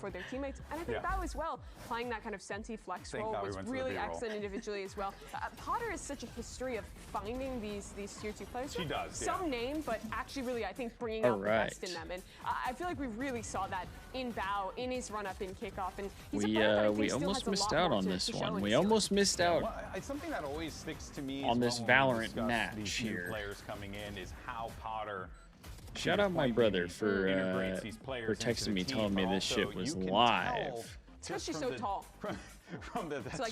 for their teammates. And I think Bao as well, playing that kind of Sensi flex role was really excellent individually as well. Potter has such a history of finding these tier 2 players. She does, some name, but actually really, I think, bringing out the best in them. And I feel like we really saw that in Bao, in his run-up in kickoff. And he's we almost missed out on this one. We almost missed out it's something that always sticks to me on this Valorant match these here. Players coming in is how Potter. Shout out my brother for texting me, telling me this shit was live. It's because she's so tall.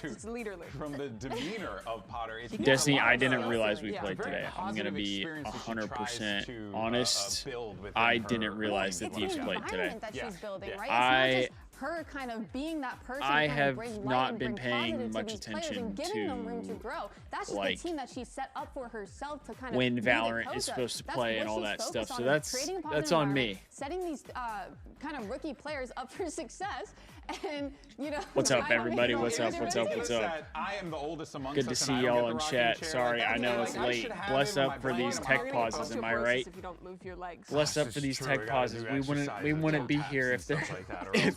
It's literally. From the demeanor of Potter. Destiny, I didn't realize we played today. I'm going to be 100% honest. I didn't realize that Thieves played today. Her kind of being that person I to have bring not light been and bring paying positive much to these attention players and giving them room to, to grow. That's just like, the team that she set up for herself to kind of when be Valorant the is coach supposed to of. play That's and all what that she's stuff. focused So on, creating a that's positive on me. Setting these kind of rookie players up for success. And, you know, what's up, everybody? What's up? What's up? What's up? I am the oldest amongst Good to see y'all in chat. Sorry, I know it's late. Bless up for these tech pauses. Am I right? Bless up for these tech pauses. We wouldn't be here if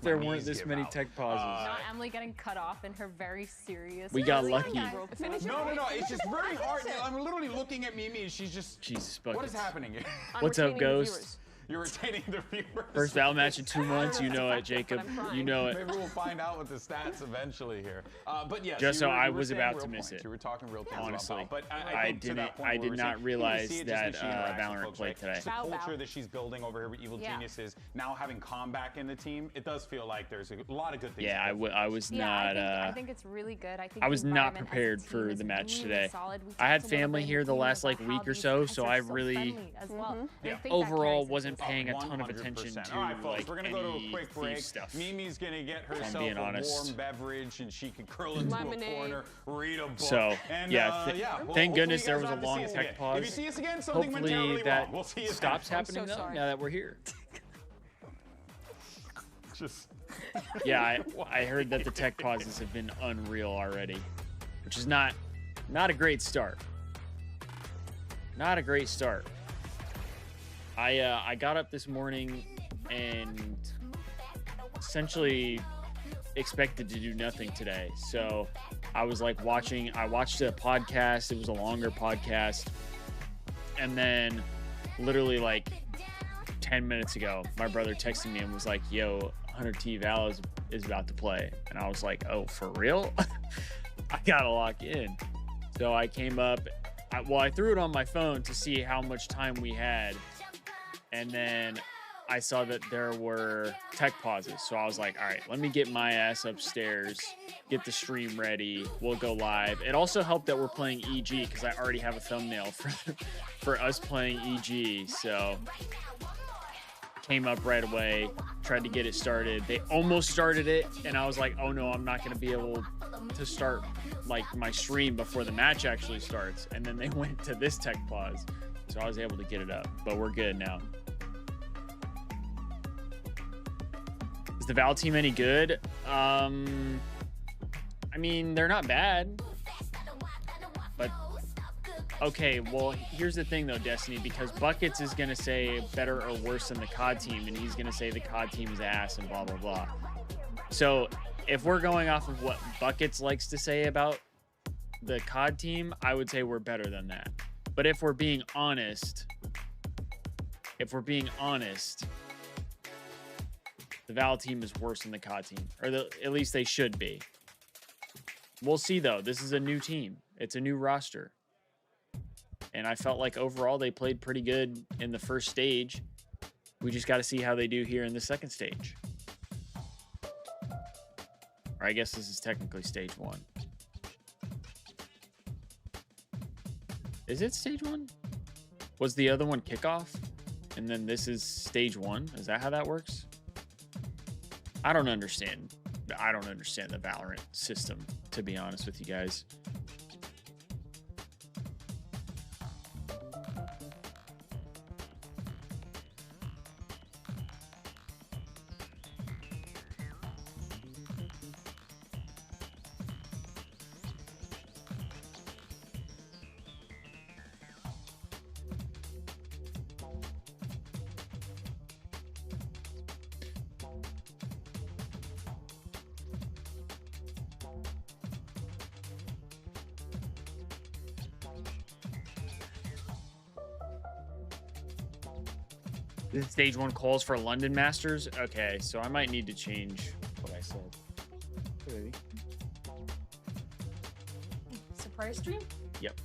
there weren't this many tech pauses. Not Emily getting cut off in her very serious. We got lucky. No. It's just very hard. I'm literally looking at Mimi and she's just. Jesus, what is happening here? What's up, Ghost? You're retaining the viewers. First Val match in 2 months. You know it, Jacob. You know it. Maybe we'll find out with the stats eventually here. But yes, just so I was about to miss it. You were talking real things honestly, about Bao, but I did not realize that Valorant played today. The culture that she's building over here with Evil Geniuses, now having Calm back in the team, it does feel like there's a lot of good things. Yeah, I was not. I think it's really good. I was not prepared for the match today. I had family here the last week or so, so I really overall wasn't paying a ton of attention to like we're gonna go to a quick break. Stuff. Mimi's gonna get herself a warm beverage and she can curl into a corner, read a book. So thank goodness there was a long tech pause. If you see us again, something went Hopefully really that wrong. We'll stops happening though. Now that we're here. I heard that the tech pauses have been unreal already, which is not a great start. Not a great start. I got up this morning and essentially expected to do nothing today. So I was like I watched a podcast. It was a longer podcast. And then literally like 10 minutes ago, my brother texted me and was like, yo, 100T Val is about to play. And I was like, oh, for real? I gotta lock in. So I came up, I threw it on my phone to see how much time we had. And then I saw that there were tech pauses. So I was like, all right, let me get my ass upstairs, get the stream ready. We'll go live. It also helped that we're playing EG because I already have a thumbnail for us playing EG. So came up right away, tried to get it started. They almost started it. And I was like, oh no, I'm not going to be able to start like my stream before the match actually starts. And then they went to this tech pause. So I was able to get it up, but we're good now. Is the Val team any good? I mean, they're not bad. But, okay, well, here's the thing, though, Destiny, because Buckets is going to say better or worse than the COD team, and he's going to say the COD team is ass and blah, blah, blah. So if we're going off of what Buckets likes to say about the COD team, I would say we're better than that. But if we're being honest, the Val team is worse than the COD team, or at least they should be. We'll see, though. This is a new team. It's a new roster. And I felt like overall they played pretty good in the first stage. We just got to see how they do here in the second stage. Or I guess this is technically stage 1. Is it stage 1? Was the other one kickoff? And then this is stage 1? Is that how that works? I don't understand the Valorant system, to be honest with you guys. Stage 1 calls for London Masters. Okay, so I might need to change what I said. Okay. Surprise stream? Yep.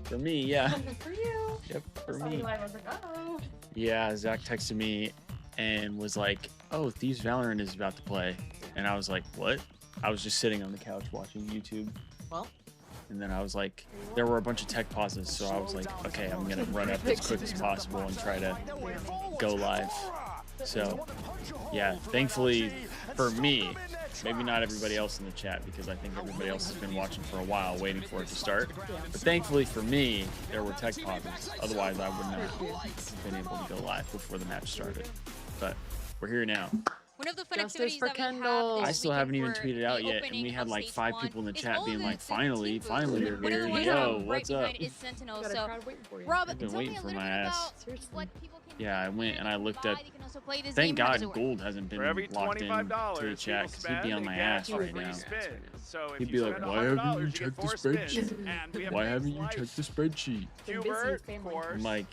For me, yeah. For you. Yep, for So me. I was like, oh. Yeah, Zach texted me and was like, "Oh, Thieves Valorant is about to play," and I was like, "What?" I was just sitting on the couch watching YouTube. Well. And then I was like, there were a bunch of tech pauses, so I was like, okay, I'm gonna run up as quick as possible and try to go live. So, yeah, thankfully for me, maybe not everybody else in the chat, because I think everybody else has been watching for a while, waiting for it to start. But thankfully for me, there were tech pauses. Otherwise, I would not have been able to go live before the match started. But we're here now. One of the fun Justice activities for that we have Kendall. this I still weekend haven't even for tweeted the out yet, and opening we had of like stage 5 one people in the is chat all being the like, VCT finally booths. they're One of here. the ones Yo, right what's up? behind is Sentinel. Got a So, crowd waiting for you. Rob, I've been tell me waiting a for little my bit ass. about what people can Yeah, I do went and I looked buy. at. They can also play this Thank game. How God does it work? Gold hasn't been For every locked in to the $25 chat, because he'd be on my ass right now. So He'd if be you like, spend why haven't $100, you get checked the 4 spins. spreadsheet? And we have Why Names haven't you Life, checked the spreadsheet? Hubert, family. of course. I'm like,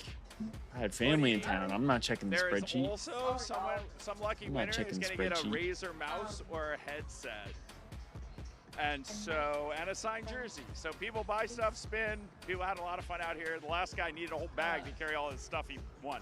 I had family in town. I'm not checking the There is spreadsheet. also some lucky I'm not winner is checking going the to get a spreadsheet. Razer mouse or a headset. And a signed jersey. So people buy stuff, spin. People had a lot of fun out here. The last guy needed a whole bag to carry all his stuff he won.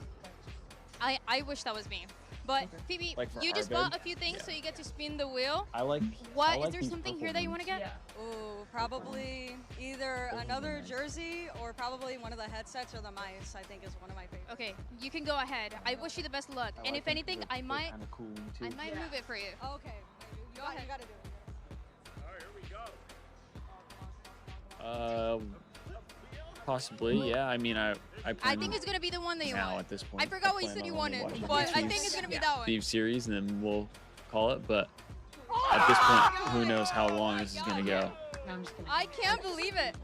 I wish that was me. But Phoebe, Like for you our just bed? bought a few things, so you get to spin the wheel. I like. What is there something here that you want to get? Yeah. Ooh, probably either another jersey or probably one of the headsets or the mice, I think is one of my favorites. Okay, you can go ahead. I wish you the best of luck. And if anything, I might move it for you. Okay, you Go ahead. gotta do it. All right, here we go. Possibly, yeah. I mean, I I think it's gonna be the one that you now want. at this point. I forgot what you plan said you on only wanted, watching but the I think Thieves- it's gonna be that one. Thieves series, and then we'll call it. But at this point, who knows how long this is gonna go? No, I'm just kidding. I can't believe it.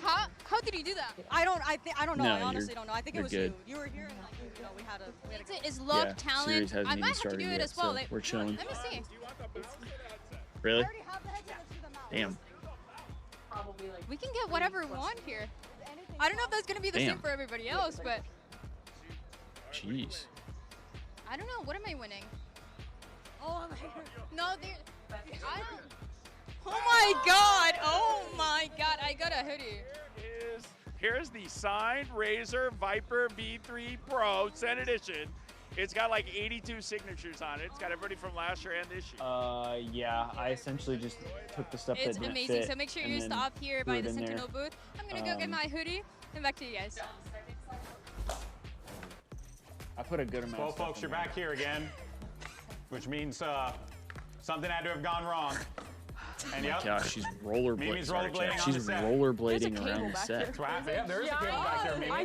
How did you do that? I don't know. No, I honestly don't know. I think it you're was good. you. You were here and we had a It's luck, Yeah, talent. series hasn't I even might have to started do it yet, as well. so Like, we're chilling. Let me see. Really? already have the headset to the mouse. Damn. Probably like We can get whatever we want here. I don't know if that's gonna be the Damn. same for everybody else, but Jeez. I don't know. What am I winning? Oh, I'm here. No, I don't. Oh my god! Oh my god! I got a hoodie. Here's the signed Razer Viper V3 Pro 10th edition. It's got like 82 signatures on it. It's got everybody from last year and this year. Yeah. I essentially just took the stuff It's amazing. So make sure you stop here by the Sentinel booth. I'm gonna go get my hoodie and back to you guys. I put a good amount. Well, of stuff folks, in you're there. back here again, which means something had to have gone wrong. And yep, Gosh, she's rollerblading. Mimi's Sorry, rollerblading Jack. on She's the set. rollerblading around the back set. that's what happened. Yeah, there is a cable back there, Mimi. I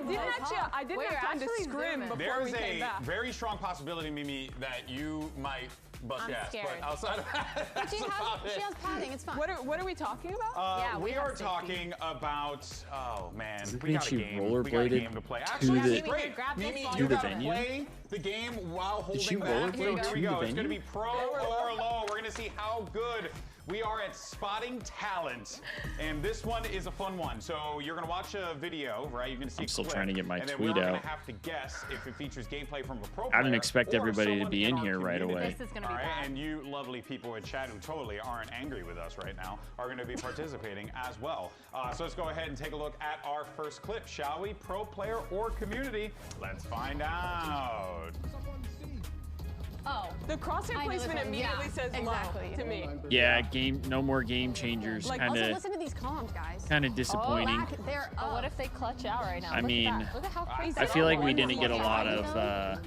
didn't Wait, have time to actually scrim zooming. before we There's came a back. very strong possibility, Mimi, that you might bust I'm ass. scared. But outside of that, that's She about has it. padding. It's fine. What are we talking about? Yeah, we we have are safety. talking about, oh man, Does it we mean got a she game. We got a rollerbladed game to play. to Actually, the- that's great. Grab this Mimi, ball. To you the gotta venue? play the game while holding she back. rollerblade Here to we the go. It's venue? gonna be pro or low. We're gonna see how good we are at spotting talent. And this one is a fun one. So you're gonna watch a video, right? You're gonna see I'm a still clip, trying to get my and then tweet we're out. gonna have to guess if it features gameplay from a pro I didn't player expect or everybody to someone be in our here right community. away. This is gonna be All right, bad. and you lovely people in chat who totally aren't angry with us right now are going to be participating as well. So let's go ahead and take a look at our first clip, shall we? Pro player or community? Let's find out. Oh, The crosshair I know placement this one. immediately Yeah, says exactly. low to me. Yeah, no more game changers. Like, Kind Also, of listen to these comms, guys. disappointing. Back, they're but up. what if they clutch out right now? I Look mean, at that. Look at how crazy. I feel like we that didn't get a was. lot of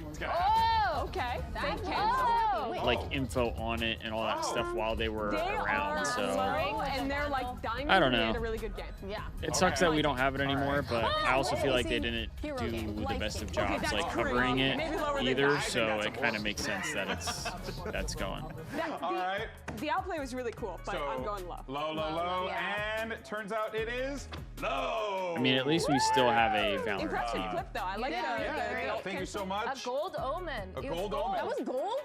It's gonna happen. Oh, Okay. That's They oh. like info on it and all that stuff while they were They around. are So low, and they're like dying. I don't They know. had a really good game. Yeah. it sucks that Okay. we don't have it anymore. But I also feel like they didn't Hero do game, the life best of game. Okay, jobs that's like true. covering it Maybe lower than either. that. So that's a it kind of makes sense that that's gone. All right. The outplay was really cool, but So I'm going low. Low. Yeah. And it turns out it is low. I mean, at least we still have a Valorant Impressive team. clip though. I like did. the. Yeah, thank you so A much. gold omen. A It was gold omen. That was gold?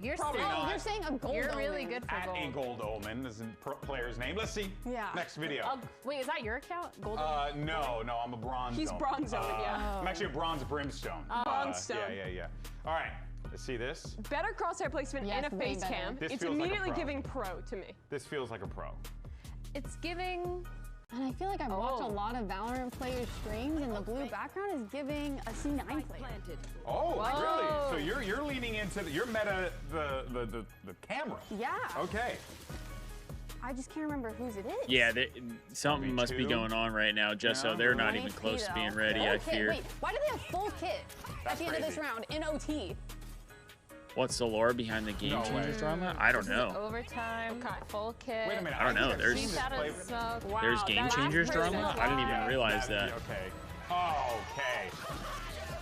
You're Probably saying, not. You're saying a gold you're really omen. good for At gold. a gold omen is the player's name. Let's see. Yeah. Next video. Wait, is that your account? Gold? No, I'm a bronze. He's omen. bronze omen, yeah. I'm actually a bronze brimstone. Bronze stone. Yeah. All right. Let's see this. Better crosshair placement Yes, and a way face better. cam. This It's feels like a immediately pro. giving pro to me. This feels like a pro. It's giving. And I feel like I've watched a Oh. lot of Valorant players' streams, and the blue background is giving a C9 player. Oh, Whoa. really? So you're leaning into your meta the camera. Yeah. Okay. I just can't remember whose it is. Yeah, something must be two. going on right now, just so Yeah. they're not even 20 close to though. being ready, Full I kit. fear. Wait, why do they have full kit That's at the end of this crazy. round in OT? What's the lore behind the Game No Changers way. drama? I don't know. Overtime, full kit. Wait a minute. I don't know, think I've there's- seen this Shadow play- smoke. Wow, There's Game that's Changers crazy. drama? I didn't even realize that. Okay. Oh, okay.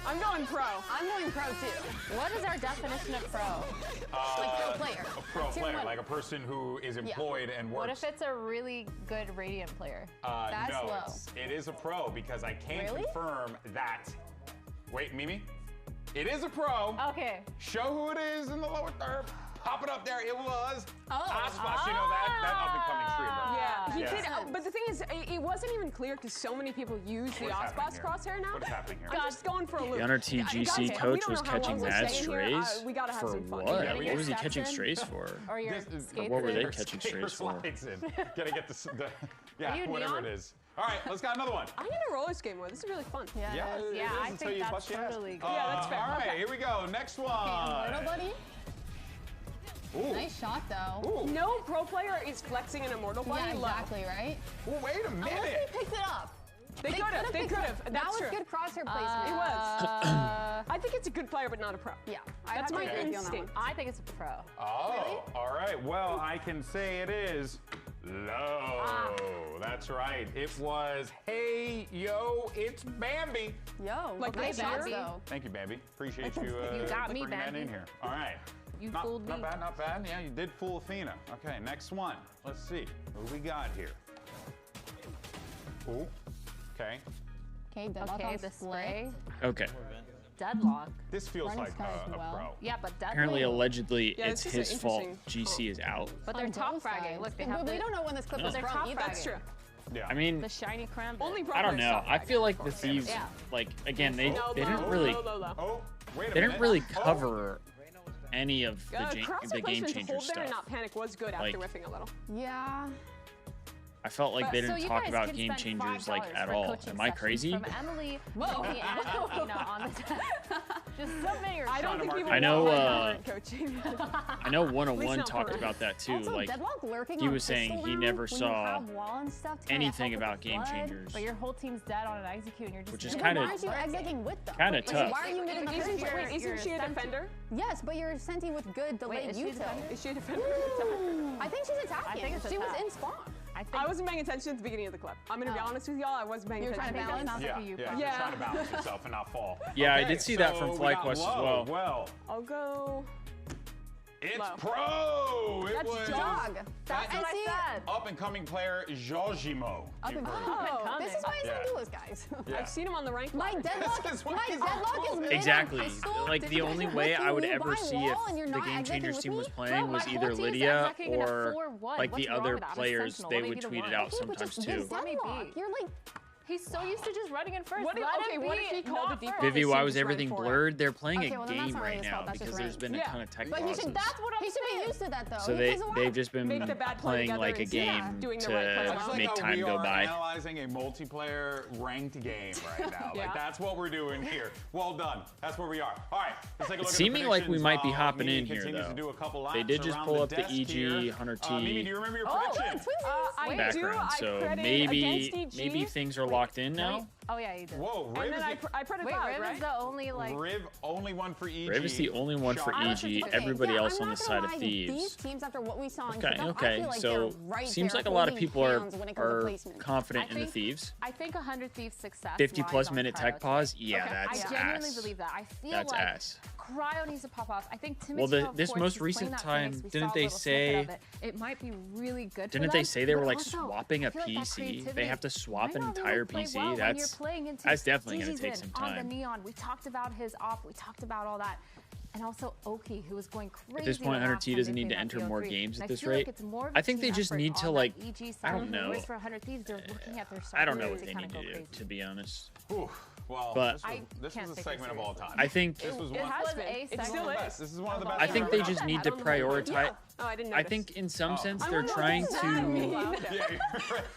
I'm going pro. I'm going pro too. What is our definition of pro? Like pro player. A pro Tier player, one. like a person who is employed and works. What if it's a really good Radiant player? That's no, low. it is a pro because I can't Really? confirm that. Wait, Mimi? It is a pro. Okay. Show who it is in the lower third. Pop it up there. It was Oh. Aspas. You know that up and coming streamer. Yeah, he Yeah. did. But the thing is, it wasn't even clear because so many people use the What is happening Osboss here? crosshair now. What is happening here? I'm just going for a loop. The NRTGC Guys, coach we don't was know how long catching we're mad staying here. strays. We gotta have For some fun. what? Yeah, What was he steps catching in? strays for? Or your uh, skates What were they in? catching Skater strays for? slides in. Gotta get yeah, Are you whatever neon? it is. All right, let's got another one. I'm gonna roller skate more. This is really fun. Yeah. Yeah, it Yeah, is I until think you that's bust your ass. totally good. Yeah, that's fair. All right, Okay. here we go. Next one. Immortal buddy. Ooh. Nice shot though. Ooh. No pro player is flexing an immortal body Yeah, low. exactly, right? Ooh, wait a Unless minute. they picked it up. They could have. They picked could it have. up. That That's was true. good crosshair placement. It was. I think it's a good player, but not a pro. Yeah. That's my agree with you on that instinct. I think it's a pro. Oh, all right. Well, I can say it is low. That's right. It was, hey, yo, it's Bambi. one. Yo. Like nice this shots year? though. Thank you, Bambi. Appreciate you, You got me, bringing that Bambi. in here. All right. You not, fooled not me. bad, not bad. Yeah, you did fool Athena. Okay, next one. Let's see. What we got here? Ooh. Okay. Okay, deadlock Okay, on the split. spray. Okay. Deadlock. This feels Running like Sky as a well. pro. Yeah, but deadlock. Apparently, allegedly, Yeah, it's this is an his fault. interesting GC is out. But they're On top both fragging. sides. Look, they But have we the, don't know when this clip No. is They're from top either. That's true. Yeah. I mean, the shiny crown. Only pro I don't players know. stop I fragging. feel like the Thieves, Yeah. like, again, they No, didn't low, really, low, low, low. Oh, wait a they minute. didn't really Oh. cover any of the, Crosshair the Game placement to Changer hold there and stuff. not panic was good after Like- riffing a little. Yeah. I felt like they So didn't you talk guys about can Game spend Changers like $5 at for all. coaching Am I sessions crazy? From Emily, Nikki, and Athena on the test. Just submit your I don't think people I know, want Valorant coaching. I know At least 101 not talked for- about that too. Also, Like, deadlock lurking he on was saying pistol he round never when you saw have wall and stuff to kinda anything help with about the Game flood. Changers, But your whole team's dead on an execute, and you're just which is Then kind why of aren't you executing with them? kind of Like, tough. Why are you mid in the Isn't, first wait, place? isn't she a defender? Yes, but you're Senti with good delayed is she a util. defender? Is she a defender? I think she's attacking. I think it's she was attack. in spawn. I wasn't paying attention at the beginning of the clip. I'm gonna be Oh. honest with y'all. I wasn't paying You were attention. trying to balance? Yeah, like a you yeah, problem. you're Yeah. trying to balance yourself and not fall. Yeah, I Okay, did see that from so we got FlyQuest as low. well. I'll go. It's Low. pro. It That's was Jog. That's what I said. up and coming player Jorgimo. Up and coming. Oh, This is why he's Yeah. in duelist, guys. Yeah. I've seen him on the rank My ladder. deadlock, This is why my he's deadlock is on mid Exactly. on pistol. Like the only way I would ever see if wall and you're the not Game executing Changers with team me? was Bro, playing my was whole either team's Lydia executing in a or 4-1. like What's the wrong other with that? I'm a players. sentinel. They Let me would be the tweet it one. out Okay, but sometimes just too. Let me be. deadlock. You're like, He's so used to just running in first. What if- Let okay, him what be if he called not the default? first. Vivi, why Seems was right everything for it. blurred? They're playing Okay, a well, then that's game not right his now fault, that's because just there's ranked. been a Yeah. ton of tech but he pauses. should. That's what I'm he should be used to that though. So He plays they've just been Make the bad play playing together like a instead of game doing the right play I alone. just like make how time we go are by. analyzing a multiplayer ranked game right now. Yeah. Like that's what we're doing here. Well done. That's where we are. All right, let's take a look It's at seeming like we predictions might be while hopping Mimi in here, continues to though. do a couple They did laps just around pull the up the desk EG here. Hunter Mimi, T do you remember your Oh, prediction? I do. background. I So credit maybe against EG. maybe things are locked in now. Oh yeah, you did. Whoa, And Riv then is I printed Wait, out, Riv right? is the only like. Riv only one for EG. Riv is the only one for Shocker. EG. Okay, Everybody yeah, else I'm on not the gonna side of lie, Thieves. These teams, after what we saw in Okay, kickoff, I okay. feel like So they're right seems there like a lot of holding people hands when it comes to are placement. confident I in the think- Thieves. I think 100 Thieves' success. 50 lies plus on minute Cryo tech today. pause. Yeah, Okay, that's I genuinely ass. believe that. I feel That's like ass. Cryo needs to pop off. I think Timothy. Well, of this course, most he's recent playing that time, Phoenix. We didn't saw a they little snippet say- of it. It might be really good. Didn't for they them, say they were but like also, swapping I a feel like that PC? creativity They have to swap might an not really entire play PC. well when you're That's playing into That's definitely going to season take some on the time. Neon. We talked about his op. We talked about all that. And also Oki, who was going crazy. At this point, the Hunter last T time doesn't they need to played that enter more BO3. games And at I this feel rate. like it's more of I a think they team just effort need to on like, that EG I side. don't know. Whereas for Hunter Thieves, they're looking at their I don't know starters what to they kinda need go to do, crazy. to be honest. Ooh, well, But this can't was a take it segment of all time. I think this was It one. has was been. a It segment. still is. This is one of the best. I think they we've ever just done. need to prioritize. Oh, I didn't I notice. think in some sense I they're wonder what trying does that mean? to Yeah, they're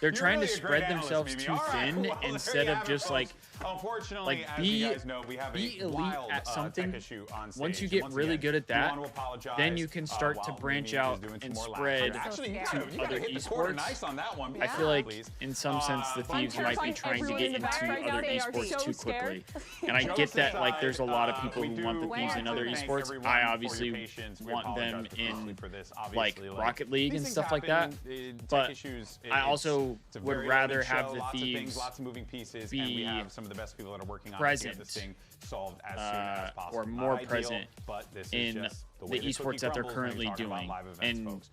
you're trying really to a great spread analyst, themselves Mimi. too All right, thin well, there instead you of have it, just folks. like Unfortunately, like, as be- you guys know, we have be a elite wild at something. tech issue on stage. Once you And get once really again, good at we that, want to apologize, then you can start to while branch Mimi is out doing some and more laps. spread Actually, you to gotta other hit the quarter esports. nice on that one. I feel like Please. in some sense the I'm Thieves might be terrified trying to everyone get in the into back right now, other they are esports so too scared. quickly. And I get that like there's a lot of people we who want the do Thieves in want other to thank esports. everyone I for your obviously patience. We want them apologize profusely in for this. like Obviously, Rocket League these and things stuff like that. happen, tech But issues, I also it's a would very rather loaded have show, the lots of Thieves things, lots of moving pieces, be and we have some of the best people that are working on it to present, get this thing solved as soon as possible. or Not more ideal, present but this is in just the way the cookie esports that they're crumbles when currently you talk about doing. live events, And folks.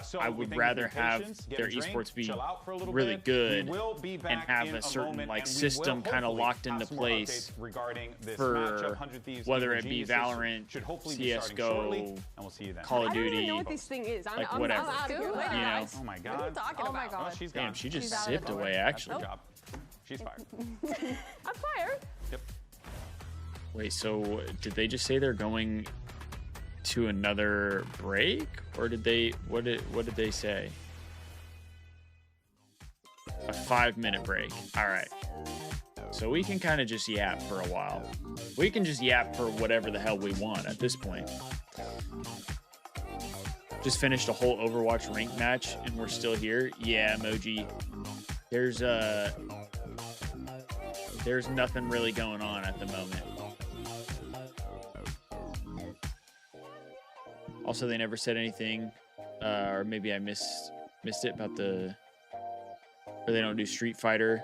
So I we would thank you rather for your have patience. Get their a drink, esports be chill out for a little really bit. good We will be and back have in a certain moment, like and we system will kind of hopefully locked have into some more place updates regarding this for matchup. 100 Thieves whether Evil it be Geniuses Valorant, should hopefully be starting CS:GO, shortly, and we'll see you then. Call of I don't even Duty, know what this thing is. like I'm whatever. out of here. You Later, know. guys. Oh my What are you God. talking Oh my about? God. Oh, she's Damn, gone. she just She's out of zipped the away Good actually. job. She's fired. I'm fired. Yep. Wait, so did they just say they're going to another break, or did they? What did they say? A 5-minute break. All right. So we can kind of just yap for a while. We can just yap for whatever the hell we want at this point. Just finished a whole Overwatch rank match and we're still here. Yeah, emoji. There's nothing really going on at the moment. Also, they never said anything, or maybe I missed it about or they don't do Street Fighter.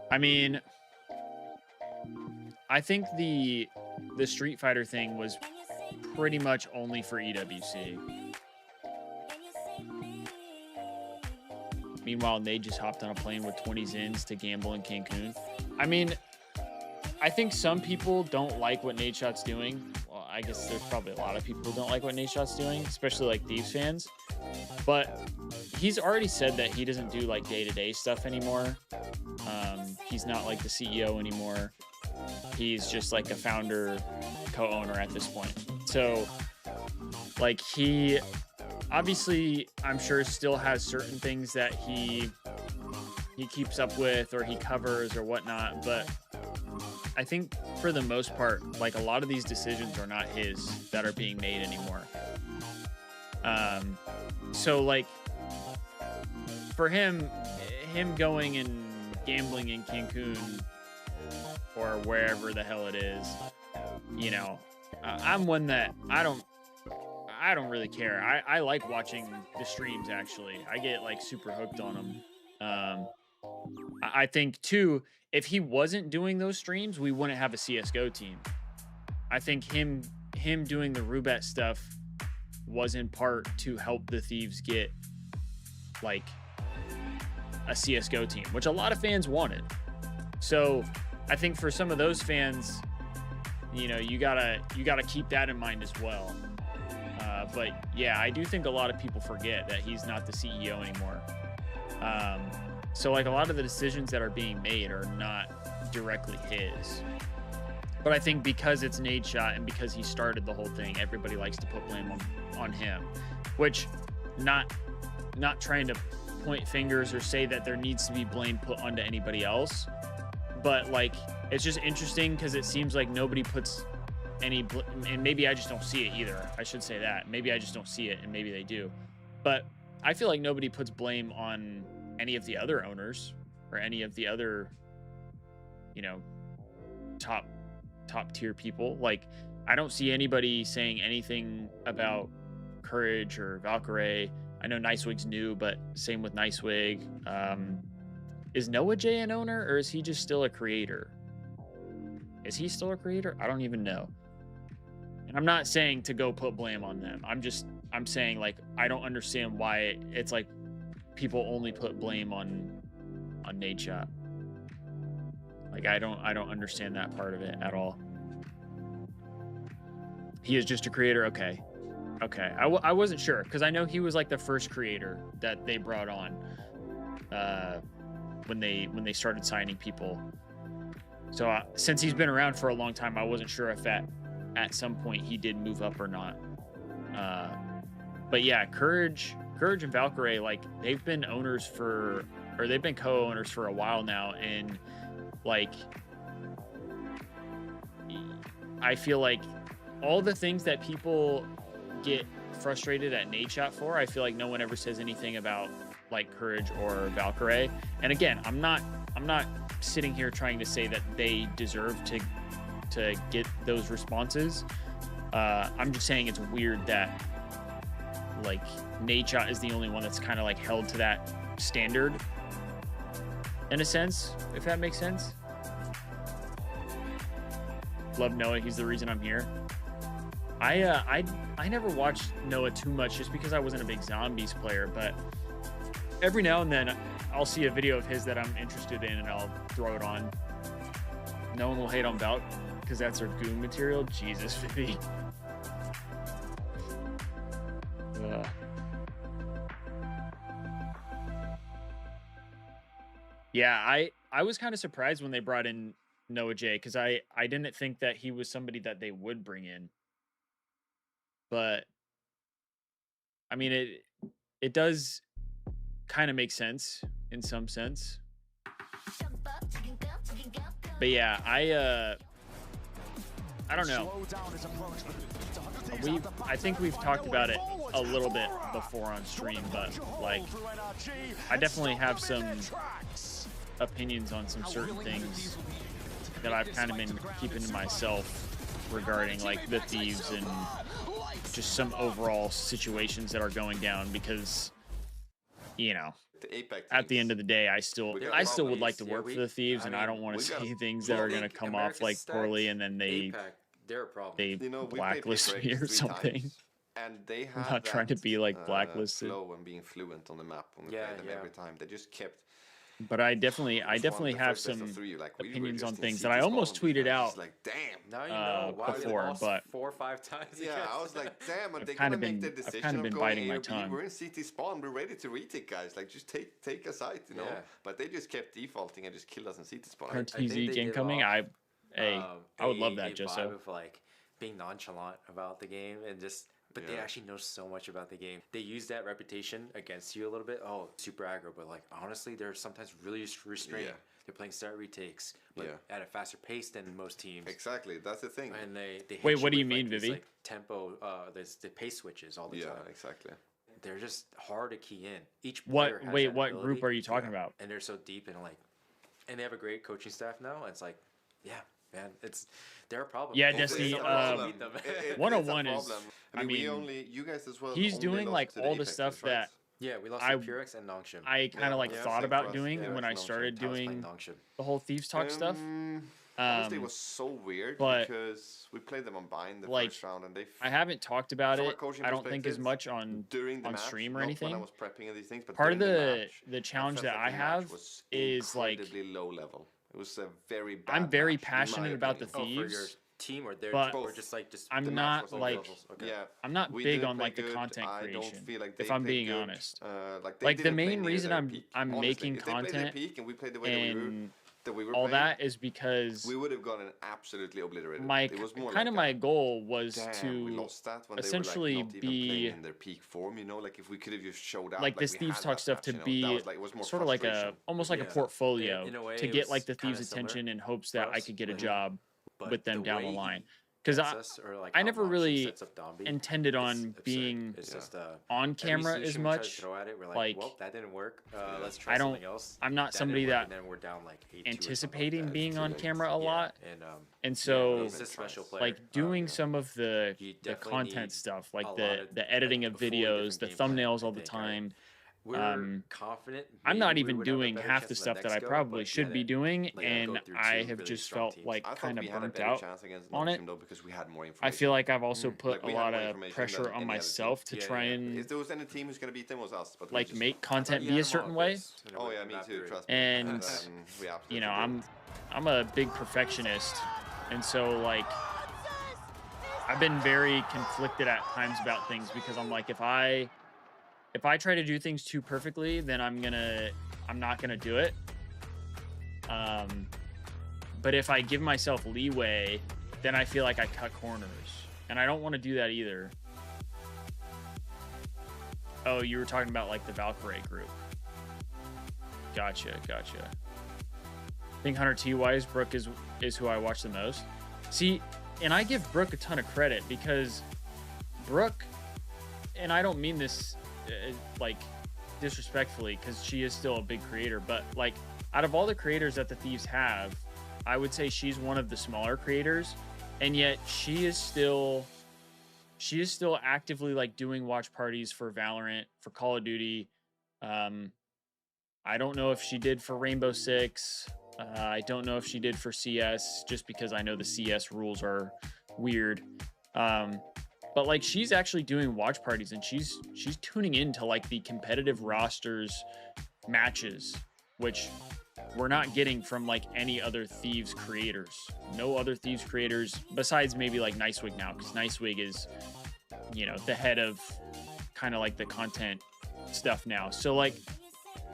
I mean, I think the Street Fighter thing was pretty much only for EWC. Meanwhile, Nate just hopped on a plane with 20 Zins to gamble in Cancun. I mean, I think some people don't like what Nadeshot's doing. Well, I guess there's probably a lot of people who don't like what Nadeshot's doing, especially like Thieves fans. But he's already said that he doesn't do like day-to-day stuff anymore. He's not like the CEO anymore. He's just like a founder, co-owner at this point. So like he obviously, I'm sure, still has certain things that he keeps up with or he covers or whatnot, but I think for the most part, like a lot of these decisions are not his that are being made anymore. So like for him going and gambling in Cancun or wherever the hell it is, you know, I'm one that I don't really care. I like watching the streams, actually. I get like super hooked on them. I think too, if he wasn't doing those streams, we wouldn't have a CS:GO team. I think him doing the Rubet stuff was in part to help the Thieves get like a CS:GO team, which a lot of fans wanted. So I think for some of those fans, you know, you gotta keep that in mind as well. But yeah, I do think a lot of people forget that he's not the CEO anymore. So like a lot of the decisions that are being made are not directly his. But I think because it's Nadeshot and because he started the whole thing, everybody likes to put blame on him, which not trying to point fingers or say that there needs to be blame put onto anybody else. But like, it's just interesting because it seems like nobody puts and maybe I just don't see it either. I should say that. Maybe I just don't see it and maybe they do. But I feel like nobody puts blame on any of the other owners or any of the other, you know, top tier people. Like, I don't see anybody saying anything about Courage or Valkyrie. I know Nicewig's new, but same with Nicewig. Is Noah J an owner or is he just still a creator? Is he still a creator? I don't even know. And I'm not saying to go put blame on them. I'm saying like, I don't understand why it's like people only put blame on Nade Shot. Like I don't understand that part of it at all. He is just a creator. Okay. I wasn't sure because I know he was like the first creator that they brought on when they started signing people. So since he's been around for a long time, I wasn't sure if at some point he did move up or not. But yeah, Courage and Valkyrie, like they've been they've been co-owners for a while now, and like I feel like all the things that people get frustrated at Nade Shot for, I feel like no one ever says anything about like Courage or Valkyrie. And again, I'm not sitting here trying to say that they deserve to get those responses. I'm just saying it's weird that like Nade Shot is the only one that's kind of like held to that standard in a sense, if that makes sense. Love Noah, he's the reason I'm here. I never watched Noah too much just because I wasn't a big Zombies player, but every now and then I'll see a video of his that I'm interested in and I'll throw it on. No one will hate on Valk because that's their goon material. Jesus, Vivi. Yeah, I was kind of surprised when they brought in Noah J because I didn't think that he was somebody that they would bring in. But I mean it does kind of make sense in some sense. But yeah, I don't know. I think we've talked about it a little bit before on stream, but like I definitely have some opinions on some certain things that I've kind of been keeping to myself regarding like the Thieves and just some overall situations that are going down, because you know, at the end of the day, I still would like to work for the Thieves, and I don't want to say things that are going to come off like poorly and then they blacklist me or something. And they have I'm not trying to be like blacklisted. Flow and being fluent on the map when we played them every time. They just kept. But I definitely have some opinions on things that I almost tweeted out like, damn, now you know why before, but 4 or 5 times. Yeah, I was like, damn, and they gotta make the decision. I've kind of been biting my tongue. We're in CT spawn, we're ready to retake, guys. Like, just take a site, you know. Yeah. But they just kept defaulting and just killed us in CT spawn. RTZ incoming. I would love that, just so. Of like being nonchalant about the game and just. But they actually know so much about the game. They use that reputation against you a little bit. Oh, super aggro, but like honestly, they're sometimes really restrained. Yeah. They're playing start retakes, but at a faster pace than most teams. Exactly, that's the thing. And they wait. What do you mean, Vivi? Like tempo. There's the pace switches all the time. Yeah, exactly. They're just hard to key in. Each player has Wait, that what ability, group are you talking about? And they're so deep and like, and they have a great coaching staff now. It's like, yeah. Man, they're a problem. Yeah, Destiny. 101 is. I mean, you guys as well. He's doing like all the stuff that. Yeah, we lost to Purex and Nongshim. I kind of thought about doing when I started doing the whole Thieves Talk stuff. Honestly, it was so weird because we played them on Bind the first round, and I haven't talked about it. I don't think as much on stream or anything. When I was prepping these things, but part of the challenge that I have is like low level. It was a very bad I'm very match, passionate about the for your Thieves, team or their but or just I'm not like I'm not big on like the content creation. If I'm being honest, like the main reason I'm making content and all that is because we would have gotten absolutely obliterated. My kind of my goal was to essentially be in their peak form, you know, like if we could have just showed out like this Thieves Talk stuff to be sort of like almost like a portfolio to get like the Thieves' attention in hopes that I could get a job with them down the line. Because I never really intended on being on camera as much. Like, well, that didn't work. Let's try something else. I'm not somebody that anticipating being on camera a lot. And so, like, doing some of the content stuff, like the editing of videos, the thumbnails all the time, we're confident. I'm not maybe we even would have a doing better half chance the in stuff that next I go, probably but should be doing, like, and go through I two have really just strong felt teams. like I thought kind of we had a burnt better out chance against on it. Nottingham, though, because we had more I information. feel like I've also put Like, we a had lot more of information pressure than on any other myself team. to try and If there was any team who's going to beat them, was us. But we like just, make I thought content you be had a them certain all way. this, and it Oh would yeah, have me been too. accurate. Trust me. And we absolutely you know, did. I'm a big perfectionist, and so like I've been very conflicted at times about things because I'm like, if I try to do things too perfectly, then I'm not gonna do it. But if I give myself leeway, then I feel like I cut corners, and I don't want to do that either. Oh, you were talking about like the Valkyrie group. Gotcha. I think Hunter T Wise Brooke is who I watch the most. See, and I give Brooke a ton of credit because Brooke, and I don't mean this like disrespectfully because she is still a big creator, but like out of all the creators that the Thieves have, I would say she's one of the smaller creators, and yet she is still actively like doing watch parties for Valorant, for Call of Duty. I don't know if she did for Rainbow Six. I don't know if she did for CS, just because I know the CS rules are weird. But like she's actually doing watch parties, and she's tuning into like the competitive rosters matches, which we're not getting from like any other Thieves creators. No other Thieves creators besides maybe like Nicewig now, because Nicewig is, you know, the head of kind of like the content stuff now. So like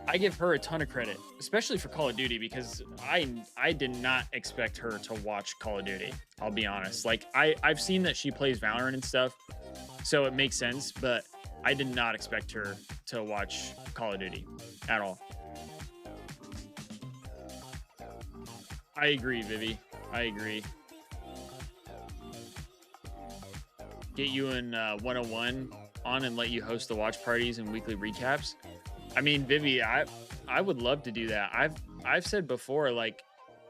I give her a ton of credit, especially for Call of Duty, because I did not expect her to watch Call of Duty. I'll be honest. Like I've seen that she plays Valorant and stuff, so it makes sense, but I did not expect her to watch Call of Duty at all. I agree, Vivi. I agree. Get you in 101 on and let you host the watch parties and weekly recaps. I mean, Vivi, I would love to do that. I've said before, like,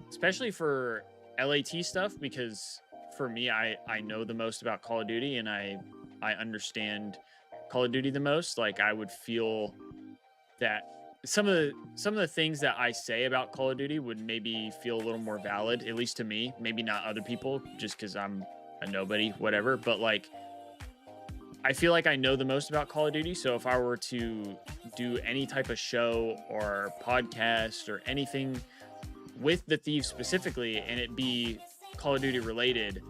especially for LAT stuff, because for me, I know the most about Call of Duty, and I understand Call of Duty the most. Like, I would feel that some of the things that I say about Call of Duty would maybe feel a little more valid, at least to me. Maybe not other people, just because I'm a nobody, whatever. But like, I feel like I know the most about Call of Duty. So if I were to do any type of show or podcast or anything with the Thieves specifically, and it be Call of Duty related,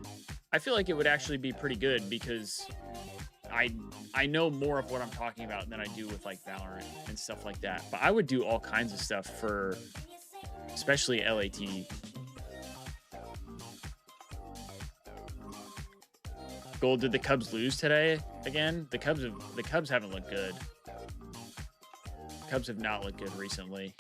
I feel like it would actually be pretty good, because I know more of what I'm talking about than I do with like Valorant and stuff like that. But I would do all kinds of stuff for especially LAT. Gold, did the Cubs lose today again? The Cubs haven't looked good. Cubs have not looked good recently.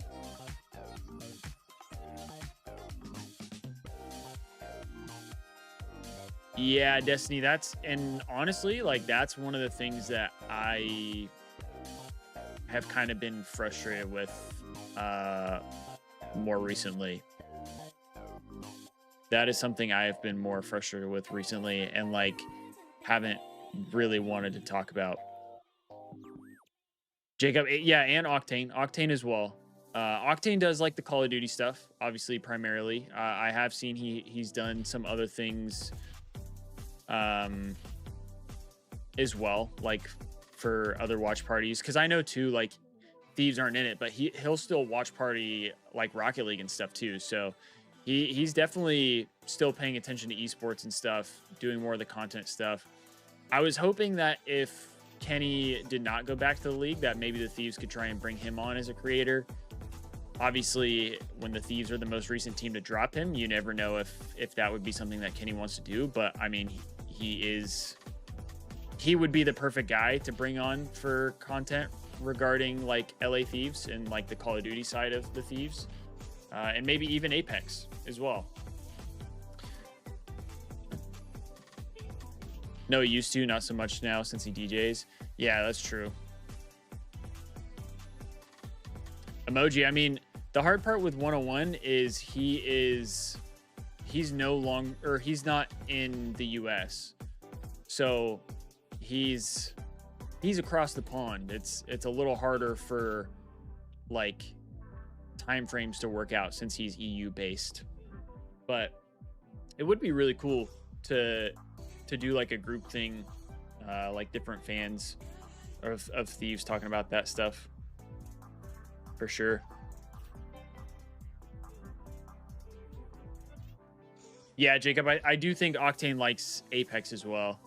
Yeah, Destiny, and honestly, like, that's one of the things that I have kind of been frustrated with more recently. That is something I have been more frustrated with recently, and like haven't really wanted to talk about. Jacob, yeah, and Octane as well. Octane does like the Call of Duty stuff, obviously, primarily. I have seen he's done some other things as well, like for other watch parties, because I know too, like, Thieves aren't in it, but he'll still watch party like Rocket League and stuff too. So he's definitely still paying attention to esports and stuff, doing more of the content stuff. I was hoping that if Kenny did not go back to the league, that maybe the Thieves could try and bring him on as a creator. Obviously, when the Thieves are the most recent team to drop him, you never know if that would be something that Kenny wants to do. But I mean, he would be the perfect guy to bring on for content regarding like LA Thieves and like the Call of Duty side of the Thieves, and maybe even Apex as well. No, he used to, not so much now since he DJs. Yeah, that's true. Emoji, I mean, the hard part with 101 is he's not in the US. So he's he's across the pond. It's a little harder for like time frames to work out since he's EU based. But it would be really cool to do like a group thing, like different fans of Thieves talking about that stuff. For sure. Yeah, Jacob, I do think Octane likes Apex as well.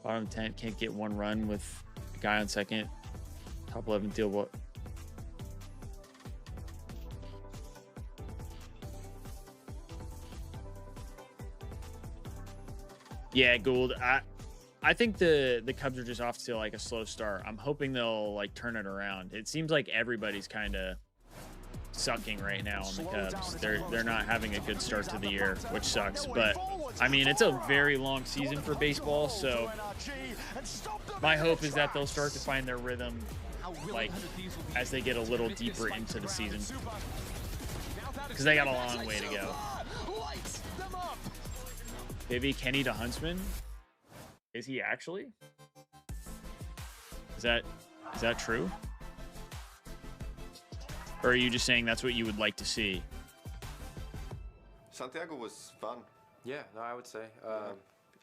Bottom 10 can't get one run with a guy on second. Top 11 deal what? Yeah, Gould. I think the Cubs are just off to like a slow start. I'm hoping they'll like turn it around. It seems like everybody's kind of sucking right now on the Cubs. They're not having a good start to the year, which sucks. But I mean, it's a very long season for baseball, so my hope is that they'll start to find their rhythm like as they get a little deeper into the season, because they got a long way to go. Maybe Kenny to Huntsman. Is he actually? Is that true? Or are you just saying that's what you would like to see? Santiago was fun. Yeah, no, I would say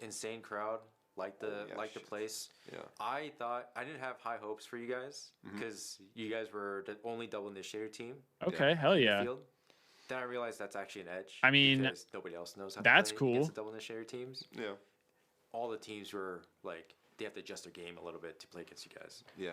insane crowd, like the place. Yeah. I thought I didn't have high hopes for you guys because you guys were the only double initiator team. Okay, hell yeah. The field. Then I realized that's actually an edge. I mean, because nobody else knows how that's to play cool. against the double initiator teams. Yeah. All the teams were like they have to adjust their game a little bit to play against you guys. Yeah.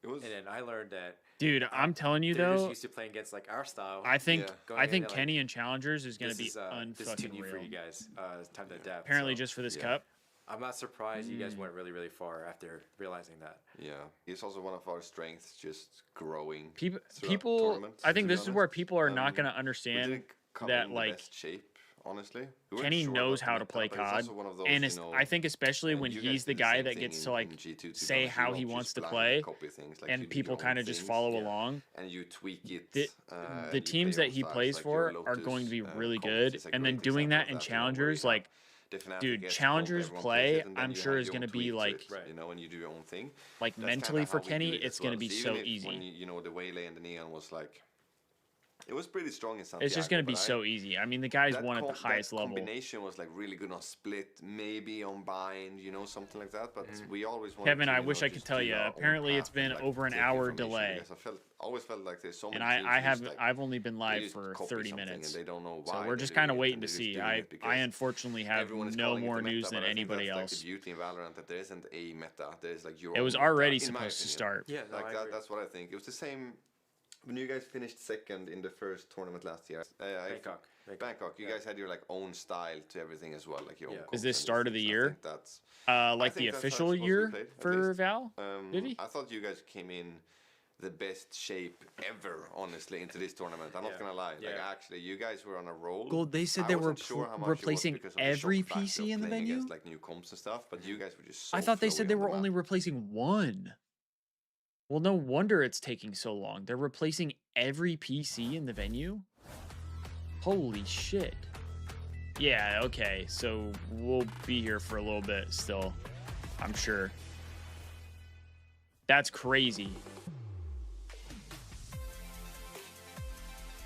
It was. And then I learned that. Dude, I'm telling you they're though. just used to playing against like our style. I think Going Kenny and Challengers is going to be this is too unfucking new real. for you guys. It's time to adapt. Apparently, just for this cup. I'm not surprised you guys went really, really far after realizing that. Yeah, it's also one of our strengths, just growing. People, I think this is where people are not going to understand that, like, best shape, honestly. Kenny knows how to play COD, and I think especially when he's the guy that gets to like say how he wants to play, and people kind of just follow along. And you tweak it. The teams that he plays for are going to be really good, and then doing that in challengers, like. Dude, challengers play, I'm sure is going to be like, you know, when you do your own thing. Like mentally for Kenny, it's going to be so easy. When you know, the Waylay and the Neon was like, it was pretty strong in Santiago. It's just going to be so easy. I mean, the guy's won at the highest level. Combination was like really good on split, maybe on bind, you know, something like that. But we always wanted Kevin, to, I wish I could tell you. Apparently, it's been over an hour delay. Always felt like there's so many. And I've only been live for 30 minutes. And they don't know why. So we're just kind of waiting to see. I unfortunately have no more news than anybody else. Like the beauty in Valorant that there isn't a meta. There's like your. It was already supposed to start. Yeah, like that. That's what I think. It was the same. When you guys finished second in the first tournament last year, Bangkok, you guys had your like own style to everything as well, like your own. Is this start of the year? That's like the official year for Val? Vivi? I thought you guys came in the best shape ever, honestly, into this tournament. I'm not gonna lie. Like actually, you guys were on a roll. Gold, they said they were replacing every PC in the venue. Against, like new comps and stuff, but you guys were just. So I thought they said they were only replacing one. Well, no wonder it's taking so long. They're replacing every PC in the venue? Holy shit. Yeah, okay. So we'll be here for a little bit still, I'm sure. That's crazy.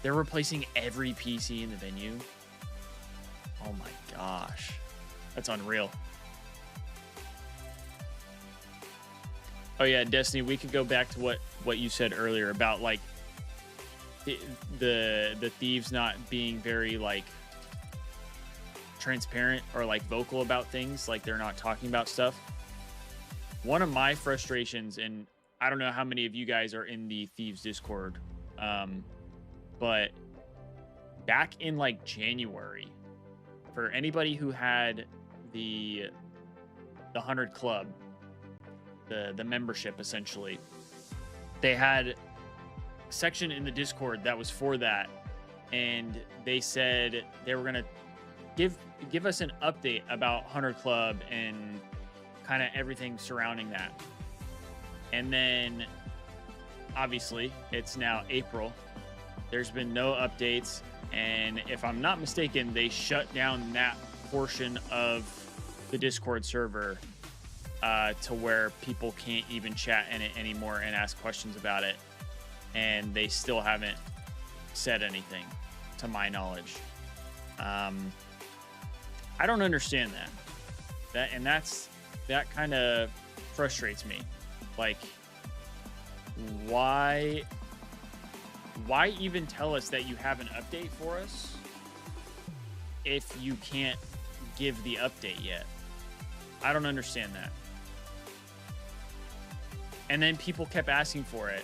They're replacing every PC in the venue? Oh my gosh. That's unreal. Oh yeah, Destiny, we could go back to what you said earlier about like the Thieves not being very like transparent or like vocal about things, like they're not talking about stuff. One of my frustrations, and I don't know how many of you guys are in the Thieves Discord, but back in like January, for anybody who had the 100 Club, the membership, essentially, they had a section in the Discord that was for that, and they said they were gonna give us an update about 100 Club and kind of everything surrounding that. And then obviously it's now April, there's been no updates, and if I'm not mistaken, they shut down that portion of the Discord server to where people can't even chat in it anymore and ask questions about it, and they still haven't said anything, to my knowledge. I don't understand that. That kind of frustrates me. Like, why even tell us that you have an update for us if you can't give the update yet? I don't understand that. And then people kept asking for it,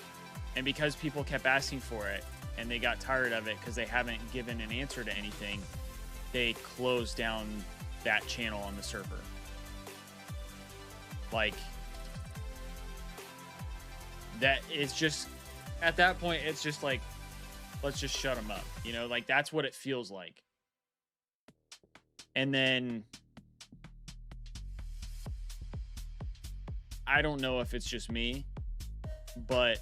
and because people kept asking for it and they got tired of it because they haven't given an answer to anything, they closed down that channel on the server. Like, that is just, at that point, it's just like, let's just shut them up. You know, like, that's what it feels like. And then I don't know if it's just me, but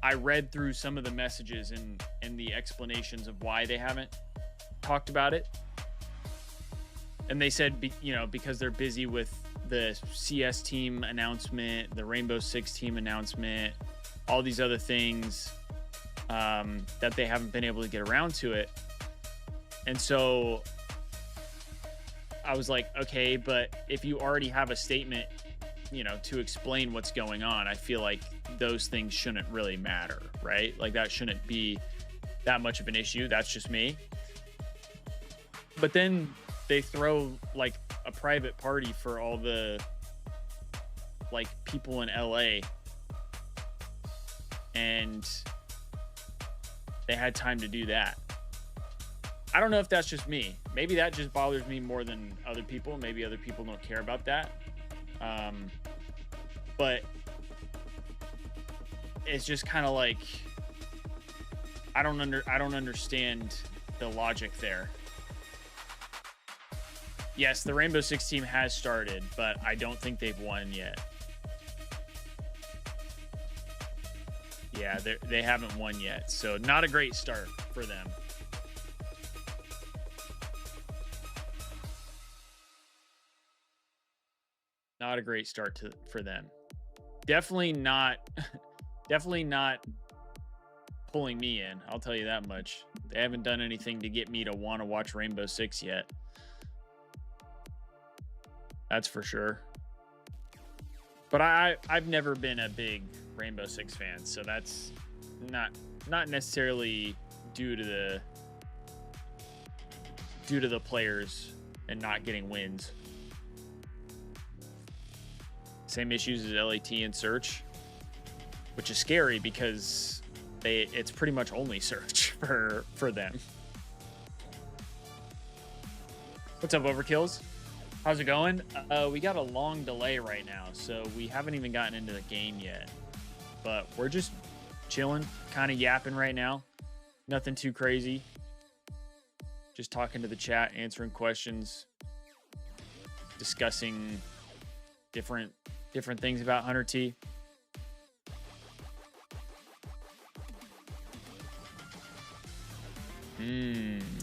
I read through some of the messages and the explanations of why they haven't talked about it. And they said, you know, because they're busy with the CS team announcement, the Rainbow Six team announcement, all these other things, that they haven't been able to get around to it. And so I was like, okay, but if you already have a statement, you know, to explain what's going on, I feel like those things shouldn't really matter, right? Like, that shouldn't be that much of an issue. That's just me. But then they throw like a private party for all the like people in LA, and they had time to do that. I don't know if that's just me. Maybe that just bothers me more than other people. Maybe other people don't care about that. But it's just kind of like, I don't understand the logic there. Yes, the Rainbow Six team has started, but I don't think they've won yet. Yeah, they haven't won yet, so not a great start for them. Not a great start for them. Definitely not pulling me in, I'll tell you that much. They haven't done anything to get me to want to watch Rainbow Six yet. That's for sure. But I've never been a big Rainbow Six fan, so that's not necessarily due to the players and not getting wins. Same issues as LAT and Search, which is scary because it's pretty much only Search for them. What's up, Overkills? How's it going? We got a long delay right now, so we haven't even gotten into the game yet. But we're just chilling, kind of yapping right now. Nothing too crazy. Just talking to the chat, answering questions, discussing different things about Hunter T.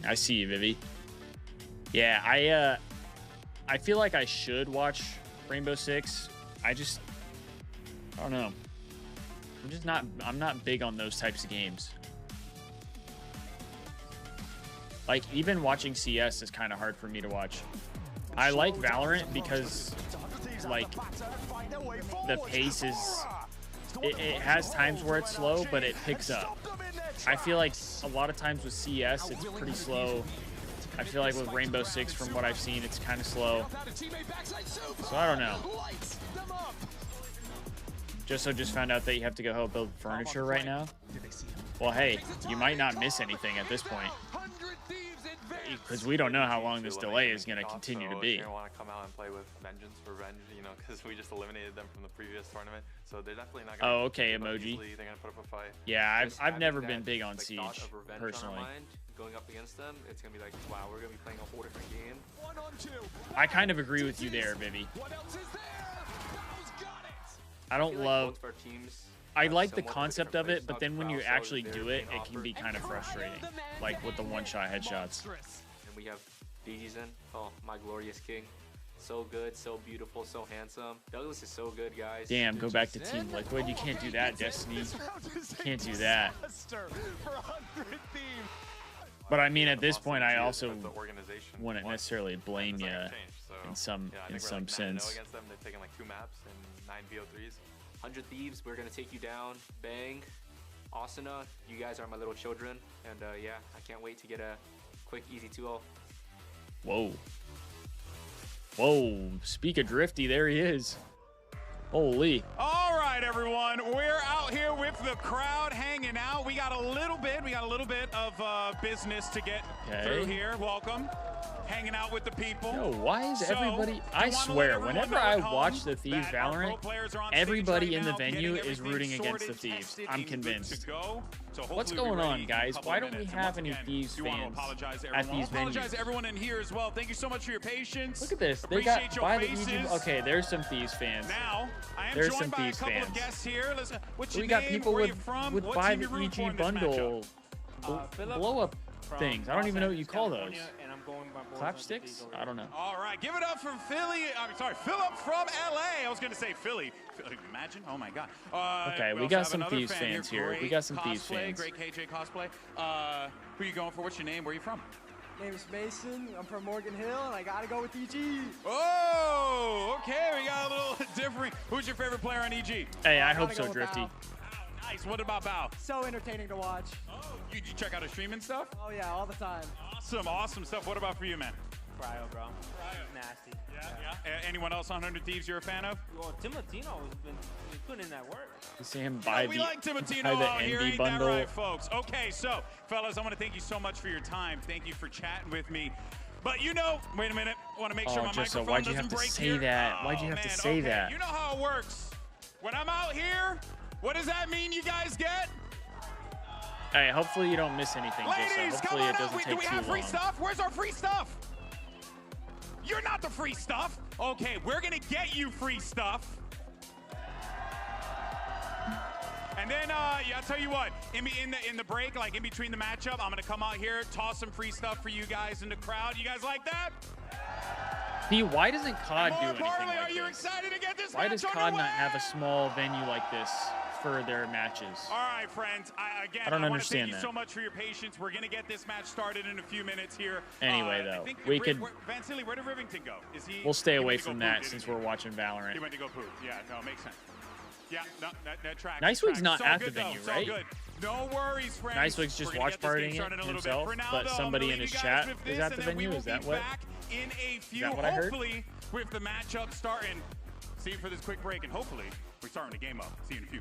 I see you, Vivi. Yeah, I feel like I should watch Rainbow Six. I don't know. I'm not big on those types of games. Like, even watching CS is kind of hard for me to watch. I like Valorant because, like, the pace is... It has times where it's slow, but it picks up. I feel like a lot of times with CS, it's pretty slow. I feel like with Rainbow Six, from what I've seen, it's kind of slow. So I don't know. Just found out that you have to go help build furniture right now. Well, hey, you might not miss anything at this point, because we don't know how long this delay is going to continue to be. You're gonna want to come out and play with Vengeance for Revenge, you know, because we just eliminated them from the previous tournament, so they're definitely not gonna. Oh, okay, emoji. They're gonna put up a fight. Yeah, I've never been big on Siege personally. Going up against them, it's gonna be like, wow, we're gonna be playing a whole different game. 1-on-2. I kind of agree with you there, Vivi. I don't love. I like the concept of it, but then when you actually do it, it can be kind of frustrating. Like with the one-shot headshots. And we have DG's in. Oh, my glorious king. So good, so beautiful, so handsome. Douglas is so good, guys. Damn, go back to Team Liquid. You can't do that, Destiny. You can't do that. But I mean, at this point, I also wouldn't necessarily blame you in some sense. Against them, they've taken like 2 maps and 9 VO3s. 100 Thieves, we're gonna take you down. Bang. Asuna, you guys are my little children, and yeah, I can't wait to get a quick, easy 2-0. Whoa. Whoa. Speak of Drifty, there he is. Holy. All right, everyone. We're out here with the crowd hanging out. We got a little bit of business to get through here. Welcome. Hanging out with the people. Yo, why is everybody... I swear, whenever I watch the Thieves Valorant, everybody in the venue is rooting against the Thieves. I'm convinced. What's going on, guys? Why don't we have any Thieves fans at these venues? Apologize to everyone in here as well. Thank you so much for your patience. Look at this. They got by the EG... Okay, there's some Thieves fans. Now, there's some Thieves fans. We got people with buy the EG bundle blow-up things. I don't even know what you call those. Clapsticks? I don't know. All right, give it up for Philly. I'm sorry, Philip from LA. I was going to say Philly. Imagine. Oh my God. Okay, we got some Thieves fans here. We got some Thieves fans. Great KJ cosplay. Who are you going for? What's your name? Where are you from? My name is Mason. I'm from Morgan Hill, and I gotta go with EG. Oh, okay. We got a little different. Who's your favorite player on EG? Hey, I hope so, Drifty. Nice. What about Bao? So entertaining to watch. Oh, you check out his stream and stuff? Oh yeah, all the time. Awesome stuff. What about for you, man? Cryo, bro. Cryo. Nasty. Yeah. Anyone else on 100 Thieves you're a fan of? Well, Timotino has been putting in that work. You see him buy we like Timotino out here, ain't bundle. that right, folks? Okay, so, fellas, I want to thank you so much for your time. Thank you for chatting with me. But you know, wait a minute. I want to make sure my microphone why'd you doesn't have to break say here. that? Why'd you have to say that? You know how it works. When I'm out here, what does that mean you guys get? Hey, hopefully you don't miss anything. Ladies, hopefully come on it doesn't out. take Do we too have free long. stuff? Where's our free stuff? You're not the free stuff. Okay, we're gonna get you free stuff. And then, yeah, I'll tell you what. In the break, like in between the matchup, I'm gonna come out here, toss some free stuff for you guys in the crowd. You guys like that? Why doesn't COD do anything like are you this? excited to get this Why match does COD not have a small venue like this for their matches? All right, friends. I don't want to understand thank that. you so much for your patience. We're going to get this match started in a few minutes here. Anyway, though, we could... Vancilli, where did Rivington go? We'll stay away from that since we're watching Valorant. He went to go poop. Yeah, no, it makes sense. Yeah, no, that tracks. Nicewig's not so at the good, venue, though, right? So good. No worries, friends. Nicewig's just watch partying it himself, but somebody in his chat is at the venue. Is that what? In a few, Is that what I heard? hopefully, with the matchup starting. See you for this quick break, and hopefully, we're starting the game up. See you in a few.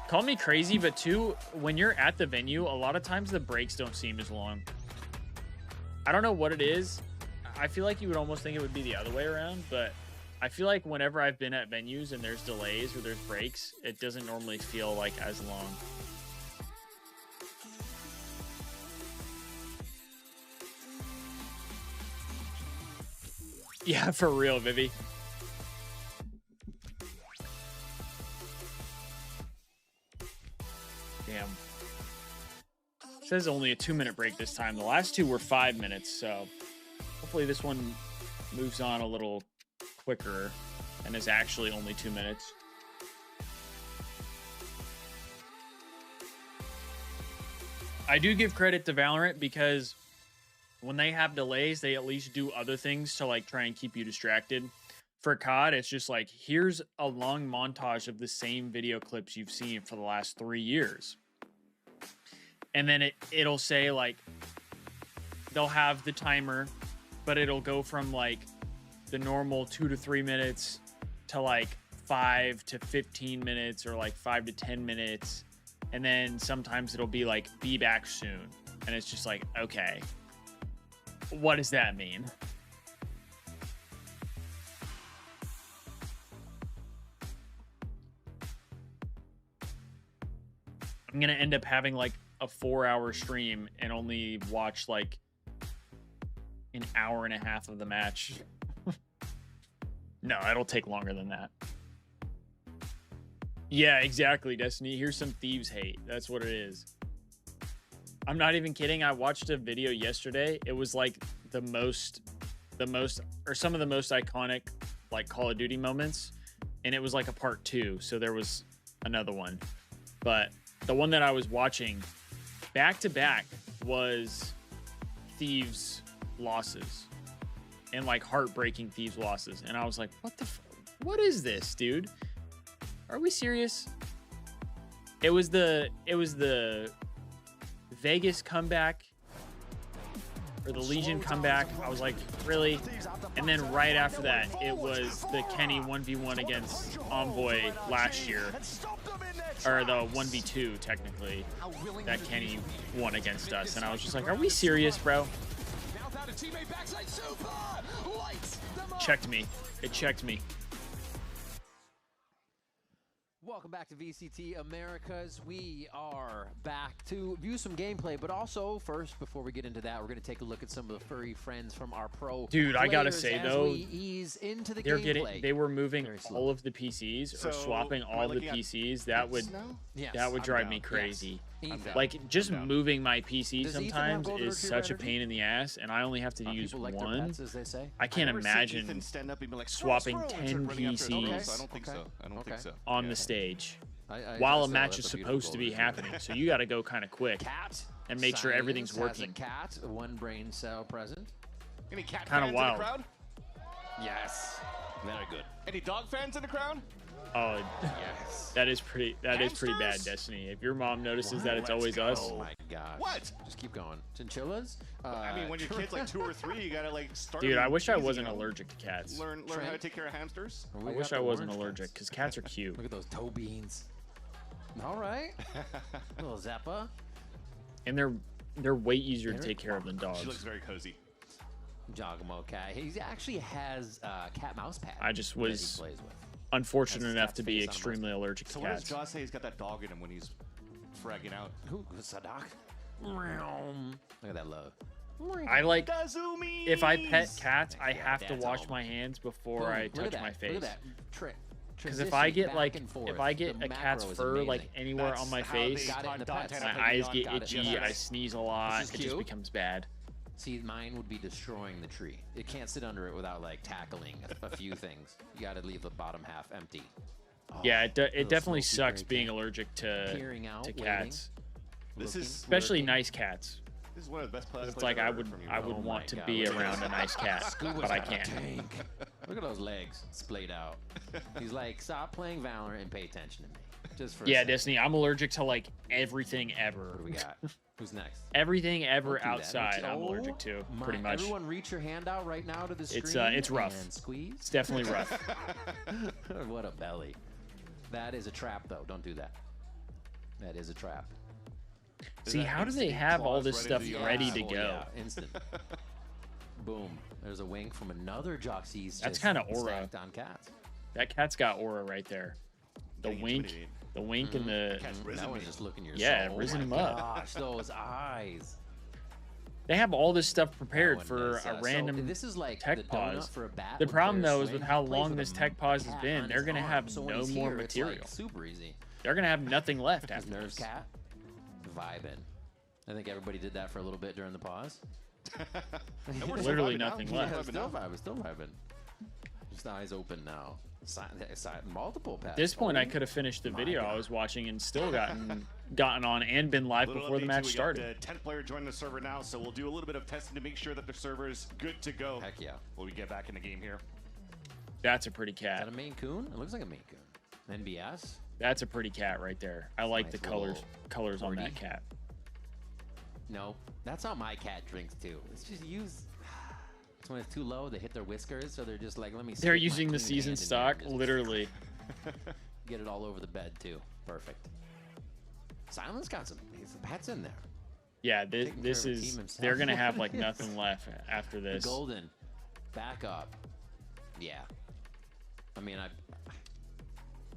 Call me crazy, but too, when you're at the venue, a lot of times the breaks don't seem as long. I don't know what it is. I feel like you would almost think it would be the other way around, but I feel like whenever I've been at venues and there's delays or there's breaks, it doesn't normally feel like as long. Yeah, for real, Vivi. Damn. It says only a 2-minute break this time. The last 2 were 5 minutes, so hopefully this one moves on a little quicker and is actually only 2 minutes. I do give credit to Valorant because when they have delays, they at least do other things to like try and keep you distracted. For COD, it's just like, here's a long montage of the same video clips you've seen for the last 3 years. And then it'll say like, they'll have the timer, but it'll go from like the normal 2 to 3 minutes to like 5 to 15 minutes or like 5 to 10 minutes. And then sometimes it'll be like, be back soon. And it's just like, okay, what does that mean? I'm going to end up having like a 4-hour stream and only watch like an hour and a half of the match. No, it'll take longer than that. Yeah, exactly, Destiny. Here's some Thieves hate. That's what it is. I'm not even kidding. I watched a video yesterday. It was like some of the most iconic like Call of Duty moments, and it was like a part 2, so there was another one. But the one that I was watching back to back was Thieves losses, and like heartbreaking Thieves losses, and I was like, what is this, dude? Are we serious? It was the Vegas comeback, or the Legion comeback. I was like, really? And then right after that, it was the Kenny 1v1 against Envoy last year, or the 1v2 technically, that Kenny won against us. And I was just like, are we serious, bro? Checked me. It checked me. Welcome back to VCT Americas. We are back to view some gameplay, but also first, before we get into that, we're going to take a look at some of the furry friends from our pro. Dude, I gotta say though, ease into the gameplay. They were moving all of the PCs, or swapping all the PCs. That would drive me crazy. Like just moving my PC sometimes is such a pain in the ass, and I only have to use one. Pets, as they say. I can't imagine swapping 10 PCs I don't think so. I don't think so. on the stage while a match is supposed to be happening. So you got to go kind of quick and make sure everything's working. Cat, one brain cell present. Any cat Kinda fans wild. in the crowd? Yes. Very good. Any dog fans in the crowd? Oh, yes. That is pretty bad, Destiny. If your mom notices that it's always us. Oh my gosh. What? Just keep going. Chinchillas? I mean, when your kid's like 2 or 3, you gotta like start. Dude, I wish I easy, wasn't you know? allergic to cats. Learn how to take care of hamsters. I wish I wasn't allergic, because cats are cute. Look at those toe beans. All right. Little Zappa. And they're way easier to take care of than dogs. She looks very cozy. Jogamo cat. He actually has cat mouse pad. I just was that he plays with. unfortunate enough to be extremely allergic to So what does cats. Josh say he's got that dog in him when he's fragging out? Who? Sadak? Look at that love. I like, Kazumi! if I pet cats, I Yeah, have to that's wash all. my hands before Boom. I Look touch at that. my Look face. at that. Because if I get Transition like, back and forth. if I get The a cat's macro is fur like amazing. anywhere on my That's how they face, Got it in the taught pets. Dante my eyes get Got it. itchy, Yes. I sneeze a lot, This is it just cute. becomes bad. See, mine would be destroying the tree. It can't sit under it without like tackling a few things. You got to leave the bottom half empty. Oh, Yeah, it little definitely smoky sucks gray being cat. allergic to Peering out, cats. This is Especially nice cats. This is one of the best players. It's like I would want to be around a nice cat, but I can't. Look at those legs splayed out. He's like, stop playing Valorant and pay attention to me. Just for a Yeah, second. Destiny, I'm allergic to like everything ever. What do we got? Who's next? Everything ever Don't do that. outside, I'm Oh allergic to, my- pretty much. Everyone reach your hand out right now to the screen. It's rough. And squeeze. It's definitely rough. What a belly. That is a trap, though. Don't do that. That is a trap. See, how do they have all this stuff ready to Oh, go? yeah, instant. Boom. There's a wing from another Joxy's. That's just kind of aura. stacked on cats. That cat's got aura right there. The wink, and the That one's just looking your yeah, soul. risen Oh him my up. Gosh, those eyes. They have all this stuff prepared one for is, a so random this is like tech the donut pause. for a bat The with problem their though is swing. with how He plays long with this a tech pause has cat been, on they're his gonna arm, have so when no he's more here, it's, like, material. super easy. They're gonna have nothing left after Nerves this. cat vibing. I think everybody did that for a little bit during the pause. Literally nothing left. Yeah, still vibing, still vibing. Just eyes open now. Multiple At pets. this point, I Oh, could have finished the my video I God. was watching and still gotten on and been live Little before the update, match too, we started. got the 10th player joining the server now, so we'll do a little bit of testing to make sure that the server is good to go. Heck yeah. When we get back in the game here. That's a pretty Is cat. that a Maine Coon? It looks like a Maine Coon. NBS? That's a pretty cat right there. I like the Nice colors on that corgi. cat. No, that's how my cat drinks too. It's just use. It's when it's too low, they hit their whiskers, so they're just like, let me. They're stick my using the clean season hand in there stock, and just literally. Get it all over the bed too. Perfect. Silence got some pets in there. Yeah, Taking care this of a team is. himself. They're gonna have like Yes. nothing left after The this. golden, back up. Yeah. I mean,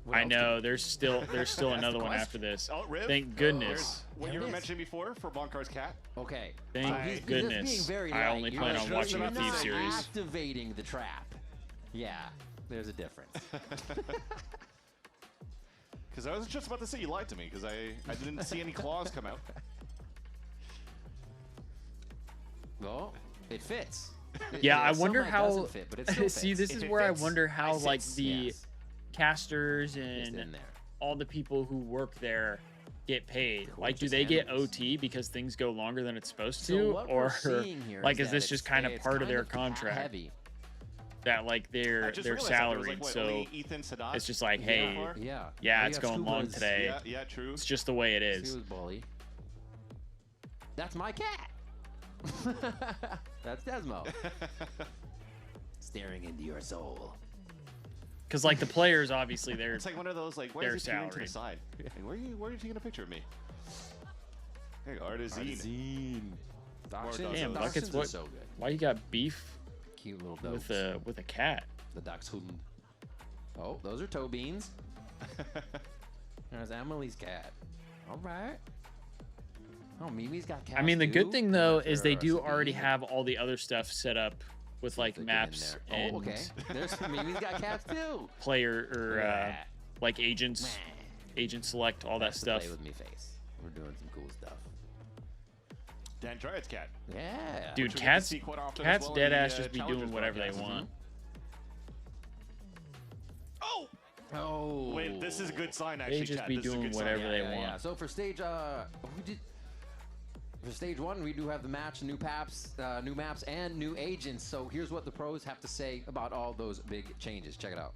what I else know. could- There's still That's another the one question. after this. Oh, Riv? Thank goodness. What There you it were is. mentioning before for Bonkar's cat? Okay. Thank So he's just goodness. being very I light. only You're plan not- on watching you're the Thieves not series. activating the trap. Yeah, there's a difference. Because I was just about to say you lied to me because I didn't see any claws come out. Well, It fits. Yeah, I some wonder that how. doesn't fit, but it still See, fits. this If is it where I fits, wonder how it like fits. the Yes. casters Just and in there. all the people who work there get paid. Like, do Gorgeous they get animals. OT because things go longer than it's supposed So to, what or we're seeing here like is is this that just it's- kind of it's part of kind their of contract? heavy. That like I they're just realized that there was, salaried, like, what, so only Ethan Sadat it's just like, was hey, there for? Yeah. it's going long today. Yeah, true. It's just the way it He is. was bully. That's my cat. That's Desmo. Staring into your soul. Because like the players, obviously they're It's like one of those like, why they're is he peering to the salaried. side? Like, where are you taking a picture of me? Hey, Artazine. Damn, Dachshunds Buckets, are what? so good. Why you got beef Cute little with dogs. a cat? The Dachshund. Oh, those are toe beans. There's Emily's cat. All right. Oh, Mimi's got cats I mean, the good too? thing though After is they our do Sabine. already have all the other stuff set up with like Get in maps there. and Oh, okay. There's Mimi's got cats too. player or Yeah. like agents, agent select, all that That's the stuff. Play with me face. We're doing some cool stuff. Dan Triad's cat. Yeah. Dude, Which we get to cats, see quite often as cats, well in dead the, ass just be Challengers doing whatever they broadcasts. want. Oh! Oh. Wait, this is a good sign, actually, They just chat. be This is a doing good sign. whatever they Yeah. want. So for stage, for stage 1, we do have the match, new maps, and new agents. So here's what the pros have to say about all those big changes. Check it out.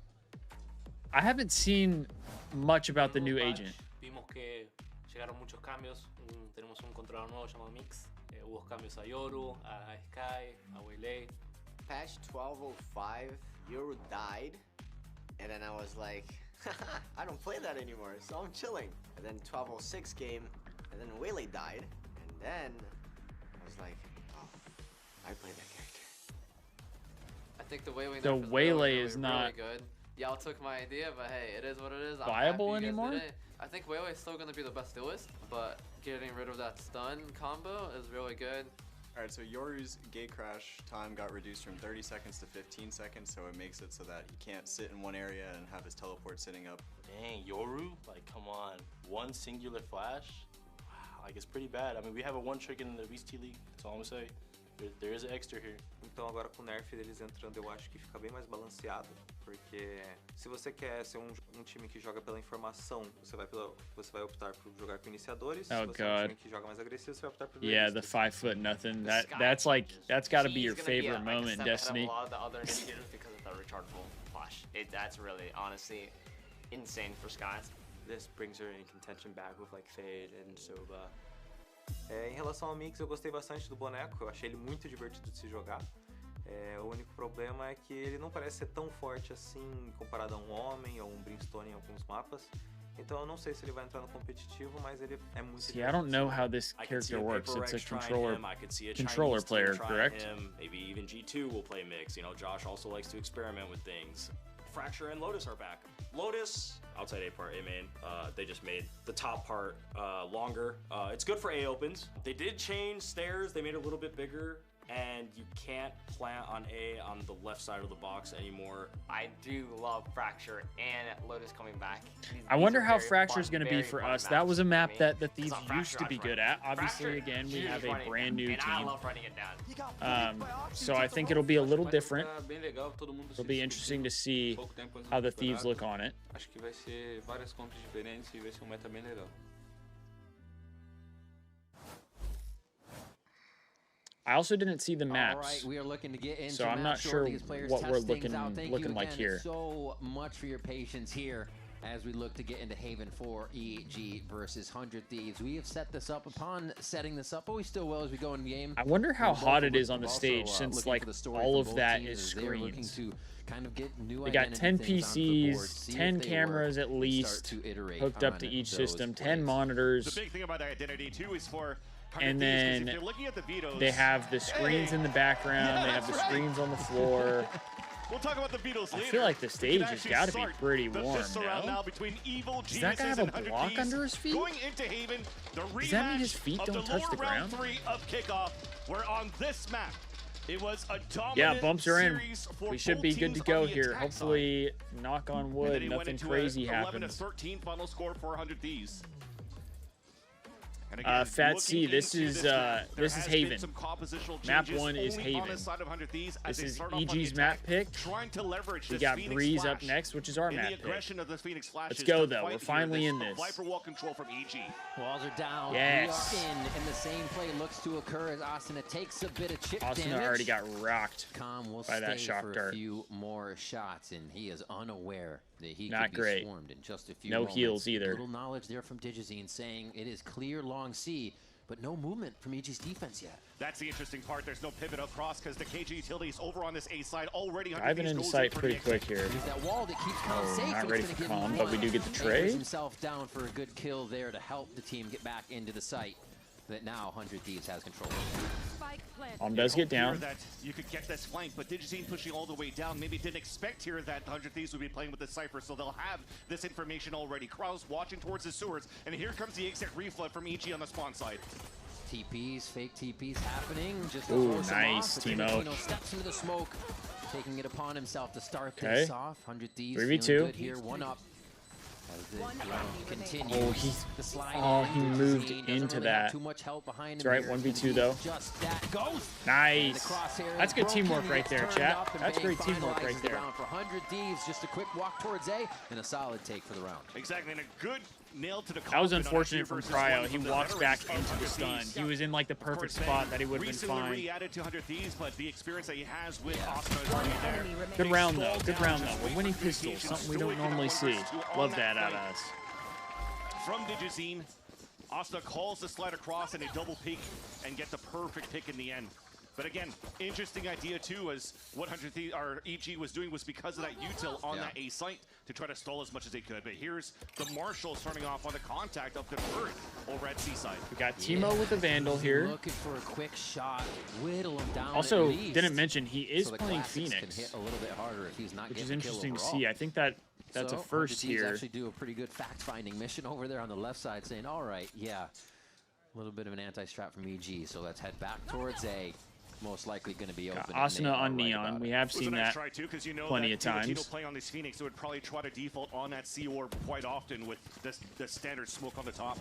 I haven't seen much about the new agent. Vimos que llegaron muchos cambios. Tenemos un controlador nuevo llamado Mix. Hubo cambios a Yoru, a Sky, a Waylay. Patch 1205, Yoru died, and then I was like, I don't play that anymore, so I'm chilling. And then 1206 came, and then Waylay died, and then I was like, oh, I play that character. I think the Waylay The nerf is Waylay really, is really, not really good. Y'all took my idea, but hey, it is what it is. I'm viable happy you guys anymore? did it. I think Waylay is still going to be the best duelist, but getting rid of that stun combo is really good. Alright, so Yoru's gate crash time got reduced from 30 seconds to 15 seconds, so it makes it so that he can't sit in one area and have his teleport sitting up. Dang, Yoru? Like, come on. One singular flash? Wow, like, it's pretty bad. I mean, we have a one trick in the VCT League, that's all I'm gonna say. There is an extra here. Então agora com o nerf deles entrando, eu acho que fica bem mais balanceado, porque se você quer ser um time que joga pela informação, você vai optar por jogar com iniciadores. Se Oh, você é um God. time que joga mais agressivo, você vai optar por Yeah, the 5 nothing. That's got to be your favorite moment in Destiny. A lot of the other initiators because of the rechargeable flash. That's really, honestly, insane for Sky. This brings her in contention back with like Fade and Soba. Em relação ao Mix, eu gostei bastante do boneco, eu achei ele muito divertido de se jogar. O único problema é que ele não parece ser tão forte assim comparado a um homem ou um Brimstone em alguns mapas. Então eu não sei se ele vai entrar no competitivo, mas ele é muito See, I don't know how this character works. It's a controller player, correct? Maybe even G2 will play Mix. You know, Josh also likes to experiment with things. Fracture and Lotus are back. Lotus, outside A part, A main, they just made the top part longer. It's good for A opens. They did change stairs, they made it a little bit bigger, and you can't plant on A on the left side of the box anymore. I do love Fracture and Lotus coming back. I wonder how Fracture's going to be for us. That was a map that the Thieves used to be good at. Obviously, again, we have a brand new and I team. love running it down. So I think it'll be a little different. It'll be interesting to see how the Thieves look on it. Acho que vai ser várias compras diferentes e vai ser meta bem legal. I also didn't see the All maps, right, we are looking to get into so I'm not match sure these players what test we're things out. Thank you like again here. so much for your patience here as we look to get into Haven 4 EG versus 100 Thieves. We have set this up upon setting this up, but we still will as we go in game. I wonder how We're hot both it is looking- on the also, stage since looking like for the story all from of both that teams is as they're looking screens. to kind of get new They got 10 identity things onto the board, PCs, see if 10 they cameras work, at and least start to iterate hooked up on to each those system, 10 plays. monitors. The big thing about identity too is for And Thieves, 'cause if then you're looking at the vetoes, they have the screens in the background. They have the screens on the floor. We'll talk about the Beatles I later. feel like the We stage can has actually got to be start pretty the warm fist around now. now between Evil Does that guy Geniuses have a and 100 block Thieves. under his feet? Going into Haven, the Does that mean his rematch feet of don't the touch lower the ground? round 3 of kickoff. Where on this map, it was a dominant Yeah, bumps are in. series for We should both be good teams to go on the here. attack Hopefully, knock on And then wood, he went nothing into crazy a 11 to happens. 13 final score for 100 Thieves. Fat C, this is Haven. Map 1 is Haven. This is EG's map pick. We got Breeze up next, which is our map pick. Let's go, though. We're finally in this. Walls are down. Yes. We are in the same play looks to occur as Asuna takes a bit of chip damage. Asuna already got rocked by that shock for dart. a few more shots, and he is unaware that he Not could great. be swarmed in just a few No moments. heals either. Little knowledge there from Digizine saying it is clear long C, but no movement from EG's defense yet. That's the interesting part. There's no pivot across because the KG utilities over on this A side already. Diving into sight pretty quick here. There's that wall that keeps Calm safe. Not ready for Calm, but we do get the Anchors trade. himself down for a good kill there to help the team get back into the site that now 100 Thieves has control of. Does get down. That you could get this flank, but Digizine pushing all the way down. Maybe didn't expect here that 100 Thieves would be playing with the Cypher, so they'll have this information already. Kraus watching towards the sewers, and here comes the exit reflood from EG on the spawn side. TPs, fake TPs happening. Just Ooh, force him nice, off. Timo. Timo steps into the smoke, taking it upon himself to start Okay. this off. 100 Thieves 3v2. feeling good here, one up. As the round continues. Oh, he moved into that. Too much help behind It's him right, here. 1v2 though. Just that goes. Nice. The crosshair That's is good broken. teamwork He right gets there, turned chat. up, and That's Bang great teamwork right finalizes the there. round for 100 Thieves. Just a quick walk towards A and a solid take for the round. Exactly, and a good nail to the That was coffin on a unfortunate from 2 versus 1 Cryo. He from the walks back veterans into of the 100 stun. Thieves. He was in like the perfect Of course, spot that he would have been recently fine. re-added to 100 Thieves, but the experience that he has with Asuna is already there. Good round though. Good round though. We're winning pistols, something we don't normally see. Love that out of us. From Digizine, Asuna calls the slide across and a double peek and gets a perfect pick in the end. But again, interesting idea too, as what 100 Thieves, or EG was doing was because of that util on that A site to try to stall as much as they could. But here's the Marshal starting off on the contact of the turret over at Seaside. We got Timo with the Vandal here. Looking for a quick shot, whittle him down. Also, at least. didn't mention he is So the playing classics Phoenix, can hit a little bit harder if he's not which is getting the kill interesting to overall. see. I think that's So, a first 100 Thieves here. actually do a pretty good fact-finding mission over there on the left side, saying, all right, yeah, a little bit of an anti-strat from EG, so let's head back towards A. Most likely going to be open. Asuna on Neon. We have seen that plenty of times. Playing on these Phoenix, so would probably try to default on that C orb quite often with the standard smoke on the top.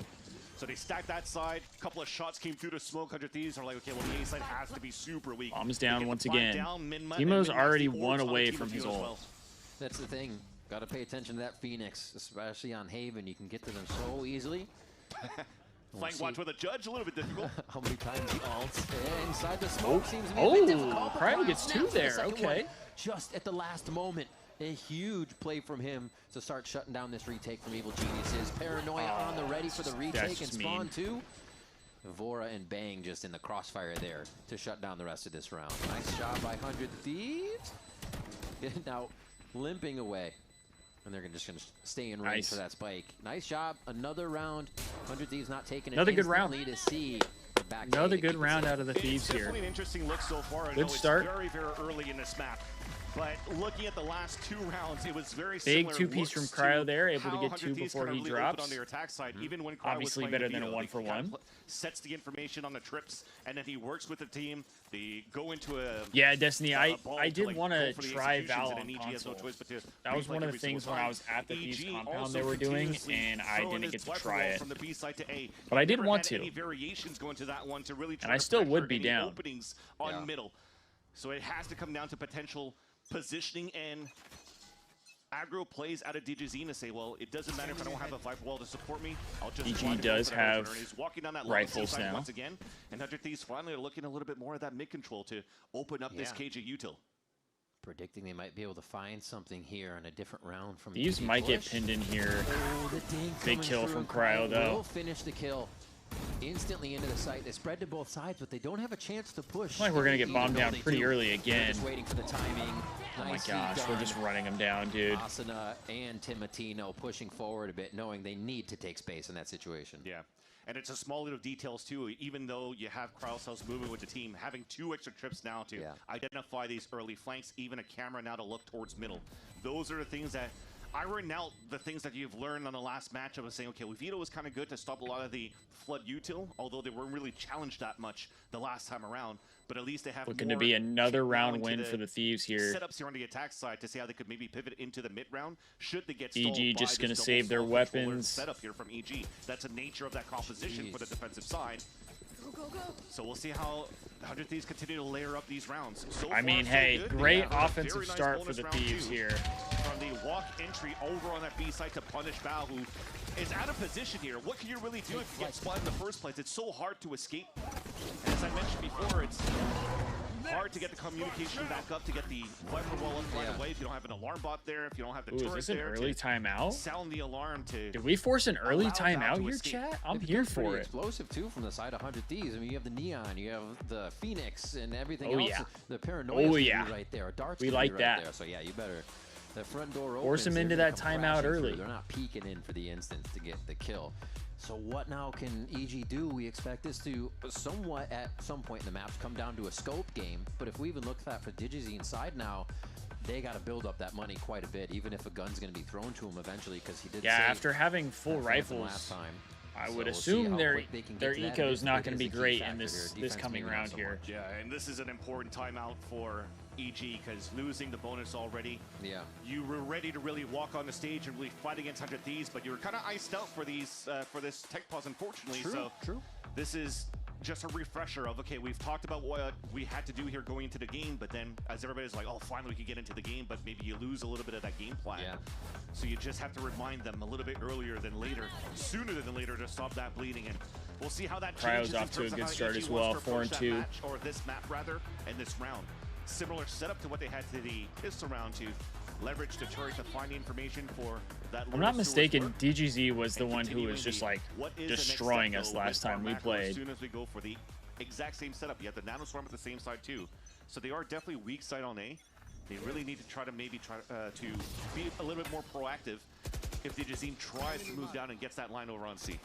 So they stacked that side. A couple of shots came through the smoke. 100 Thieves are like, okay, well, the A side has to be super weak. Bombs down once They get the again. bomb down, Minma, Timo's and Minma's already the one orbs on away Timo from his as ult. well. That's the thing. Got to pay attention to that Phoenix, especially on Haven. You can get to them so easily. Flank watch with a judge, a little bit difficult. How many times he ults inside the smoke seems to be a bit difficult. but Cryo Cryo gets two snaps the there, second okay. one just at the last moment. A huge play from him to start shutting down this retake from Evil Geniuses. Paranoia on the ready for the retake and spawn mean. two. Vora and Bang just in the crossfire there to shut down the rest of this round. Nice job by 100 Thieves. Now limping away. And they're just going to stay in range Nice. for that spike. Nice job. Another round. 100 Thieves not taking it Another good round. instantly to see. Back Another to good round out of the Thieves It's here. definitely an interesting look so far. I Good know start. It's very, very early in this map. But looking at the last 2 rounds, it was very Big similar 2-piece from looks Cryo to there, able to how get 100 2 Thieves before kinda he really opened drops. on their attack side, even when Cryo Obviously was better playing than a the 1-for-1. Sets the information on the trips, and then he works with the team. They go into a Yeah, Destiny, I ball did like, want go to for the try executions, Val and on then EG has no console. choice but to That was replay one of every the things single when I time. was at the Thieves EG compound also they were doing, continuously and I throwing didn't his get to rifle try roll it. from the B side to A. But I did Never want had to. any variations going to that one to really try And I to still would pressure be any down. openings on middle. So it has to come down to potential positioning and aggro plays out of Digizine to say, well, it doesn't matter if I don't have a Viper wall to support me. I'll just DG try to does go for that have opener. And he's walking down that rifles side now. once again. And 100 Thieves finally are looking a little bit more at that mid control to open up this KJ util. Predicting they might be able to find something here in a different round from Thieves might get pinned in here. Oh, the dink Big coming kill through, from and Cryo, though. will finish the kill instantly into the site. They spread to both sides, but they don't have a chance to push. Like we're gonna get Even bombed though down they pretty do. early They're again. just waiting for the timing. Oh my Nicely gosh, we're done. just running them down, dude. Asuna and Timotino pushing forward a bit, knowing they need to take space in that situation. Yeah. And it's a small little details too, even though you have Krausel's moving with the team, having 2 extra trips now to identify these early flanks, even a camera now to look towards middle. Those are the things that iron out the things that you've learned on the last matchup of saying, okay, Vito was kind of good to stop a lot of the flood util, although they weren't really challenged that much the last time around. But at least they have looking to be another round win for the Thieves here. Setups here on the attack side to see how they could maybe pivot into the mid round. Should they get stalled EG just going to save their weapons. Setup here from EG. That's the nature of that composition for the defensive side. So we'll see how 100 Thieves continue to layer up these rounds. So I mean, hey, great offensive start for the Thieves here. From the walk entry over on that B side to punish Bao, who is out of position here. What can you really do if you get spotted in the first place? It's so hard to escape. And as I mentioned before, it's hard to get the communication back up, to get the weapon wall up right away if you don't have an alarm bot there, if you don't have the turret is this an there. early timeout? Sound the alarm to... Did we force an early timeout here, chat? I'm here for it. Explosive, too, from the side of 100 Thieves. I mean, you have the Neon, you have the Phoenix, and everything Oh, else. yeah. The Paranoia right there. Dart's We like right that. there. So, yeah, you better... The front door opens. Force him into that timeout early. They're not peeking in for the instance to get the kill. So what now can EG do? We expect this to somewhat at some point in the maps come down to a scope game. But if we even look at that for Digizine side now, they got to build up that money quite a bit, even if a gun's going to be thrown to him eventually, because he did. Yeah, after having full rifles last time. I would assume their eco is not going to be great in this coming round here. Yeah, and this is an important timeout for EG, because losing the bonus already. Yeah. You were ready to really walk on the stage and really fight against 100 Thieves, but you were kind of iced out for these for this tech pause, unfortunately. True. This is just a refresher of, okay, we've talked about what we had to do here going into the game, but then as everybody's like, oh, finally we can get into the game, but maybe you lose a little bit of that game plan. Yeah. So you just have to remind them a little bit earlier than later, sooner than later, to stop that bleeding. And we'll see how that changes. Cryo's off to a good start as well, 4-2. Or this map rather, and this round. Similar setup to what they had to the pistol round to leverage the turret to find the information for that. I'm not mistaken, DGZ was the one who was just like destroying us last time we played. As soon as we go for the exact same setup, you have the Nanoswarm at the same side too. So they are definitely weak side on A. They really need to try to maybe to be a little bit more proactive if Digizine tries to move down and gets that line over on C.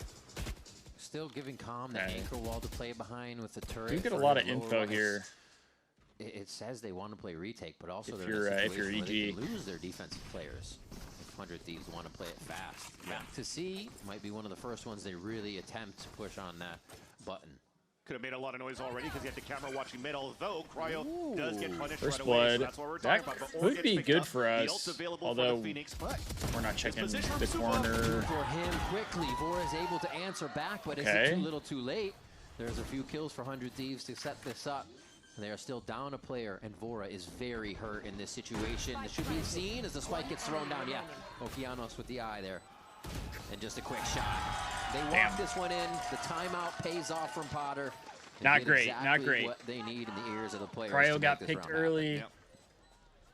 Still giving Calm the anchor wall to play behind with the turret. You get a lot of info here. It says they want to play retake, but also if you're EG, they lose their defensive players. If 100 Thieves want to play it fast. Back to C might be one of the first ones they really attempt to push on that button. Could have made a lot of noise already because you have the camera watching mid, although Cryo does get punished First right away. blood. So that's what we're That talking about. But could be good for us, although Phoenix, but we're not checking the corner. For him quickly, Vora is able to answer back, but is it too little too late? There's a few kills for 100 Thieves to set this up. They are still down a player, and Vora is very hurt in this situation. This should be seen as the spike gets thrown down. Yeah, Okeanos with the eye there. And just a quick shot. They walk this one in. The timeout pays off from Potter. Not great, not great. What they need in the ears of the players. Cryo got picked early.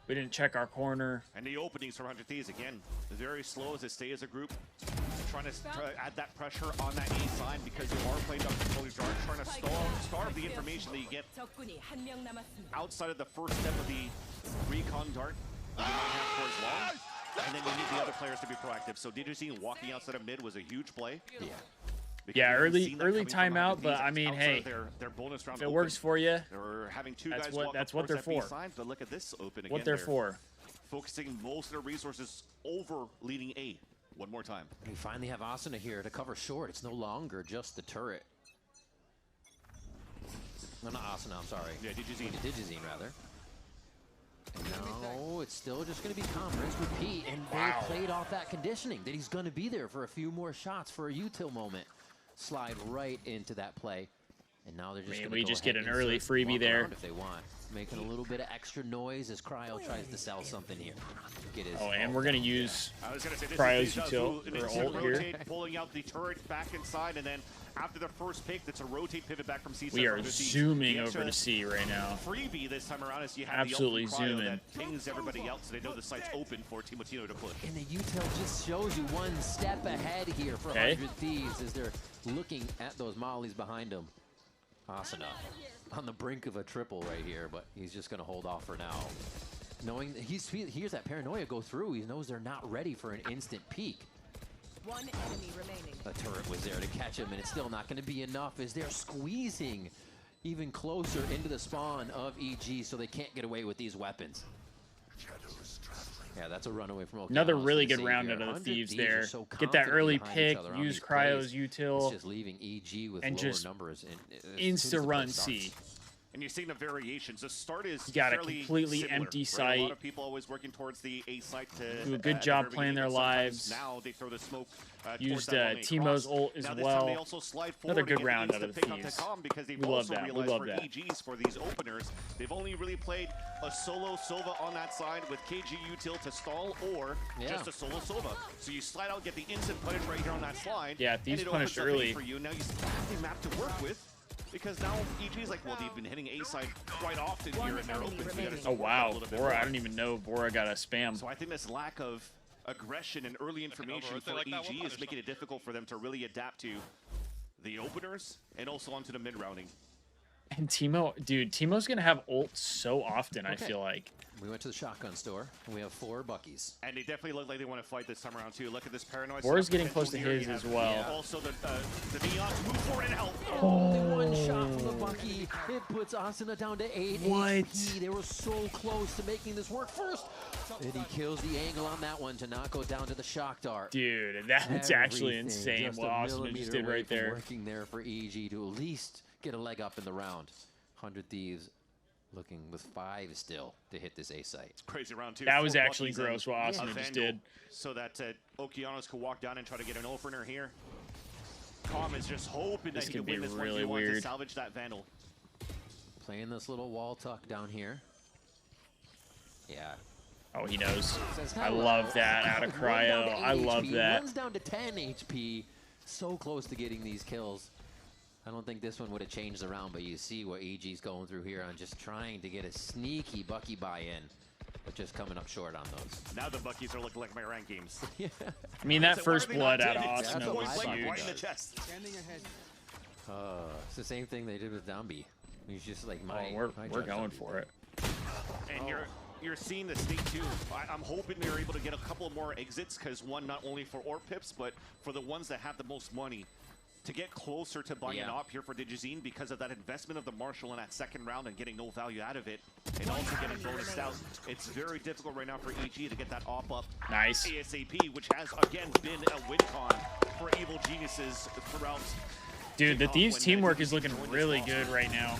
We didn't check our corner. And the openings for 100 Thieves, again, very slow as they stay as a group. Trying to add that pressure on that A side because you are playing up controlling charge, trying to starve the information that you get outside of the first step of the recon dart that you might have towards long. And then you need the other players to be proactive. So Digizine walking outside of mid was a huge play. Yeah. Yeah, early timeout, but I mean, hey, their bonus round if it works for you, they're having two that's guys what they're for. Side, but look at this open again. What they're for. Focusing most of their resources over leading A. One more time. We finally have Asuna here to cover short. It's no longer just the turret. No, not Asuna, I'm sorry. Yeah, Digizine. Digizine, rather. No, it's still just going to be Calm. Rinse, repeat. And they played off that conditioning that he's going to be there for a few more shots for a util moment. Slide right into that play. And now they're just going to get an early freebie there if they want. Making a little bit of extra noise as Cryo tries to sell something here. And we're going to use Cryo's util or ult here. Pulling out the turret back inside, and then after the first pick, that's a rotate pivot back from C. We are zooming over to C right now. Freebie this time around as you have absolutely the zooming that pings everybody else, so they know the site's open for Timotino to push. And the util just shows you one step ahead here for 100 Thieves as they're looking at those mollies behind them. Asuna on the brink of a triple right here, but he's just going to hold off for now. Knowing that he hears that paranoia go through, he knows they're not ready for an instant peek. One enemy remaining. A turret was there to catch him, and it's still not going to be enough as they're squeezing even closer into the spawn of EG so they can't get away with these weapons. Yeah, that's a runaway from Okeanos. Another really good round out of the Thieves there. So get that early pick, use Cryo's util. It's just leaving EG with and lower just numbers. Insta run C. And you're seeing the variations. The start is you got a fairly completely similar, empty right? site. A lot of people always working towards the A site to do a good job playing their lives. Now they throw the smoke. Used Teemo's ult as well. Another good round out of the Thieves. Because we love that. We love that. EGs for these openers, they've only really played a solo Sova on that side with KG util to stall or just a solo Sova. So you slide out, get the instant punish right here on that slide. Yeah, Thieves punished early. For you. Now you have the map to work with. Because now EG is like, well, they've been hitting A side quite often here in their opens. Oh wow, Bora! I don't even know Bora got a spam. So I think this lack of aggression and early information for EG is making it difficult for them to really adapt to the openers and also onto the mid rounding. And Teemo, dude, Teemo's gonna have ult so often. I feel like. We went to the shotgun store, and we have 4 Buckies. And they definitely look like they want to fight this time around, too. Look at this paranoid. Bora's getting close to his as well. Yeah. Also, the Neon move forward and help. Oh, the one shot from the Bucky. It puts Asuna down to 8 HP. They were so close to making this work first. And he kills the angle on that one to not go down to the shock dart. Dude, that's actually insane what Asuna just did right there. Working there for EG to at least get a leg up in the round. 100 Thieves looking with 5 still to hit this A site. Crazy round 2. That was actually gross what Asuna just did. So that Okeanos could walk down and try to get an opener here. Calm is just hoping that he can win this really one. Weird. To salvage that Vandal. Playing this little wall tuck down here. Yeah. Oh, he knows. I love that out of Cryo. I love that. One's down to 10 HP. So close to getting these kills. I don't think this one would have changed the round, but you see what EG's going through here on just trying to get a sneaky Bucky buy-in, but just coming up short on those. Now the Buckies are looking like my rank games. I mean, that first blood out of Asuna was huge. Right in the chest. Standing ahead. It's the same thing they did with Downby. He's just like we're going for it. And you're seeing the state too. I'm hoping they're able to get a couple more exits, because one, not only for Orb Pips, but for the ones that have the most money, to get closer to buying an op here for Digizine because of that investment of the Marshall in that second round and getting no value out of it, and also getting bonused out. It's very difficult right now for EG to get that op up ASAP, which has again been a win con for Evil Geniuses throughout. Dude, the Thieves teamwork is looking really good right now.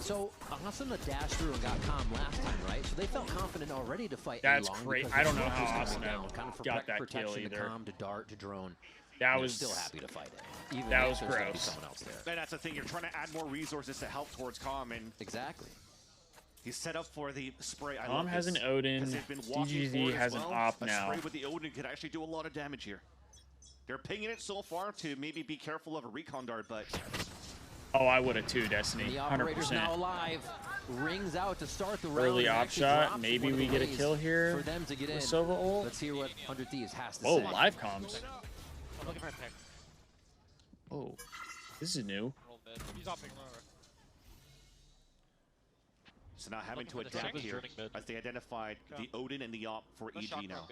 So Asuna dashed through and got calm last time, right? So they felt confident already to fight. That's great. I don't know how Asuna got that kill either. To calm, to dart, to drone. That was still happy to fight it. Even that was there's gonna be gross. someone else there. And that's the thing. You're trying to add more resources to help towards Calm, and exactly. He's set up for the spray. Calm has an Odin. DGZ has an op now. A spray with the Odin could actually do a lot of damage here. They're pinging it so far to maybe be careful of a recon dart, but. Oh, I would have too, Destiny. The operator's now alive. Rings out to start the round. Early op shot. Maybe we get a kill here. For them to get in. Sova ult. Let's hear what 100 Thieves has to say. say. Whoa, live comms. I'm looking for a pick. Oh, this is new. He's hopping over. So now having to adapt here as they identified the Odin and the op for EG now.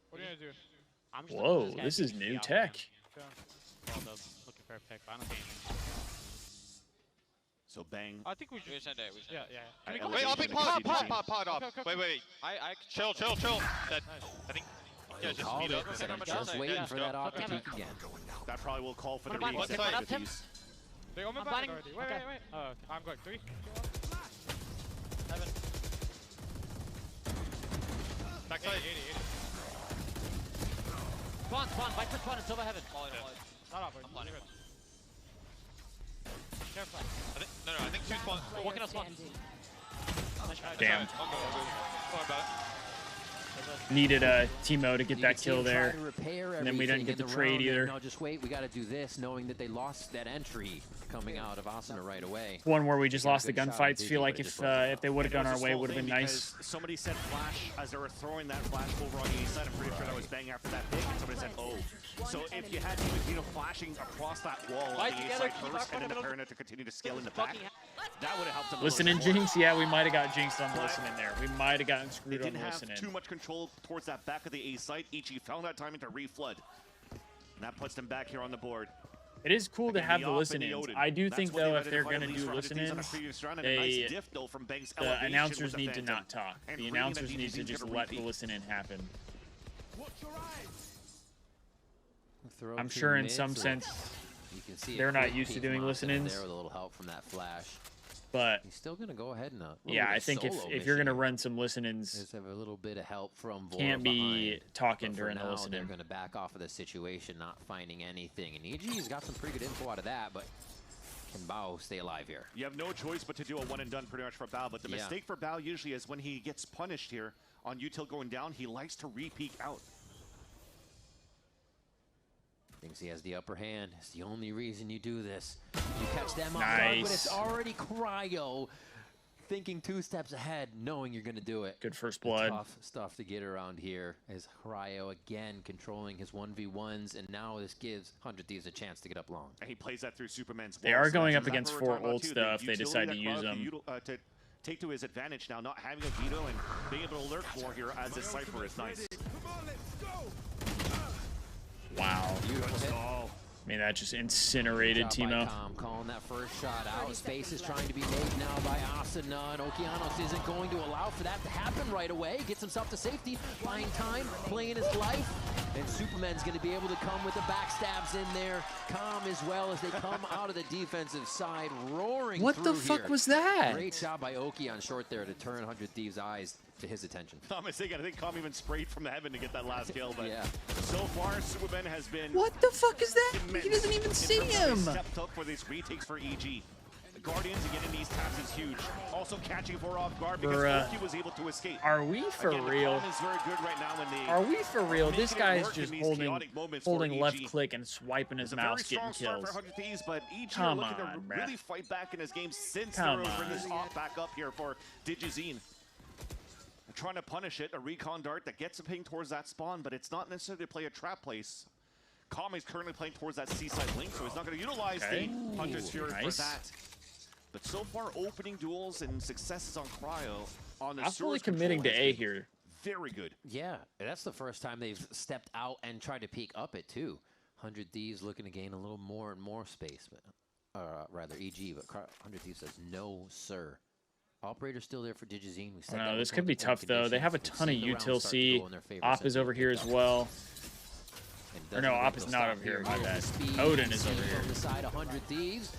What are you gonna do? Whoa, this is new tech. Looking for a pick, but I don't see anything. So bang. I think we should send it. Yeah. Wait, I'll pick pod off. Wait. I chill. That, I think. Yeah, just speed up. Just waiting for that op to peek again. That probably will call for the What reset side? for these. They almost back already. Wait. Oh, okay. I'm going 3. 7. Backside. 80. Spawn. Bite for spawn. It's over heaven. Not up. Careful. I think 2 spawns. Walking on spawn. Damn. Sorry about it. Needed a Teemo to get that kill there. And then we didn't get the trade either. No, just wait. We got to do this, knowing that they lost that entry coming out of Asuna right away. One where we just lost the gunfights. Feel like if they would have gone our way, it would have been nice. Somebody said flash as they were throwing that flash over on the east side. I'm pretty sure that was bang after that pick. And somebody said, oh. So if you had Timotino flashing across that wall on the east side first, and then the Paranoid to continue to scale in the back, that would have helped them. Listening, Jinx. Yeah, we might have got jinxed on listening there. We might have gotten screwed on listening. They didn't have too much control towards that back of the A site. Ichi found that time into reflood. And that puts them back here on the board. It is cool to Again, have the the off and listen-ins. the Odin. I do That's think, what though, they've if they're going identified, to at do least on a previous listen-ins, round, and a nice they, diff, though, from Bang's the elevation announcers with the need to Phantom. not talk. And The reading that announcers need to DGZ's just gonna let the repeat. listen-in happen. Throw I'm two sure in mids, some so sense you can see a they're not quick used to peek doing from Austin listen-ins. there with a little help from that flash. But he's still gonna go ahead and yeah, I think if you're gonna run some listen-ins, just have a little bit of help from Vora can't be behind. talking But for during a now, listen-in. They're gonna back off of the situation, not finding anything. And EG's got some pretty good info out of that, but can Bao stay alive here? You have no choice but to do a one and done pretty much for Bao, but the mistake for Bao usually is when he gets punished here on util going down, he likes to re-peek out. Thinks he has the upper hand. It's the only reason you do this. You catch them off guard, but it's already Cryo thinking 2 steps ahead, knowing you're going to do it. Good first blood. Tough stuff to get around here as Cryo again controlling his 1v1s, and now this gives 100 Thieves a chance to get up long. And he plays that through Superman's They wall, are so going that's up against exactly what 4 we're ult talking about, stuff. They too. The decide to utility use that them. Cryo to take to his advantage now, not having a veto and being able to lurk more here as this Cypher is nice. Wow. Oh. I mean, that just incinerated Timo. Calling that first shot out. Space is trying to be made now by Asuna, and Okeanos isn't going to allow for that to happen right away. Gets himself to safety, buying time, playing his life, and Superman's going to be able to come with the backstabs in there. Calm as well as they come out of the defensive side, roaring What the through fuck here. was that? Great job by Oki on short there to turn 100 Thieves' eyes to his attention. I'm mistaken. I think Calm even sprayed from heaven to get that last kill, but Yeah. so far Superman has been. What the fuck is that? immense He doesn't even in see terms of him. they stepped up for these retakes for EG. The Guardians again in these taps is huge. Also catching Vora off guard because Bruh. Oki was able to escape. Are we for Again, the real? Calm is very good right now when they Are we for real? This making it guy's work in just these holding chaotic moments for holding left EG. click and swiping his It's a very mouse, strong getting start kills. for 100 Thieves, but EG Come are looking on, to bruh. really fight back in this game since Come they're bringing on. this off back up here for Digizine. They're trying to punish it, a recon dart that gets a ping towards that spawn, but it's not necessarily to play a trap place. Kame is currently playing towards that seaside link, so he's not going to utilize the Hunter's Fury nice. for that. But so far, opening duels and successes on Cryo on the I'm fully Source control committing to has A been here. Very good. Yeah, that's the first time they've stepped out and tried to peek up it too. 100 Thieves looking to gain a little more and more space, but rather EG, but 100 Thieves says no, sir. Operator's still there for Digizine. We said I that don't know, was this one could of be the tough though. They have a conditions. ton of We've seen the round util start to C. go in their favor Op since is they over picked here as up. well. And Or no, doesn't Op think is they'll not stop over here. here. My Here's the bad. speed Odin you is see over here. from the side of 100 Thieves.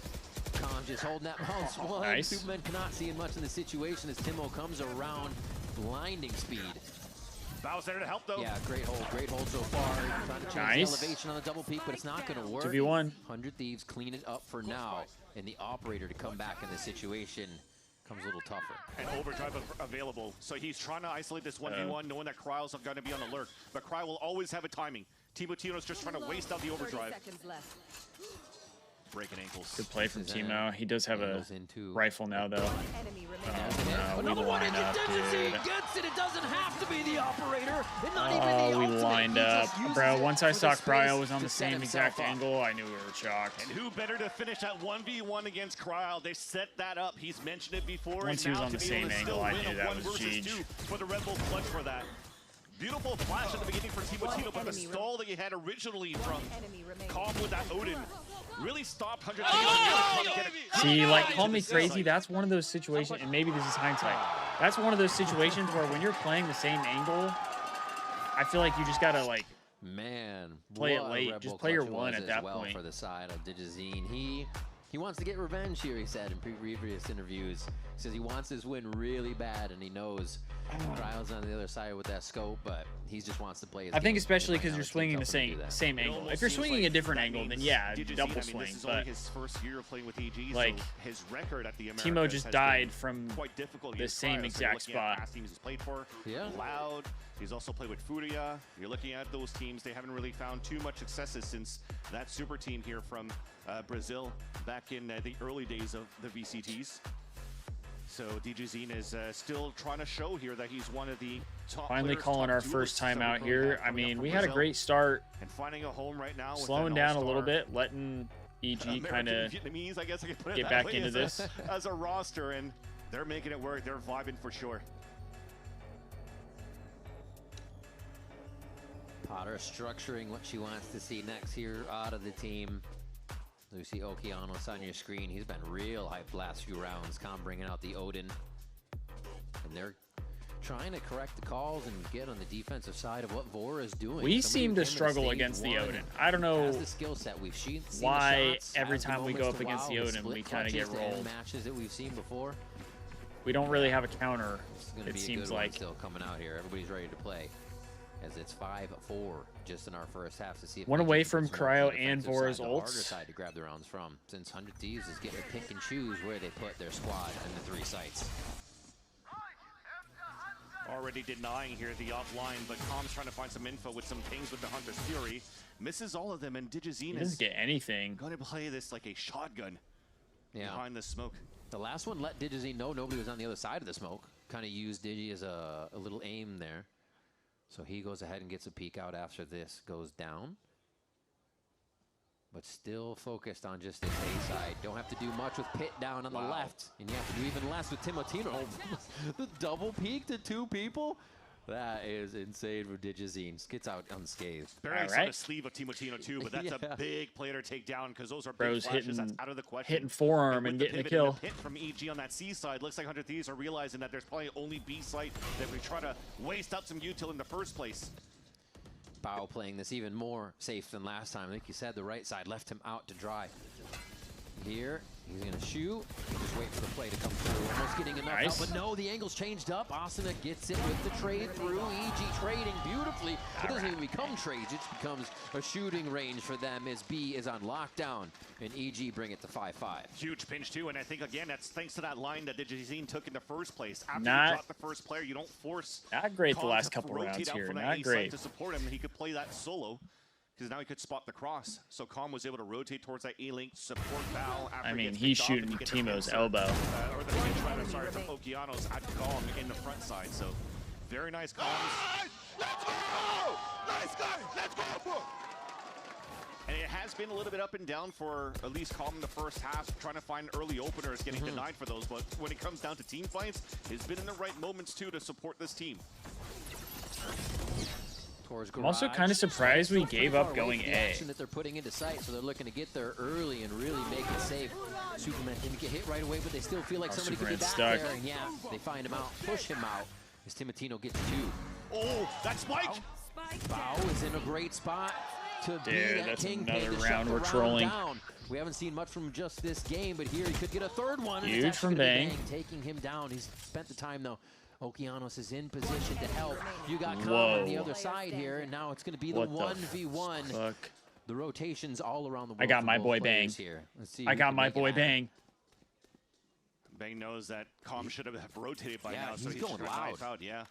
Khan just holding that mouse one. Nice. Superman cannot see much in the situation as Timo comes around. Blinding speed. Bao's there to help though. Yeah, great hold so far. Trying to change Nice. the elevation on the double peak, but it's not going to work. 2v1. 100 Thieves clean it up for now, and the operator to come back in this situation comes a little tougher. And overdrive available. So he's trying to isolate this 1v1, knowing that Cryo's going to be on alert. But Cryo will always have a timing. Timo Tino's just trying to waste out the overdrive. Breaking ankles. Good play from Timo. He does have a rifle now though. Oh, no, we lined up, dude. Gets it. It doesn't have to be the operator. And not Oh, even we the ultimate. lined He up. just uses Bro, it once I for saw the space Cryo was on to the set same himself exact up. angle, I knew we were shocked. And who better to finish that 1v1 against Cryo? They set that up. He's mentioned it before. Once and he was now on to the be able same to angle, still I win knew a that 1 was versus Jeej. 2 for the Red Bull clutch for that. Beautiful flash at the beginning for Timo Tino, but the stall that he had originally from Calm with that Odin really stopped 100 See, like, call me crazy, that's one of those situations, and maybe this is hindsight, that's one of those situations where when you're playing the same angle, I feel like you just gotta, like, Man, play it what a late. Rebel Just play your clutch it one was at as that well point. for the side of Digizine. He wants to get revenge here, he said in previous interviews. He says he wants this win really bad, and he knows Cryo's on the other side with that scope, but he just wants to play his I think game. especially And right because now you're the team's swinging the helping him do that. same angle. If you're swinging a different angle, then yeah, Digizine, double I mean, swing, this is but only his first year playing with EG, like, so his record at the Timo Americas just has died been from quite difficult the against same Cryo. So you're exact looking at spot. past teams he's played for. Yeah. Loud. He's also played with Furia. You're looking at those teams. They haven't really found too much successes since that super team here from Brazil back in the early days of the VCTs. So Digizine is still trying to show here that he's one of the top finally players, calling top our duelists first time that we out currently here. have I coming up mean, from we had a Brazil. great start, And finding a home right now with slowing an down a little all-star bit, letting EG American kind of Vietnamese, I guess I could put it get that back way, into as this. as a roster, and they're making it work. They're vibing for sure. Potter structuring what she wants to see next here out of the team. So you see Okeanos on your screen. He's been real hyped last few rounds. Com bringing out the Odin. And they're trying to correct the calls and get on the defensive side of what Vora is doing. We seem to struggle against the Odin. I don't know why every time we go up against the Odin, we kind of get rolled. Matches that we've seen before. We don't really have a counter, it be seems a good like. One still coming out here. Everybody's ready to play. As it's 5-4 just in our first half to see if one away PG from gets more Cryo on the and defensive Vora's side, the harder ults. side to grab the rounds from, since 100 Thieves is getting to pick and choose where they put their squad in the 3 sites. Already denying here the offline, but Com's trying to find some info with some pings with the Hunter's Fury. Misses all of them, and Digizine doesn't get anything. Going to play this like a shotgun behind the smoke. The last one let Digizine know nobody was on the other side of the smoke. Kind of used Digi as a little aim there. So he goes ahead and gets a peek out after this goes down. But still focused on just this A side. Don't have to do much with Pit down on the left. And you have to do even less with Timotino. The double peek to 2 people? That is insane for Digizine. Gets out unscathed. Barely saw the sleeve of Timotino too, but that's a big player to take down because those are big flashes. That's out of the question. Hitting forearm and getting a kill. Hit from EG on that C side. Looks like 100 Thieves are realizing that there's probably only B site that we try to waste out some util in the first place. Bao playing this even more safe than last time. I think you said the right side left him out to dry. Here, he's going to shoot. Just wait for the play to come through. Almost getting enough help, but no, the angle's changed up. Asuna gets it with the trade through. EG trading beautifully. It doesn't even become trades. It becomes a shooting range for them as B is on lockdown. And EG bring it to 5-5. Huge pinch too, and I think again that's thanks to that line that Digizine took in the first place. After Not- you drop the first player, you don't force. Not great the Kong last to couple rotate rounds out here, from that not A side great. to support him. He could play that solo because now he could spot the cross. So Kong was able to rotate towards that A link, support Val. After I mean, gets he's picked off, shooting and he gets Timo's the elbow. or the pinch rather, sorry, from Okeanos at Kong in the front side. So very nice comms. Let's go! Nice guy! Let's go! And it has been a little bit up and down for at least Calm in the first half, trying to find early openers, getting denied for those. But when it comes down to team fights, he's been in the right moments too to support this team. I'm also kind of surprised we gave up going A. Action that they're putting into sight, so they're looking to get there early and really make it safe. Superman didn't get hit right away, but they still feel like somebody could be back stuck. there. And yeah, they find him out, push him out. As Timotino gets 2. Oh, that spike! Bao is in a great spot to be Dude, that that's kingpin another to shut round the we're round trolling. down. We haven't seen much from just this game, but here he could get a 3rd one. And Huge it's from actually gonna be Bang. taking him down. He's spent the time though. Okeanos is in position to help. You got Kong Whoa. on the other side here, and now it's going to be the What the 1v1. fuck? The rotations all around the world. I got for my both boy players Bang. here. Let's see I who got can my make it boy happen. Bang. Bang knows that Calm should have rotated by Yeah, now, so he's he's going just gonna loud. knife out, yeah.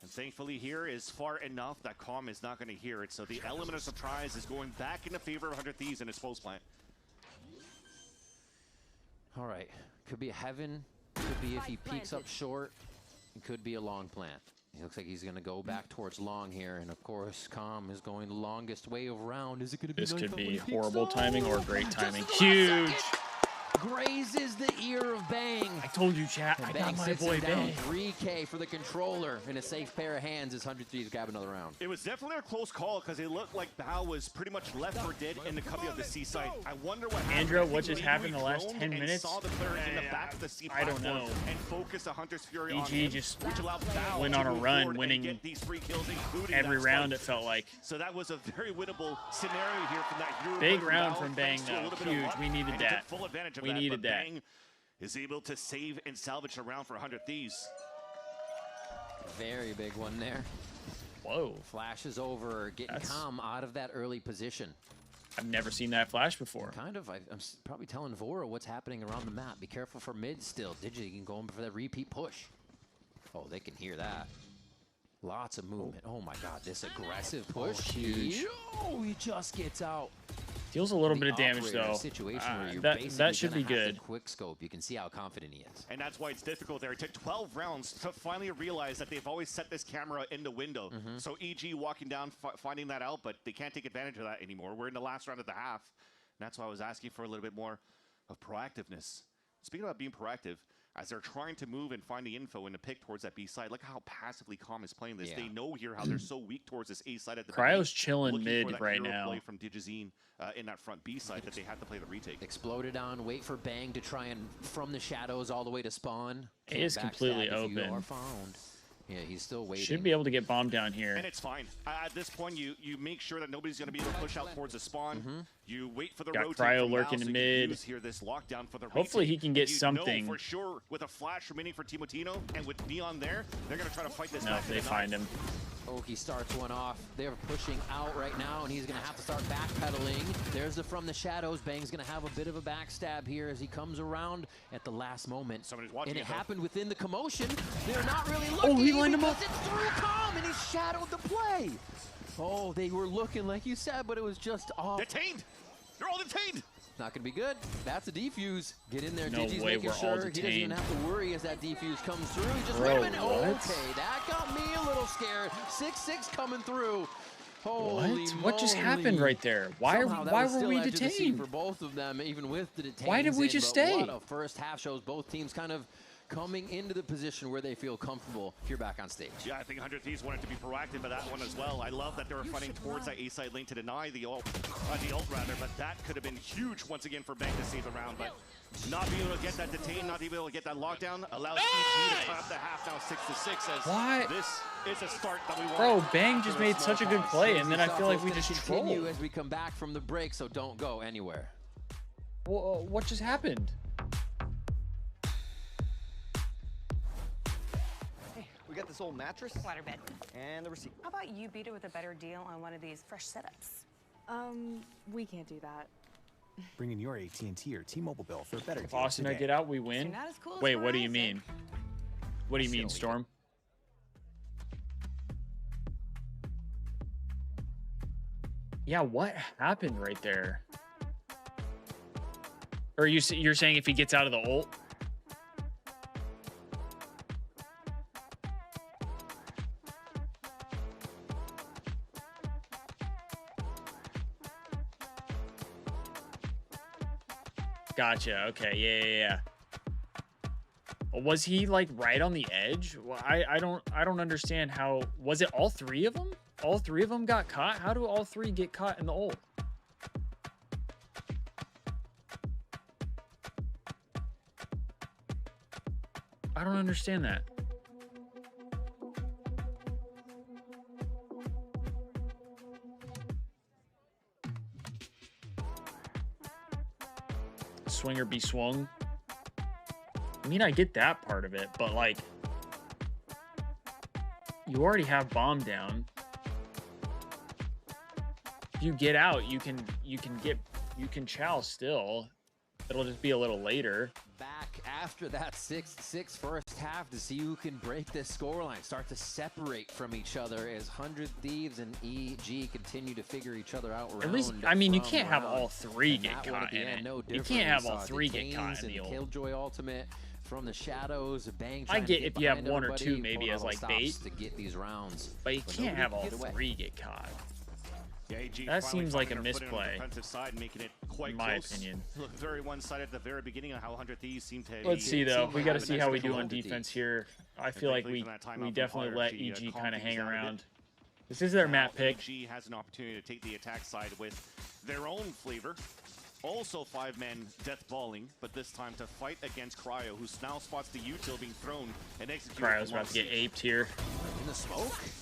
And thankfully here is far enough that Calm is not going to hear it, so the element of surprise is going back in the favor of 100 Thieves in his post plant. All right. Could be a heaven. Could be if he peeks up short. It could be a long plant. He looks like he's going to go back towards long here. And of course, Calm is going the longest way around. Is it going to be This knife could out be when he peeks horrible up? timing or great timing. Just the last Huge. second. Grazes the ear of Bang. I told you, chat. And I Bang got my sits boy him down. Bang. 3K for the controller in a safe pair of hands as 100 Thieves grab another round. It was definitely a close call because it looked like Bao was pretty much left for dead in the cubby of the C site. I wonder what happened. Andrew, I think what just maybe happened we the last droned 10 and minutes? saw the player in the back of the C I don't platform know. and focused a Hunter's Fury on EG him, just which allowed Bao went to on a move run, forward and winning get these free kills, including every that round, spike. it felt like. So that was a very winnable scenario here from that hero Big play round Bao, from Bang, thanks to a though. little bit of Huge. luck, We needed and he took that. full advantage of We that, needed but that. Bang is able to save and salvage the round for 100 Thieves. Very big one there. Whoa. Flashes over, getting Calm out of that early position. I've never seen that flash before. Kind of. I'm probably telling Vora what's happening around the map. Be careful for mid still. Digi can go in for that repeat push. Oh, they can hear that. Lots of movement. Oh my god, this aggressive push. Huge. Oh, he just gets out. Deals a little The bit of damage, operator though. Situation where you're That basically should be gonna have to good. quick scope. You can see how confident he is. And that's why it's difficult there. It took 12 rounds to finally realize that they've always set this camera in the window. So EG walking down, finding that out, but they can't take advantage of that anymore. We're in the last round of the half. And that's why I was asking for a little bit more of proactiveness. Speaking about being proactive, as they're trying to move and find the info and to pick towards that B side. Look how passively Calm is playing this. Yeah. They know here how they're so weak towards this A side at the Cryo's beginning, chilling looking mid for that right hero now. play from Digizine in that front B side that they had to play the retake. Exploded on, wait for Bang to try and from the shadows all the way to spawn. It is completely Backstab if you open. are found. Yeah, he's still waiting. Should be able to get bombed down here. And it's fine. At this point, you make sure that nobody's going to be able to push out towards the spawn. You wait for the Got rotate Cryo from lurking now, so mid. you use here this lockdown for the Hopefully retake. he can get You something. know for sure with a flash remaining for Timotino and with Neon there, they're going to try to fight this No, back to they the find knife. him. Oki starts one off. They're pushing out right now, and he's going to have to start backpedaling. There's the from the shadows. Bang's going to have a bit of a backstab here as he comes around at the last moment. Somebody's watching and it it, though. happened within the commotion. They're not really looking Oh, he lined him because up. it's through Calm, and he shadowed the play. Oh, they were looking like you said, but it was just off. Detained! They're all detained! Not gonna be good. That's a defuse. Get in there. No Digi's way making we're all sure he doesn't even detained. have to worry as that defuse comes through. He just Bro, wait a minute. what? Okay, that got me a little scared. 6-6 coming through. Holy What just moly. happened right there? Why Somehow that why was were still we edge of the seat detained? for both of them, even with the detained? Why did we just stay? What a first half shows both teams kind of coming into the position where they feel comfortable. If you're back on stage. Yeah, I think 100 Thieves wanted to be proactive by that one as well. I love that they were fighting towards that A-side lane to deny the ult rather, but that could have been huge once again for Bang to save the round. But not being able to get that detained, not being able to get that lockdown, allows EG to top the half now 6-6 as What? this is a start that we want. Bro, Bang just made such a good play, and then I feel like we just continue trolled. as we come back from the break, so don't go anywhere. What just happened? We got this old mattress. Waterbed. And the receipt. How about you beat it with a better deal on one of these fresh setups? We can't do that. Bring in your AT&T or T-Mobile bill for a better If deal Austin and I today. get out, we win. not as cool as Wait, what do you Verizon. mean? What do you mean, Storm? Yeah, what happened right there? Or you're saying if he gets out of the ult? Gotcha. Okay. Yeah. Was he like right on the edge? Well, I don't understand how. Was it all three of them? All three of them got caught? How do all three get caught in the ult? I don't understand that. Swing or be swung. I mean, I get that part of it, but like, you already have bomb down. If you get out, you can chow still. It'll just be a little later. Back after that 6-6 first half to see who can break this scoreline. Start to separate from each other as 100 Thieves and EG continue to figure each other out. At least, I mean, you can't have all three get caught in it. You can't have all three get caught in the ult. Killjoy ultimate from the shadows. Bang. I get if you have behind one or everybody, two maybe pulling as out all like stops bait, to get these rounds. but you can't nobody have can all get away. three get caught. Yeah, AG That finally seems like a finding their footing on the misplay, defensive side, making it quite in my close. opinion. Looked very one-sided at the very beginning of how 100 Thieves seemed to. Let's see though. We got to have see an how we extra do on control. defense here. I feel like thankfully from that timeout we from definitely Pollard, let she, EG calmed kind of things hang down a bit. around. This is their map pick. EG has an opportunity to take the attack side with their own flavor. Also 5-man death balling, but this time to fight against Cryo, who now spots the util being thrown and executed. Cryo's about to get aped here. In the smoke?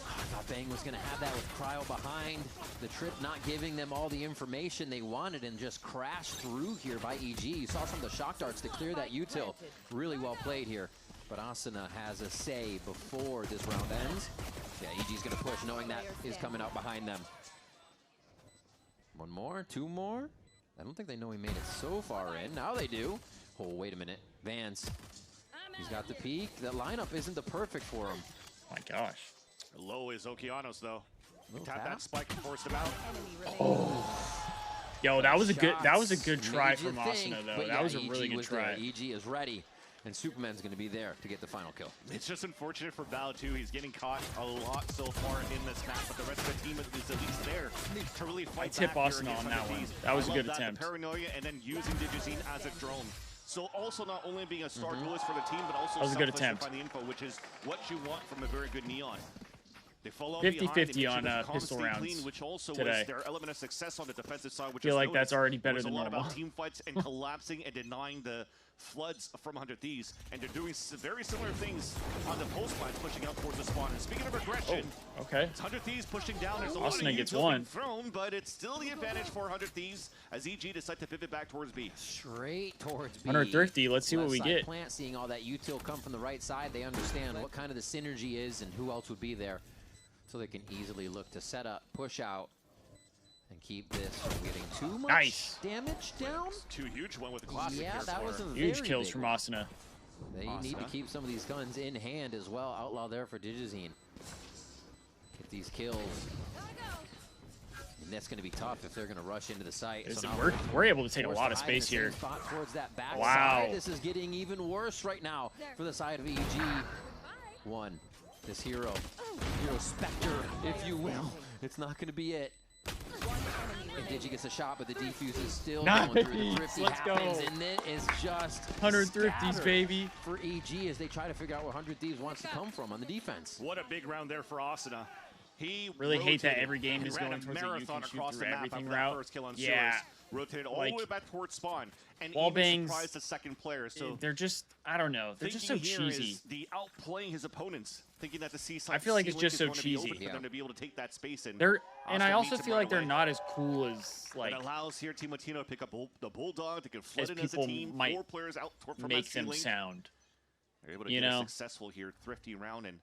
I thought Bang was going to have that with Cryo behind. The trip not giving them all the information they wanted and just crashed through here by EG. You saw some of the shock darts to clear that util. Really well played here. But Asuna has a say before this round ends. Yeah, EG's going to push knowing that is coming out behind them. One more, two more. I don't think they know he made it so far in. Now they do. Oh, wait a minute. Vance. He's got the peak. That lineup isn't the perfect for him. My gosh. Low is Okeanos though. Little Tap tap. that spike and forced him out. Yo, that was a good Shots try made you from think, Asuna though. but That yeah, was a EG really good was there. try. EG is ready, and Superman's going to be there to get the final kill. It's just unfortunate for Val too. He's getting caught a lot so far in this match, but the rest of the team is at least there to really fight I tip back here Asuna against on that 100 one. Thieves. That was I a good love attempt. The paranoia and then using Digizine as a drone. So also not only being a star duelist for the team, but also That was a good selfless to attempt. find the info, which is what you want from a very good Neon. They follow 50-50 on pistol rounds clean, which also today. was their element of success on the defensive side. Which Feel is like that's noticed. already better It was than a lot normal. about team fights and collapsing and denying the floods from 100 Thieves, and they're doing very similar things on the post lines, pushing out towards the spawn. And speaking of aggression, okay. it's 100 Thieves pushing down. There's a lot of Austin gets utils one. being thrown, but it's still the advantage for 100 Thieves as EG decide to pivot back towards B. Straight towards B. 100 Thrifty, let's see what Left we side get. Plant, seeing all that util come from the right side, they understand what kind of the synergy is and who else would be there. So they can easily look to set up, push out, and keep this from getting too much damage down. Too huge one with the classic. Yeah, that was a Huge very kills big from one. Asuna. They need to keep some of these guns in hand as well. Outlaw there for Digizine. Get these kills. And that's going to be tough if they're going to rush into the site. Listen, now we're able to take a forced lot to of hide in space the same here. spot towards that back Wow. side. This is getting even worse right now for the side of EG. One, this hero Spectre, if you will. It's not going to be it. And Digi gets a shot, but the defuse is still going through. The Thrifty Let's happens, go. and it is just 100 Thrifties, scattered baby. for EG as they try to figure out where 100 Thieves wants to come from on the defense. What a big round there for Asuna. He Really hate that rotated every game and is ran going a towards a you marathon can shoot across through the map everything after route. that first kill on Yeah. Sewers. Rotated all Like, the way back towards spawn, and wall even bangs, surprised the second player. So they're just, I don't know, they're just so thinking here cheesy. is the outplaying his opponents, thinking that the C-side I feel like it's ceiling just is so going to be open cheesy. for them to be able to take that space. And They're, and I Asuna also meets him feel right like they're away. not as cool as like It allows here Team Latino to pick up the Bulldog. They can flood as in as a people team. might 4 players out from make that them ceiling. sound. They're able to You get a know? successful here, thrifty round. And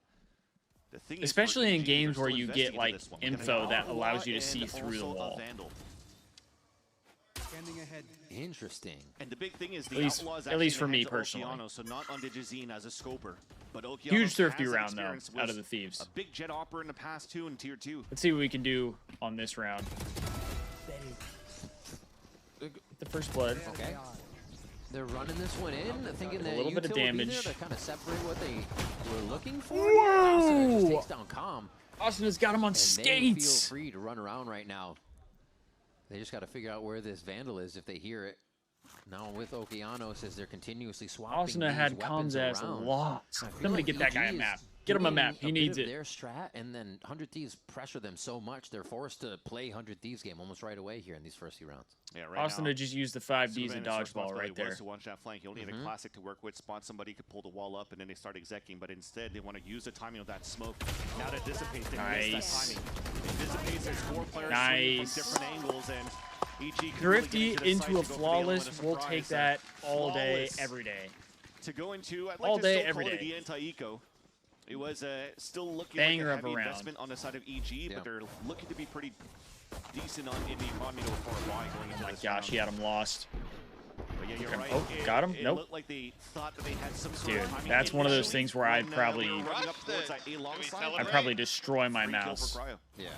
the thing is, Especially for in EG, games they're where still you investing get into like this one. We got an info that Outlaw allows you to and see through the also a wall. Vandal. Standing ahead. Interesting. And the big thing is the At least- Outlaws at least actually for in the me hands of personally. Okeano, so not on Digizine as a scoper. But Okeano Huge thrifty has that round though, experience, out was of the Thieves. A big jet opera in the past too in tier 2. Let's see what we can do on this round. The first blood. Okay. They're running this one in, thinking that A little bit of util would be damage. there to kind of separate what they were looking for. Whoa! Asuna just takes down Calm. Asuna got him on And they skates. feel free to run around right now. They just got to figure out where this Vandal is if they hear it. Now with Okeanos, as they're continuously swapping Asuna these had weapons Calm's ass around. lots. I feel Somebody like get that guy a EG is map. Get him a doing map. He bit needs of it. Their strat, and then 100 Thieves pressure them so much they're forced to play 100 Thieves game almost right away here in these first few rounds. Yeah, right Asuna now, just used the 5Ds and Superman's dodgeball responsibility right there. was to watch that flank. You only had a classic to work with, spot somebody, could pull the wall up, and then they start executing. But instead, they want to use the timing of that smoke. Now that dissipates, they miss Nice. that timing. It dissipates. There's 4 players Nice. swinging from different angles, and EG can Thrifty really get into, into the a site to go for the flawless. element of We'll surprise. take that all day, Flawless. every day. To go into, I'd All like to day, still every call it day. the anti-eco. It was still looking Banger like a of a heavy round. investment on the side of EG, Yeah. but they're looking to be pretty decent in the economy to for a while going into Oh my this gosh, round. he had him lost. But yeah, you're Okay. right. Oh, got him? It Nope. looked like they thought that they had some sort Dude, of timing that's one of those initially things where I'd when, probably- we were running up Rushed towards it. that A long Can we side. celebrate? I'd probably destroy my Free kill for mouse. Cryo. Yeah.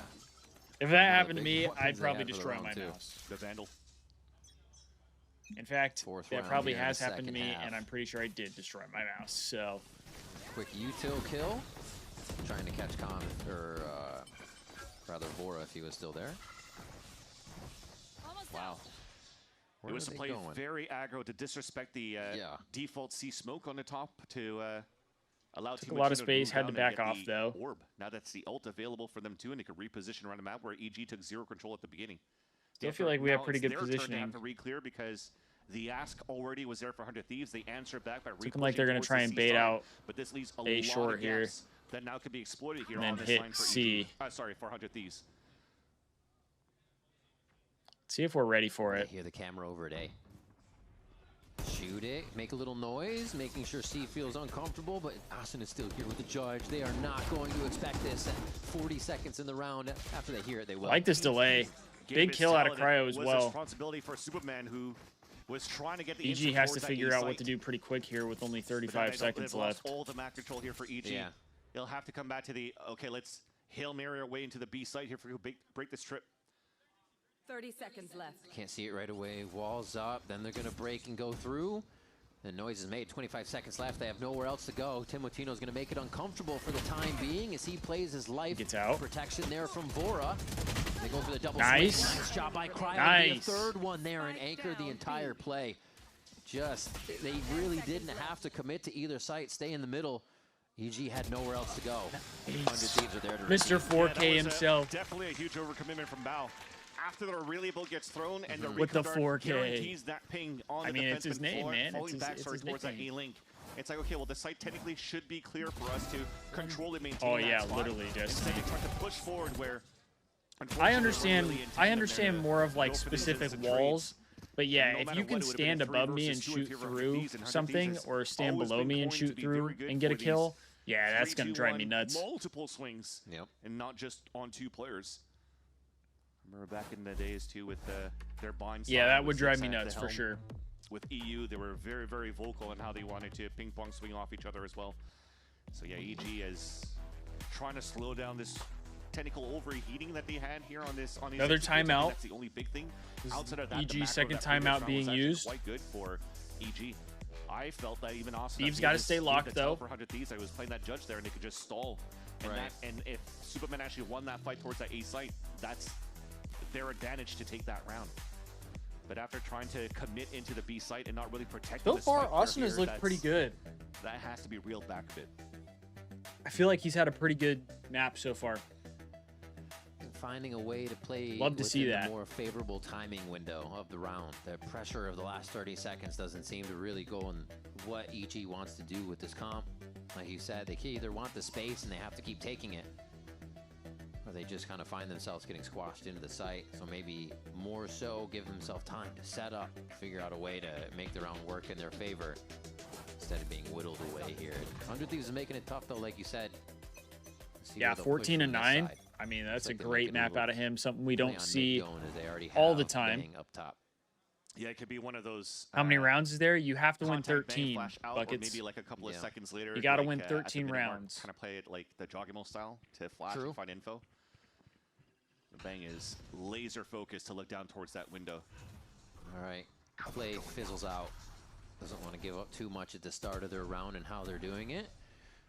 If that happened to big me, weapons I'd they probably had for the destroy round, my too. mouse. The Vandal. In fact, Fourth that round probably here in has the happened to second me, half. and I'm pretty sure I did destroy my mouse. So, Quick util kill. Trying to catch Khan, or rather Vora if he was still there. Wow. Where It was are to they play going? very aggro to disrespect the default C smoke on the top to allow Took Team a lot of Latino space, move had to down back and get off, the though. Orb. Now that's the ult available for them too, and they could reposition around the map where EG took 0 control at the beginning. Still feel like we have Now pretty it's good their turn to positioning. have to re-clear because the ask already was there for 100 Thieves. They answered back by Looking like they're going gonna to try and bait out but this leaves a A lot short of here. gaps that now could be exploited here And then on this hit line for C. EG. Sorry, for 100 Thieves. see if we're ready for I it. hear the camera over at A. Shoot it, make a little noise, making sure C feels uncomfortable, but Asuna is still here with the judge. They are not going to expect this at 40 seconds in the round. After they hear it, they will. I like this delay. Game Big is kill out of solid. Cryo It as was well. responsibility for Superman, who was trying to get the EG instant has to towards that figure A out what site. to do pretty quick here with only But now 35 they've seconds lost left. all the map control here for EG. Yeah. They'll have to come back to the, okay, let's Hail Mary our way into the B site here for break this trip. 30 seconds left. Can't see it right away. Walls up, then they're gonna break and go through. The noise is made, 25 seconds left. They have nowhere else to go. Timotino's gonna make it uncomfortable for the time being as he plays his life. Gets out. Protection there from Vora. They go for the double Nice. swing. Nice job by Cryo. Nice. The third one there and anchor the entire play. they really didn't have to commit to either site, stay in the middle. EG had nowhere else to go. 100 Thieves are there to Mr. 4K himself. Definitely a huge overcommitment from Bao. After the reliable gets thrown and the with the recon dart 4K guarantees that ping on I the mean, it's his defenseman name, floor, man. falling back It's his towards that nickname. A-link. It's like, okay, well, the site technically should be clear for us to control and maintain Oh that yeah, spot. literally just. Instead, they try to push forward where, I unfortunately, understand. we're really intending I them understand there to more of like go for these specific instant walls. But yeah, no if matter you what, can it would've been stand a 3 above me and versus 2 shoot if you're through Thieves, and 100 something, Thieves or has stand always below been me and coined to shoot be through very good and get a for these kill, yeah, that's 3, gonna 2, drive me 1 nuts. Multiple swings, and not just on 2 players. Remember back in the days too with their bind. Yeah, that with would drive 6 me at the nuts for helm. sure. With EU, they were very, very vocal on how they wanted to ping pong swing off each other as well. So yeah, EG is trying to slow down this technical overheating that they had here on this. On these Another executions. I think timeout. That's the only big thing. This is Outside of that, the EG's macro second that previous timeout round was being actually used. quite good for EG. I felt that even Austin. Thieves gotta stay locked, though. For 100 Thieves, I was playing that judge there, and they could just stall. And and if Superman actually won that fight towards that A site, that's their advantage to take that round. But after trying to commit into the B site and not really protect So far, Austin has looked pretty good. That has to be reeled back a bit. I feel like he's had a pretty good map so far. Finding a way to play Love to see within that. the more favorable timing window of the round. The pressure of the last 30 seconds doesn't seem to really go in what EG wants to do with this comp. Like you said, they either want the space and they have to keep taking it, or they just kind of find themselves getting squashed into the site. So maybe more so give themselves time to set up, figure out a way to make the round work in their favor instead of being whittled away here. 100 Thieves is making it tough though, like you said. See Yeah, where they'll push 14 from and this 9. side. I mean, that's Looks a like they great might get a map little out of him. Something we play don't on see mid going as they already all the have time. Bang up top. Yeah, it could be one of those. How many rounds is there? You have to win contact bang 13 flash out, buckets. Or maybe like a couple of seconds later. You got to like, win at the 13 minute mark, rounds. Kind of play it like the Jogimo style to flash and find info. The Bang is laser focused to look down towards that window. All right, play fizzles out. Doesn't want to give up too much at the start of their round and how they're doing it.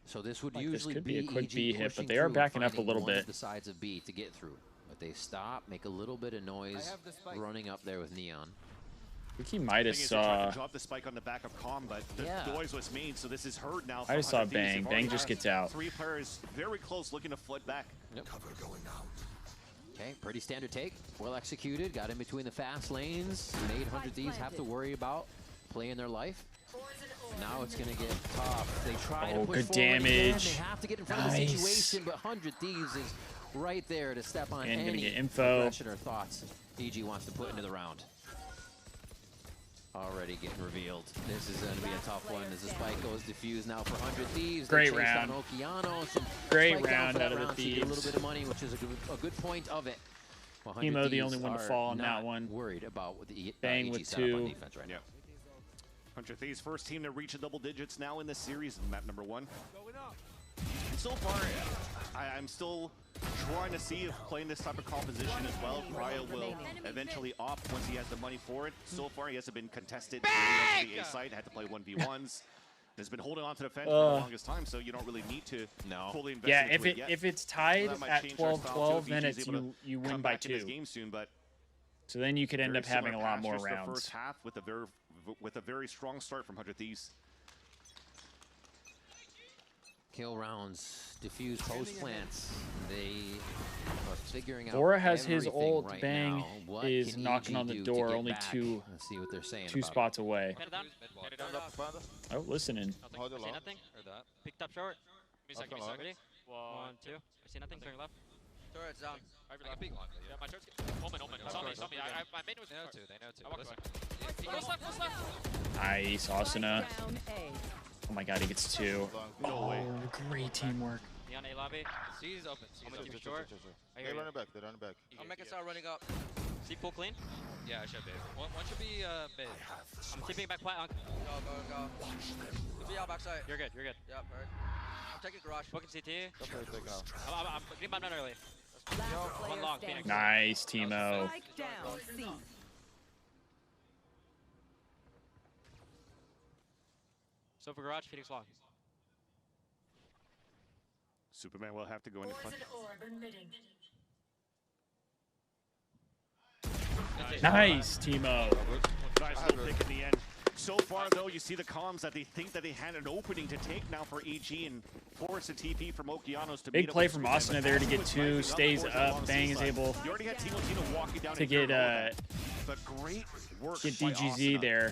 So this would Like this usually could be a quick EG B hit, but pushing they are through, backing up a finding little one of bit. the sides of B to get through. But they stop, make a little bit of noise, running up there with Neon. I think he might have Thing is, they tried saw. to drop the spike on the back of Com, but the noise was made, so this is heard now. I just saw 100 Thieves. Bang. They've Bang already just had gets out. 3 players very close, looking to flood back. Yep. Okay, pretty standard take. Well executed. Got in between the fast lanes. Made 100 Thieves have to worry about playing their life. Now it's going to get tough. They try to Oh, push good forward again. damage. They have to get in front of the Nice. situation, but 100 Thieves is right there to step on And gonna any get info. aggression or thoughts EG wants to put into the round. Already getting revealed. This is going to be a tough one as the spike goes diffused now for 100 Thieves. They Great chase round. down Okeanos and Great spike down round for that out of the round, so you get a little Thieves. bit of money, which is a good point of it. Well, 100 Hemo the Thieves only one to are fall on that not one. Worried about what the Bang EG with setup on 2. defense right now. 100 Thieves, first team to reach the double digits now in this series, map number 1. And so far, I'm still trying to see if playing this type of composition as well, Cryo will eventually opt once he has the money for it. So far, he hasn't been contested. Really to the A side, had to play 1v1s. Has been holding on to the fence for the longest time, so you don't really need to fully invest Yeah, into it yet. if it's tied That might at change their style, 12-12, too, if then EG is it's able to you win come by back in this 2. game soon, but So then you could end very up having a similar lot patch, more just the rounds. first half with a very strong start from 100 Thieves. Kill rounds, diffuse post plants. They are figuring out. Vora has his everything ult. right Bang now. What is can knocking EG on the do to door, get only back? 2 Let's see what they're saying. 2 about spots away. Oh, listening. Hold it See long. nothing? Or that. Picked up short. I'll come on. Ready? 1, 2. I see nothing. Turning left. Turret's down. Right left. Yeah, my turret's Omen. Saw me. My main was. They know too. They know too. I walked Listen. away. Close left. Nice, Asuna. Down A. Oh my god, he gets 2. No way. Oh, great teamwork. Neon A lobby. C's open. I'm C's gonna keep it open. short. I hear They're you. running back. They're running back. I'm making start running up. See pool clean? Yeah, I should be. One should be mid. I'm tipping back plant. Go. Could be out backside. You're good. Yep, alright. I'm taking garage. Booking CT. Go for it, take out. I'm getting my man early. Last One player long, standing. Phoenix. Nice, Timo. Strike down C. So for garage, Phoenix long. Superman will have to go into front. Nice, Timo. Nice little pick in the end. So far, though, you see the comms that they think that they had an opening to take now for EG and force a TP from Okeanos to Big play from Asuna there to get 2, stays up. Bang is able to get DGZ there.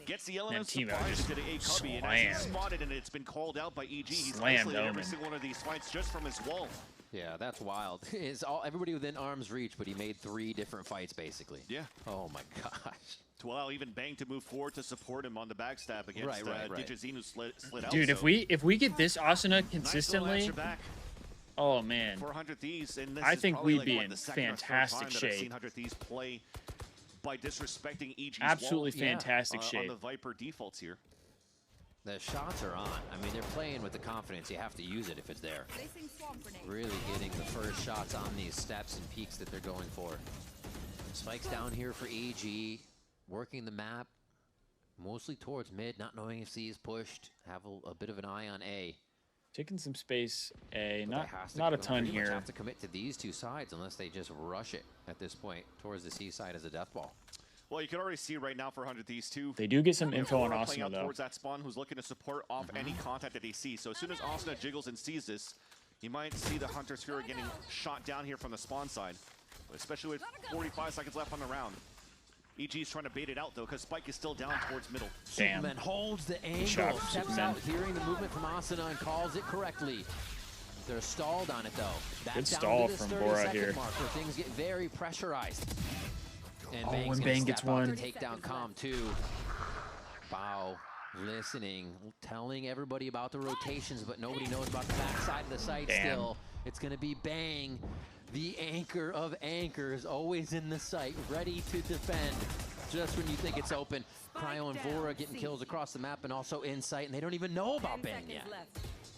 Gets the And elements to Timo find just to the A cubby, and as he's slammed. spotted and it's been called out by EG, he's Slammed isolated every Omen. single one of these fights just from his wall. Yeah, that's wild. It's all everybody within arm's reach, but he made 3 different fights basically. Yeah. Oh my gosh. To allow even Bang to move forward to support him on the backstab against Right. Digizine, who slid out. Dude, so if we get this Asuna consistently, answer back. oh man, 400 Thieves, and this I is think probably we'd like, be what, in the second or third fantastic time that I've shape. seen 100 Thieves play by disrespecting EG's Absolutely wall. fantastic On shape. the Viper defaults here. The shots are on. I mean, they're playing with the confidence. You have to use it if it's there. Really getting the first shots on these steps and peaks that they're going for. Spikes down here for EG, working the map mostly towards mid, not knowing if C is pushed. Have a bit of an eye on A. Taking some space, A, But not they has to not a go- ton pretty much here. have to commit to these 2 sides unless they just rush it at this point towards the C side as a death ball. Well, you can already see right now for 100 Thieves too. They do get some info on Aurora playing Asuna out though. towards that spawn, who's looking to support off any contact that he sees. So as soon as Asuna jiggles and sees this, you might see the Hunter Sphere getting shot down here from the spawn side, especially with 45 seconds left on the round. EG is trying to bait it out though, because Spike is still down towards middle. Damn. Superman holds the angle, shot from steps Superman. out, hearing the movement from Asuna and calls it correctly. They're stalled on it though. That's Good down stall to this from 30 Bora second here. mark where things get very pressurized. And Oh, Bang's when gonna Bang step gets out to one. take down Com too. Wow, listening, telling everybody about the rotations, but nobody knows about the backside of the site Damn. still. It's gonna be Bang, the anchor of anchors, always in the site, ready to defend. Just when you think it's open, Cryo and Vora getting kills across the map and also in sight, and they don't even know about Bang yet.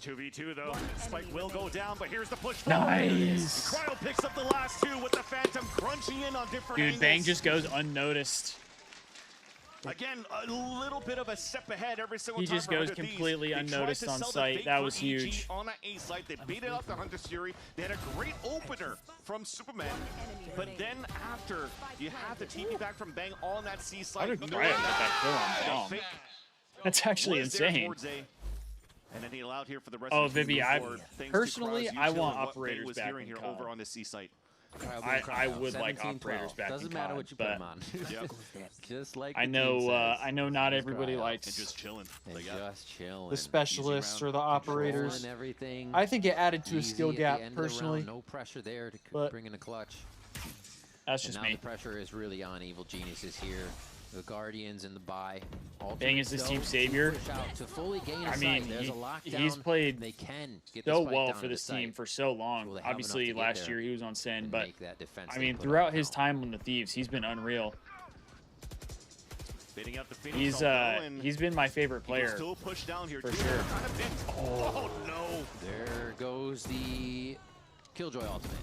2v2 though. Spike will go down, but here's the push. Nice. Cryo picks up the last 2 with the Phantom crunching in on different Dude, angles. Bang just goes unnoticed. Again, a little bit of a step ahead every single He time. just for goes 100 Thieves. completely They tried unnoticed to on sell the site. bait That for was EG huge. On that A site, they baited out the Hunter's Fury. They had a great opener from Superman, but then after you have the TP back from Bang on that C site, How did Cryo get that kill on Bomb? That's actually was there insane. towards A, and then he allowed here for the rest Oh, of the team to Vivi, move I forward, thanks to personally Cryo's I utility want of what operators Bang was back hearing in here COD. over on the C site. I would like 17-12. operators back Doesn't in matter COD, what you put but them on. Yep. Just like I the know team says. I know not everybody Cryo. likes And just chilling. And Like, yeah. just chilling. the specialists or the operators. Controlling everything. I think it added to a Easy skill at the gap end of the personally. round. No pressure there to but bring in a clutch. That's And just now me. the pressure is really on Evil Geniuses here. The Guardians and the buy. Bang is this Ultimates team's go savior. to push out to fully gain a I site. mean, There's a lockdown. he's played They can get so this fight well down for to this the team site. for so long. Will they have enough Obviously, to get last there year he was on Sen, and but make that defense I they mean, put up throughout his now? time on the Thieves, he's been unreal. Baiting out the Phoenix He's been my favorite player Still pushed down here for too. sure. They're trying to bend. Oh no! There goes the Killjoy ultimate.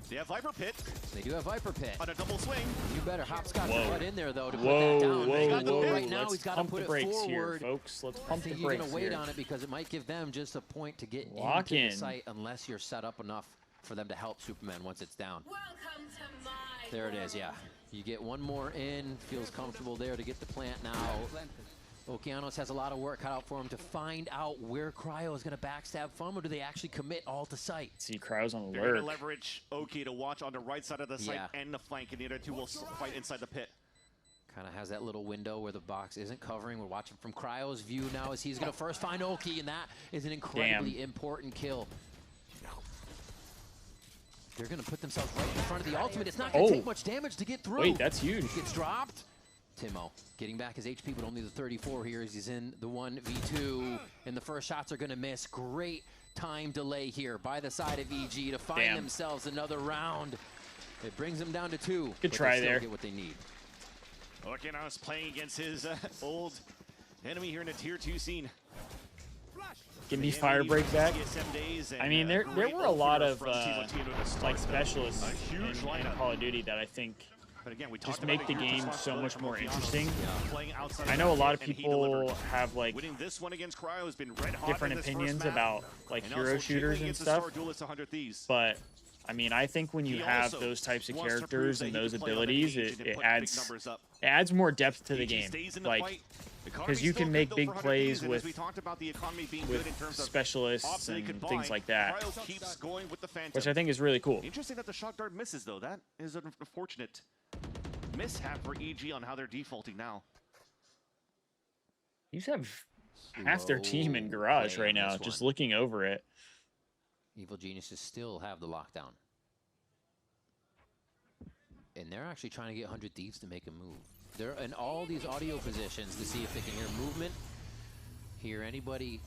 They have Viper Pit They do have Viper Pit. on a double swing. You better hopscotch Whoa. the butt in there though to Whoa, put that down. whoa, He's got the whoa! pit right now. Let's He's got to pump put the it brakes forward. here, folks. Let's I pump think the you're brakes gonna wait here. on it because it might give them just a point to get Lock into in. the site unless you're set up enough for them to help Superman once it's down. There it is, yeah. You get one more in, feels comfortable there to get the plant now. Okeanos has a lot of work cut out for him to find out where Cryo is going to backstab from, or do they actually commit all to sight? See, Cryo's on the They're going to lurk. leverage Oki to watch on the right side of the site Yeah. and the flank, and the other two will fight inside the pit. Kind of has that little window where the box isn't covering. We're watching from Cryo's view now as he's going to first find Oki, and that is an incredibly important kill. They're going to put themselves right in front of the ultimate. It's not going to take much damage to get through. Wait, that's huge. It gets dropped. Timo getting back his HP, but only the 34 here as he's in the 1v2, and the first shots are going to miss. Great time delay here by the side of EG to find themselves another round. It brings them down to 2. Good but try they still there. Get what they need. Okeanos playing against his old enemy here in the tier 2 scene. Give me fire break back. I mean, there were a lot of like specialists in Call of Duty that I think But again, we just talked make about the huge game so responsibility much from more Okeanos, interesting. playing outside I of know a the lot of pit, and he people delivered. have like Winning this one against Cryo has been red hot different in this first opinions map. about like And hero also shooters jiggling and against the stuff. Star Duelist 100 Thieves. But I mean, I think when you He have also those types of wants to prove characters that and he those can play on the abilities, gauge it, and put it big adds numbers up. it adds more depth to the EG game. stays in the Like, fight. because you can make big plays with specialists option they and could things buy. like that, Cryo keeps going with the Phantom. which I think is really cool. Interesting that the shock dart misses, though. That is an unfortunate mishap for EG on how they're defaulting now. You have half their team in Slow garage play right on now, this just one. looking over it. Evil Geniuses still have the lockdown. And they're actually trying to get 100 Thieves to make a move. They're in all these audio positions to see if they can hear movement, hear anybody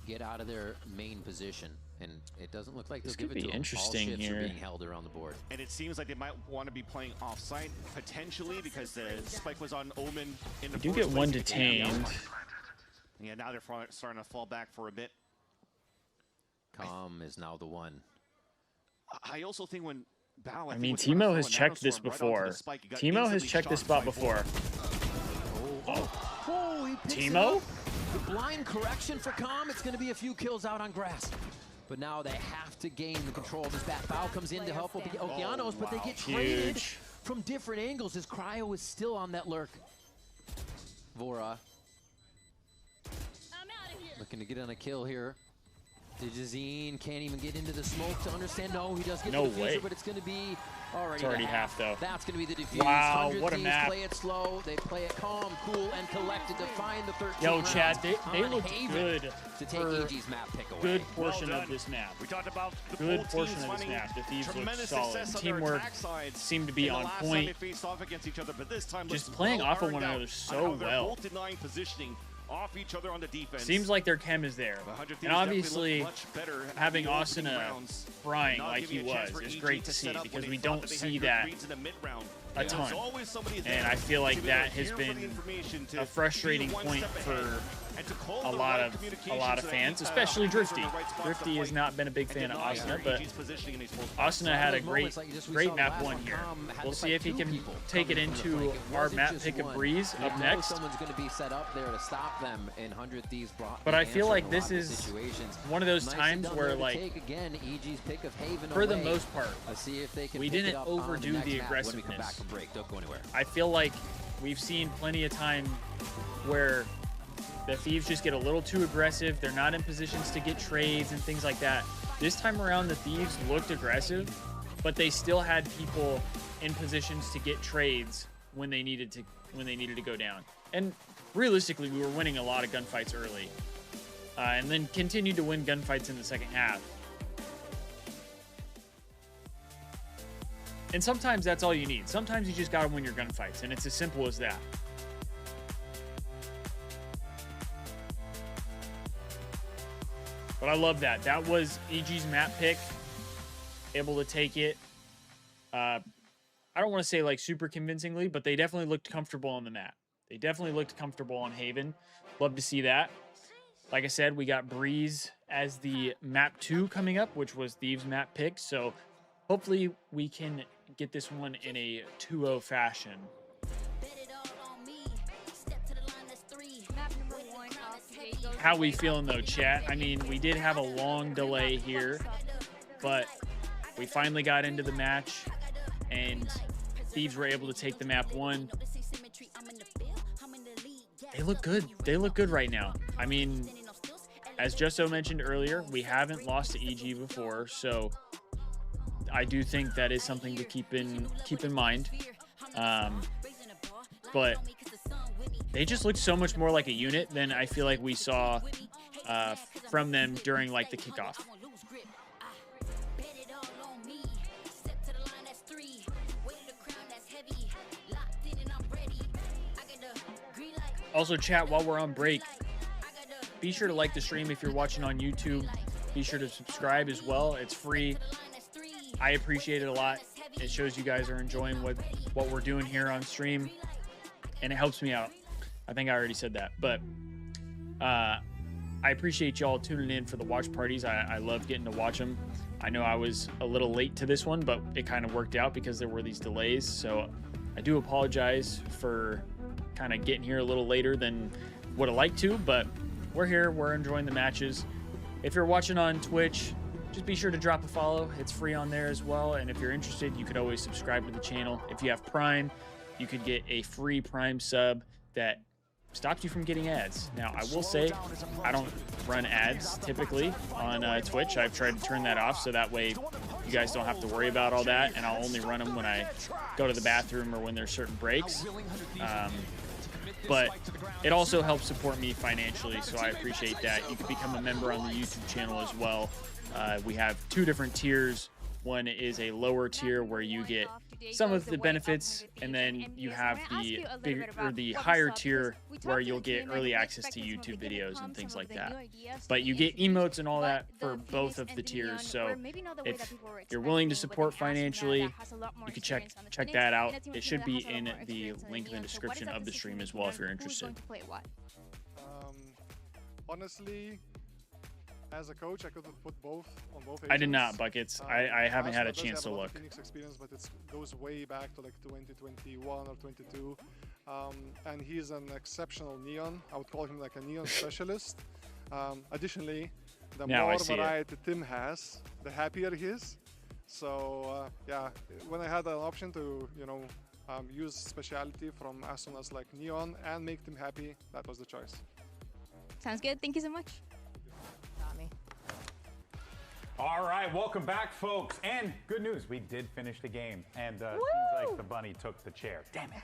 get out of their main position. And it doesn't look like they'll This give could it to be them. interesting All shifts here. are being held around the board. And it seems like they might want to be playing off-site, potentially, because the spike was on Omen in the You do first get one place. detained. Yeah, now they're starting to fall back for a bit. Calm is now the one. I also think when Bao, I mean, Timo has checked this before. Timo has checked this spot before. Oh, he picks it Timo? up. The blind correction for Calm. It's going to be a few kills out on grass. But now they have to gain the control of this bat. Bao comes in to help Okeanos, but they get traded Huge. from different angles as Cryo is still on that lurk. Vora looking to get on a kill here. Digizine can't even get into the smoke to understand. No, he does get No the diffuser, way. but it's going to be already, It's already half, though. That's going to be the defuse. Wow, 100 what a Thieves map. play it slow. They play it calm, cool, and collected to find the 13 Yo, rounds Chad, they on looked Haven good to take for EG's map pick away. good portion Well of done. this map. We talked about the Good both portion teams of this finding map. The Thieves looked tremendous solid. success on their Teamwork attack sides seemed to be in the on last time point. they faced off against each other, but this time Just was playing well off of ironed one out another on so how they're well. both denying positioning off each other on the defense. Seems like their chem is there. 100 Thieves And obviously, definitely look much better at having the opening Asuna rounds, frying not like giving he a chance was for is EG great to to see set up because when we they thought don't that they see had good that reads in the mid-round. a There's ton. always somebody And there I feel like to be that able to has hear for the been information to a frustrating be one point step for ahead and to call a the lot right of communication so that fans, he, especially is in the Drifty. right spot Drifty to has fight not been a big fan and of deny Asuna, their but EG's positioning in these post-fights. Asuna had a Those moments great, like just we great saw the map last one one, here. Calm had We'll to see fight if he two can people take it coming from the into flank. It our wasn't map just pick a one. breeze They up know next. someone's going to be set up there to stop them, and 100 Thieves brought But the I feel answer like in a this lot of is situations. one of those Nicely times done where, there to like, take again EG's pick of Haven for the away. most part, Let's see if they can we pick didn't it up on overdo next the map when we come back aggressiveness. from break. Don't go anywhere. I feel like we've seen plenty of time where the Thieves just get a little too aggressive. They're not in positions to get trades and things like that. This time around, the Thieves looked aggressive, but they still had people in positions to get trades when they needed to go down. And realistically, we were winning a lot of gunfights early, and then continued to win gunfights in the second half. And sometimes that's all you need. Sometimes you just gotta win your gunfights, and it's as simple as that. But I love that. That was EG's map pick. Able to take it. I don't want to say like super convincingly, but they definitely looked comfortable on the map. They definitely looked comfortable on Haven. Love to see that. Like I said, we got Breeze as the map 2 coming up, which was Thieves map pick. So hopefully we can get this one in a 2-0 fashion. How we feeling though, chat? I mean, we did have a long delay here, but we finally got into the match, and Thieves were able to take the map 1. They look good. They look good right now. I mean, as Justo mentioned earlier, we haven't lost to EG before, so I do think that is something to keep in mind. But they just look so much more like a unit than I feel like we saw from them during like the kickoff. Also, chat, while we're on break, be sure to like the stream if you're watching on YouTube. Be sure to subscribe as well. It's free. I appreciate it a lot. It shows you guys are enjoying what we're doing here on stream, and it helps me out. I think I already said that, but I appreciate y'all tuning in for the watch parties. I love getting to watch them. I know I was a little late to this one, but it kind of worked out because there were these delays, so I do apologize for kind of getting here a little later than would have liked to, but we're here. We're enjoying the matches. If you're watching on Twitch, just be sure to drop a follow. It's free on there as well. And if you're interested, you could always subscribe to the channel. If you have Prime, you could get a free Prime sub that stops you from getting ads. Now, I will say I don't run ads typically on Twitch. I've tried to turn that off so that way you guys don't have to worry about all that, and I'll only run them when I go to the bathroom or when there's certain breaks. But it also helps support me financially, so I appreciate that. You can become a member on the YouTube channel as well. We have 2 different tiers. One is a lower tier where you get some of the benefits, and then you have the bigger or the higher tier where you'll get early access to YouTube videos and things like that. But you get emotes and all that for both of the tiers. So if you're willing to support financially, you can check that out. It should be in the link in the description of the stream as well if you're interested. Honestly, as a coach, I could have put both on both agents. I did not, Buckets. I haven't had a chance to look. Phoenix experience, but it goes way back to like 2021 or 22. And he's an exceptional neon. I would call him like a neon specialist. Additionally, the more variety Tim has, the happier he is. So yeah, when I had an option to, use specialty from as soon as like neon and make Tim happy, that was the choice. Sounds good. Thank you so much. All right, welcome back, folks. And good news, we did finish the game. And seems like the bunny took the chair. Damn it.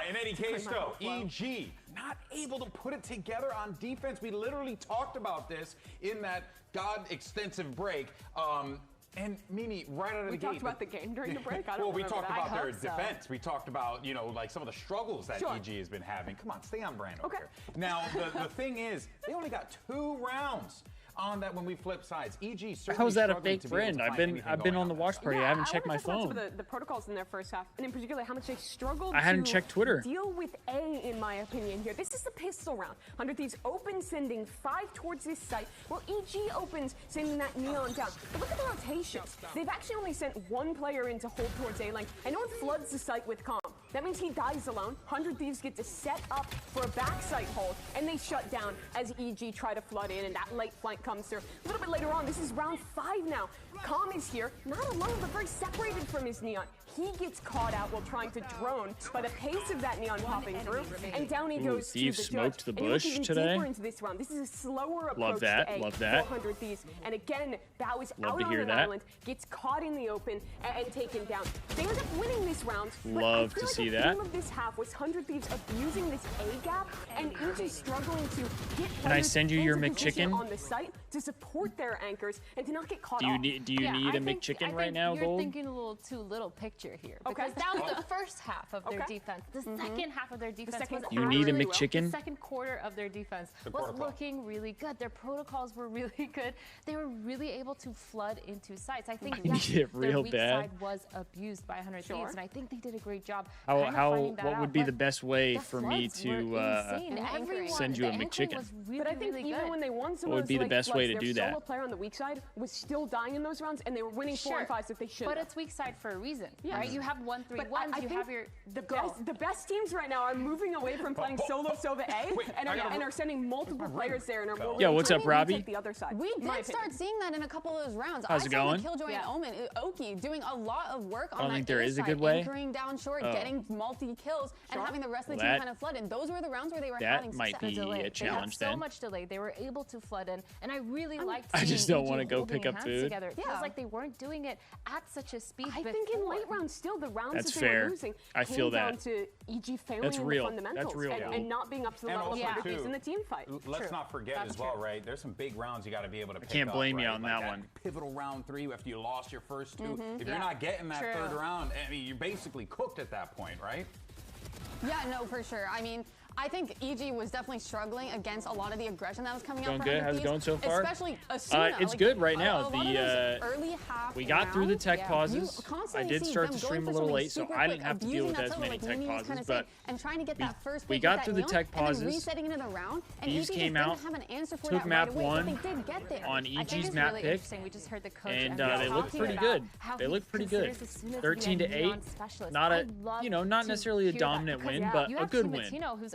In any case, though, EG not able to put it together on defense. We literally talked about this in that extensive break. And Mimi, right out of the gate. We talked about the game during the break? Well, we talked about their defense. We talked about, like some of the struggles that EG has been having. Come on, stay on brand over here. Now, the thing is, they only got 2 rounds on that when we flip sides. EG certainly How is that a fake friend? I've been on the watch party. I haven't checked my phone. Some of the protocols in their first half, and in particular how much they struggled I hadn't checked Twitter. Deal with A, in my opinion, here. This is the pistol round. 100 Thieves open, sending 5 towards this site, while EG opens, sending that neon down. But look at the rotations. They've actually only sent 1 player in to hold towards A lane, and no one floods the site with calm. That means he dies alone. 100 Thieves get to set up for a backside hold, and they shut down as EG try to flood in, and that late flank comes through. A little bit later on, this is round 5 now. Calm is here, not alone, but very separated from his neon. He gets caught out while trying to drone by the pace of that neon popping through, and down he goes to the Thieves smoked the judge. bush even today. Deeper into this round. This is a slower approach Love that, to A. love that. 400 Thieves, and again, Bao is Love out to on hear an that. island, gets caught in the open, and taken down. They end up winning this round. Love to see that. The theme of this half was 100 Thieves abusing this A gap, and EG struggling to get Can I send you your into position McChicken? on the site to support their anchors and to not get caught Do you off. need a McChicken right now, You're Gold? thinking a little too little picture here. Okay. Because that was the first half of their defense. The second half of their defense was You need a really McChicken? The second quarter of their defense was looking really good. Their protocols were really good. They were really able to flood into sites. I think I need it real their weak bad. side was abused by 100 Thieves, and I think they did a great job. What would be the best way for me to send you a McChicken? But I think even when they won some What would of those, be the best way to their do that? solo player on the weak side was still dying in those rounds, and they were winning 4 and 5s that they should. But it's weak side for a reason, Yeah. right? You have 1-3-1s. I You think have your the best teams right now are moving away from playing solo Sova A and are sending multiple players there and are more Yeah, what's up, Robbie? the other side. We my did start opinion. seeing that in a couple of those rounds. How's it going? I saw the Killjoy and Omen, Oki doing a lot of work on I don't that think there A is a side, good way. anchoring down short, Oh. getting multi-kills, and having the rest of the Well, team kind of flood in. Those were the rounds where they were that having might success. be a challenge they had so then. much delay. They were able to flood in, and I really liked I seeing just don't EG wanna go holding pick up hands food. Together. It Yeah. feels like they weren't doing it at such a speed I think in late rounds still the rounds That's that they fair. were losing I came feel down that. to EG failing That's in real. the fundamentals That's real, Gold. and not being up to the And level of also, 100 Thieves too, in the team fight. Let's not forget as well, right? There's some big rounds you got to be able to pick can't up, blame you right? on Like that one. Pivotal round 3 after you lost your first 2. If Yeah. you're not getting that True. 3rd round, I mean, you're basically cooked at that point, right? Yeah, no, for sure. I mean, I think EG was definitely struggling against a lot of the aggression that was coming out Going for good? 100 How's it Thieves, going so far? Especially Asuna. It's like, good right a now. lot of those early half We got through the rounds, tech you pauses. I constantly did see start them to stream going a for little something late, so super I didn't quick, have to deal abusing with that as solo, many like tech Mimi was pauses, kinda but saying, and trying to get that first we pick got with through that the neon, tech and then pauses. resetting into the round, and Thieves EG came just out, didn't have an answer for took that map right away, one but they did get there. on I think EG's it's map really pick, interesting. We just heard the coach and MJ they looked talking pretty about good. how They he looked pretty good. considers Asuna to be 13 to a neon 8, specialist. not I a love not to necessarily a hear that dominant because win, but you a have good Team win. Latino, who's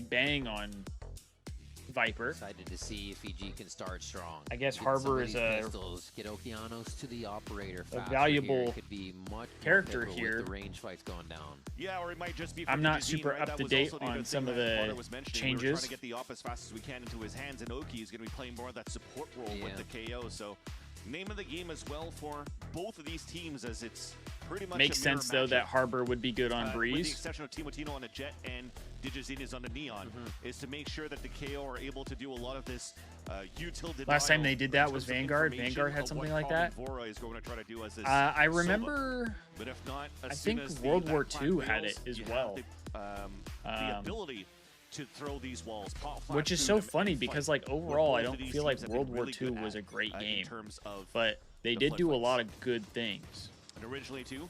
Bang on Viper. Excited to see if EG can start strong. I guess Get Harbor some of is these a pistols, get Okeanos to the operator a faster valuable here. Could be much character more here. with the range fights going down. Yeah, or it might just be for I'm not DGZ, super right? up That to was date also the on other some thing of that the Potter was mentioning. We were changes. trying to get the op as fast as we can into his hands, and Oki is going to be playing more of that support role with the KO. So, name of the game as well for both of these teams, as it's pretty much Makes a mirror sense though matchup. that Harbor would be good on With the Breeze. exception of Timotino on a Jet and Digizine is on the Neon, is to make sure that the KO are able to do a lot of this util denial. Last time they did that in was terms of Vanguard. information Vanguard had of something what like that. Vora is going to try to do as this I solo. remember. But if not, as I soon think as World that War plan II had fails, it as you well. have the ability to throw these walls, pop flash Which is through so them, funny and because, fight. like, overall, I What both don't of these feel like teams have been World War really II good was a at, great in game, terms of but they the did flood do a fights. lot of good things. And originally, too,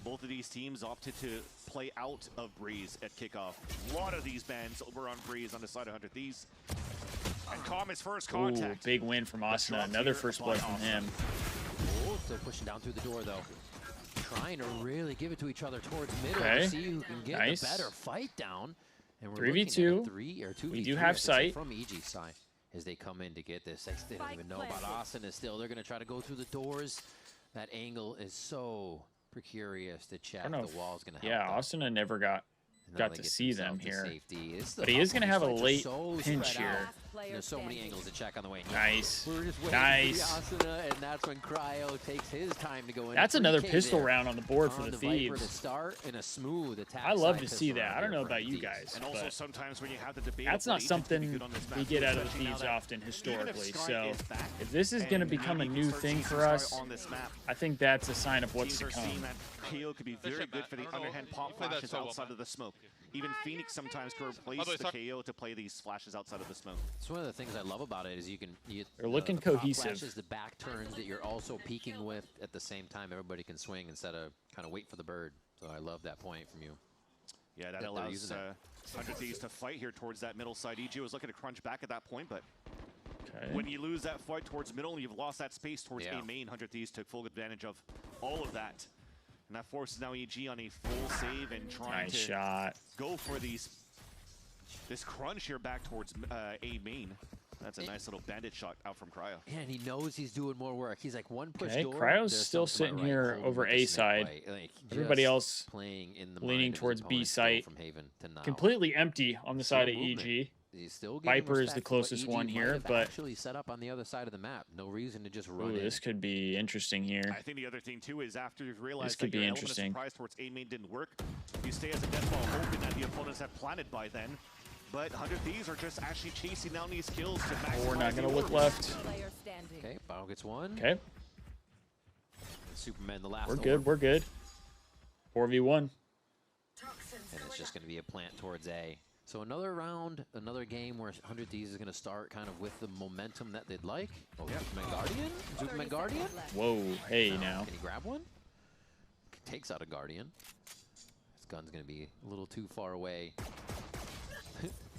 both of these teams opted to play out of Breeze at kickoff. A lot of these bans were on Breeze on the side of 100 Thieves. And Calm is first Ooh, contact. big win from Austin. Another first blood from him. Oh, still pushing down through the door, though. Trying to really give it to each other towards middle Okay. to see who can get Nice. the better fight down. And we're 3v2. looking at a 3 or 2v3, We do I have should say, sight. from EG's side as they come in to get this. They don't even know about Austin. Is still, they're going to try to go through the doors. That angle is so precarious to check. I don't know. The wall's going to help. Yeah, them. Austin never got Now they to get see them themselves to here. safety. It's the But he is tough going to have a one. These late fights are so pinch spread out. here. There's so many angles to check on the way. Nice. We're just waiting Nice. for the Asuna, and that's when Cryo takes his time to go in. That's another pistol round on the board for on the Viper to Thieves. start and a smooth attack. I love side to see pistol that. round I don't here know from about you Thieves. guys, And also but sometimes when you have the debate, that's of not what agents would be something good on this we map, get out of the especially now Thieves that often even if historically. Sky So is back if this is going to and become a maybe new start thing seeing for Sky us, on this map, I think that's a sign of what's teams to are seeing come. that KO could be very good for the underhand pop flashes outside of the smoke. Even Phoenix sometimes can replace the KO to play these flashes outside of the smoke. It's one of the things I love about it is They're looking the pop cohesive. flashes, the back turns that you're also peeking with at the same time. Everybody can swing instead of kind of wait for the bird. So I love that point from you. Yeah, that they're allows using it. 100 Thieves to fight here towards that middle side. EG was looking to crunch back at that point, but Okay. when you lose that fight towards middle, you've lost that space towards Yeah. A main. 100 Thieves took full advantage of all of that. And that forces now EG on a full save and trying Nice to shot. go for this crunch here back towards A main. That's a nice little bandit shot out from Cryo. And he knows he's doing more work. He's like one push Okay, door. Cryo's there's still something sitting to my right, here holding over with the A snake side. bite. Like, Everybody just else playing in the leaning mind of his towards B opponent still site. from Haven to now. Completely empty on the side of movement. EG. He's still getting Viper is the respect for what closest EG one might here, have but actually set up on the other side of the map. No reason to just run ooh, in. this could be interesting here. I think the other thing too is after you've realized This could that be your element of interesting. surprise towards A main didn't work, you stay as a death ball hoping that the opponents have planted by then. But 100 Thieves are just actually chasing down these kills to maximize We're not going to the look orbs. left. Okay, Bio gets one. Okay, Superman the last we're orb. good. We're good. 4v1. And it's just going to be a plant towards A. So another round, another game where 100 Thieves is going to start kind of with the momentum that they'd like. Oh, Superman Guardian? Superman Guardian? Whoa, hey now. Can he grab one? Takes out a Guardian. This gun's going to be a little too far away.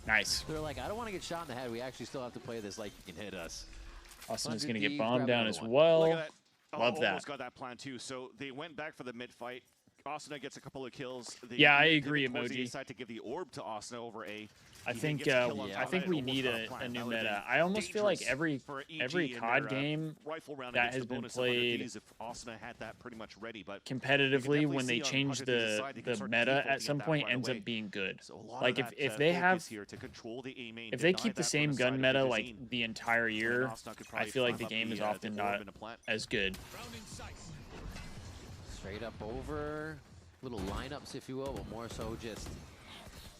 Nice. They're like, I don't want to get shot in the head. We actually still have to play this like you can hit us. Austin is 100 going to get Thieves, bombed grab down another as one. well. Look at that. Love that. Almost got that plan too. So they went back for the mid fight. Asuna gets a couple of kills. They Yeah, I pivot agree, towards the Emoji. inside to give the orb to Asuna over A. I He think gets a kill on top I of think that. we It almost need got a plan. new That would've meta. been I almost feel like dangerous for every EG in COD their, game rifle round that against has been opponents of 100 played Thieves, if Asuna had that pretty much ready, but competitively when they see on change 100 Thieves' the side, they can start meta defaulting at some that point right ends away. up being good. So a lot Like of if that, they focus have here to control the A main, if they deny keep the that same from the gun side of meta Digizine, like the entire then year, Asuna could I probably feel like the climb up game is the often orb not in a plant. as good. Straight up over. Little lineups, if you will, but more so just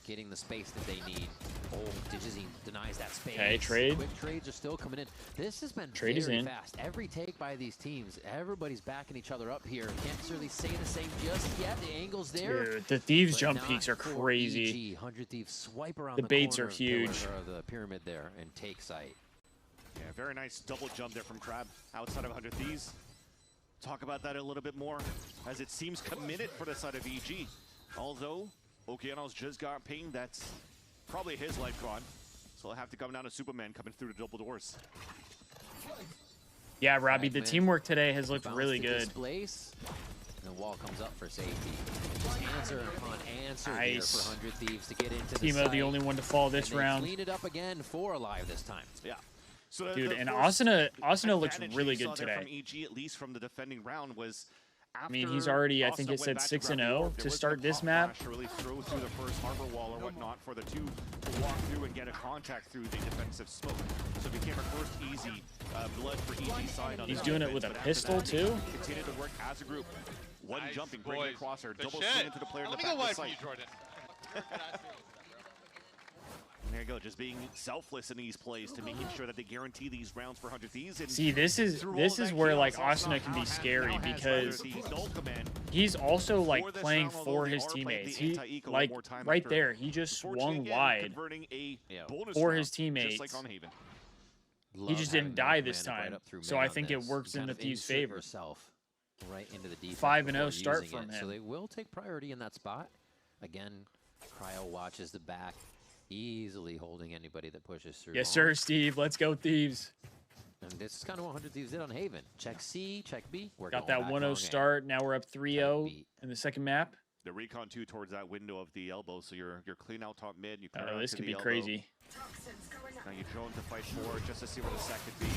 getting the space that they need. Oh, Digizine denies that space. Okay, trade. Quick trades are still coming in. This has been Trade is very in. fast. Every take by these teams, everybody's backing each other up here. Can't necessarily say the same just yet. The angle's there. Dude, the Thieves but jump not peaks are for crazy. EG. 100 Thieves swipe around The the baits corner are huge. pillar, or the pyramid there and take sight. Yeah, very nice double jump there from Crab outside of 100 Thieves. Talk about that a little bit more, as it seems committed for the side of EG. Although, Okeanos just got pinged, that's probably his life gone. So he'll have to come down to Superman coming through the double doors. Yeah, Robbie, the Fragment. teamwork today has looked Bounce really to good. displace. And the wall comes up for safety. Just answer upon answer here Nice. for 100 Thieves to get into the Timo, site. the only one to fall this And they round. clean it up again for Alive this time. Yeah. So Dude, the and first Asuna looks advantage really you saw good there From today. EG, at least from the defending round, was I mean, he's after already, I think Asuna it said went back to 6-0 grab the orb, to there was start no this pop map. flash to really throw through the first harbor wall or whatnot for the two to walk through and get a contact through the defensive smoke. So it became a first easy blood for EG side on He's the doing it offense, with a but after pistol, that, too? Continued to work as a group. One Nice, jumping, boys. breaking across her, Good double shit. swing into the player in the Let me back go of the wide from site. you, Jordan. There you go, just being selfless in these plays to making sure that they guarantee these rounds for 100 Thieves. And See, this is where like Asuna can be scary because he's also like playing for his teammates. He like right there, he just swung wide for his teammates. He just didn't die this time, so I think it works in the Thieves' favor. Right into the defense 5-0 start using from it. So him. they will take priority in that spot. Again, Cryo watches the back, easily holding anybody that pushes through. Yes, sir, Steve. Let's go, Thieves. And this is kind of what 100 Thieves did on Haven. Check C, check B. We're Got going that back 1-0 long A. start. Now we're up 3-0 in the second map. The recon 2 towards that window of the elbow, so you're clean out top mid. You clear out This to could the be elbow. crazy. Now you drone to fight forward just to see where the sec could be.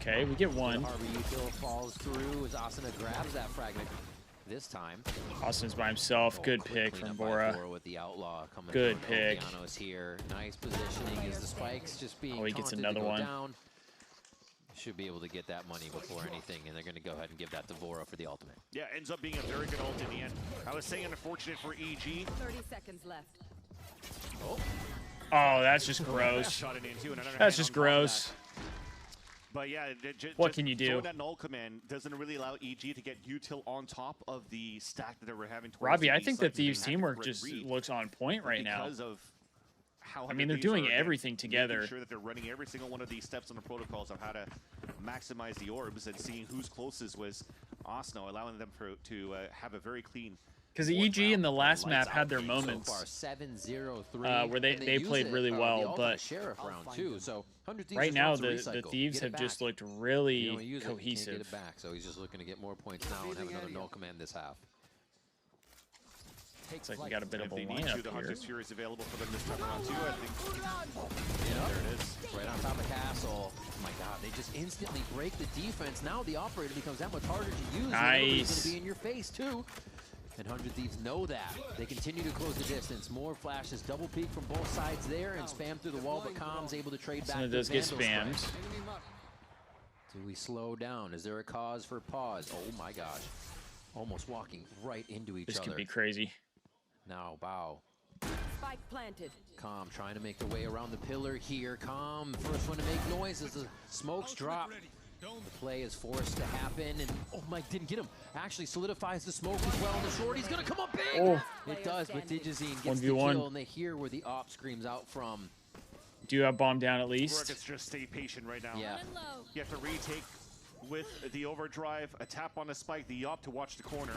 Okay, we get one. Harvey Util falls through as Asuna grabs that fragment this time. Austin's by himself. Good pick from Bora. With the outlaw coming Good from pick. Okeanos here. Nice positioning as the spikes just being Oh, he gets taunted another to go one. down. Should be able to get that money before anything, and they're going to go ahead and give that to Vora for the ultimate. Yeah, ends up being a very good ult in the end. I was saying unfortunate for EG. 30 seconds left. Oh, Oh, that's just gross. Shot it in too, and another That's hand just on top of gross. that. But yeah, What can you do? throwing that null command doesn't really allow EG to get util on top of the stack that they were having. Towards Robbie, the I east think side, the because they Thieves had the teamwork correct just read. looks on point right now. Because of how I mean, they're Thieves doing are, again, everything together. Making sure that they're running every single one of these steps on the protocols of how to maximize the orbs and seeing who's closest was Osno, allowing them to have a very clean. Because the EG in the last map had their moments So far, 7-0-3. where they and played use really it, the well, ultimate but sheriff round too. So 100 Thieves right just now wants to the recycle. Thieves Get it have just back. looked If you really don't use it, you can't cohesive. get it back. So he's just looking to get more points now and have another null command this half. Looks like we got a bit of a If they need to, lineup the here. Hunter's Fury is available for them this time around too. I think. Yeah, There it is. Right on top of Castle. Oh my God, they just instantly break the defense. Now the operator becomes that much harder to use. He's going to be in your face too. And 100 Thieves know that. They continue to close the distance. More flashes, double peek from both sides there and spam through the wall, but Com's able to trade back. Asuna to does get Vandal spammed. spray. Do we slow down? Is there a cause for pause? Oh my gosh. Almost walking right into each This other. could be crazy. Now, Bao. Spike planted. Com trying to make the way around the pillar here. Com, first one to make noise as the smokes drop. The play is forced to happen, and oh my, didn't get him. Actually solidifies the smoke as well, and the shorty's gonna come up big. Oh. It does, but Digizine gets the 1v1. kill, and they hear where the op screams out from. Do you have bomb down at least? Rockets just stay patient right now. Yeah. You have to retake with the overdrive, a tap on the spike, the op to watch the corner.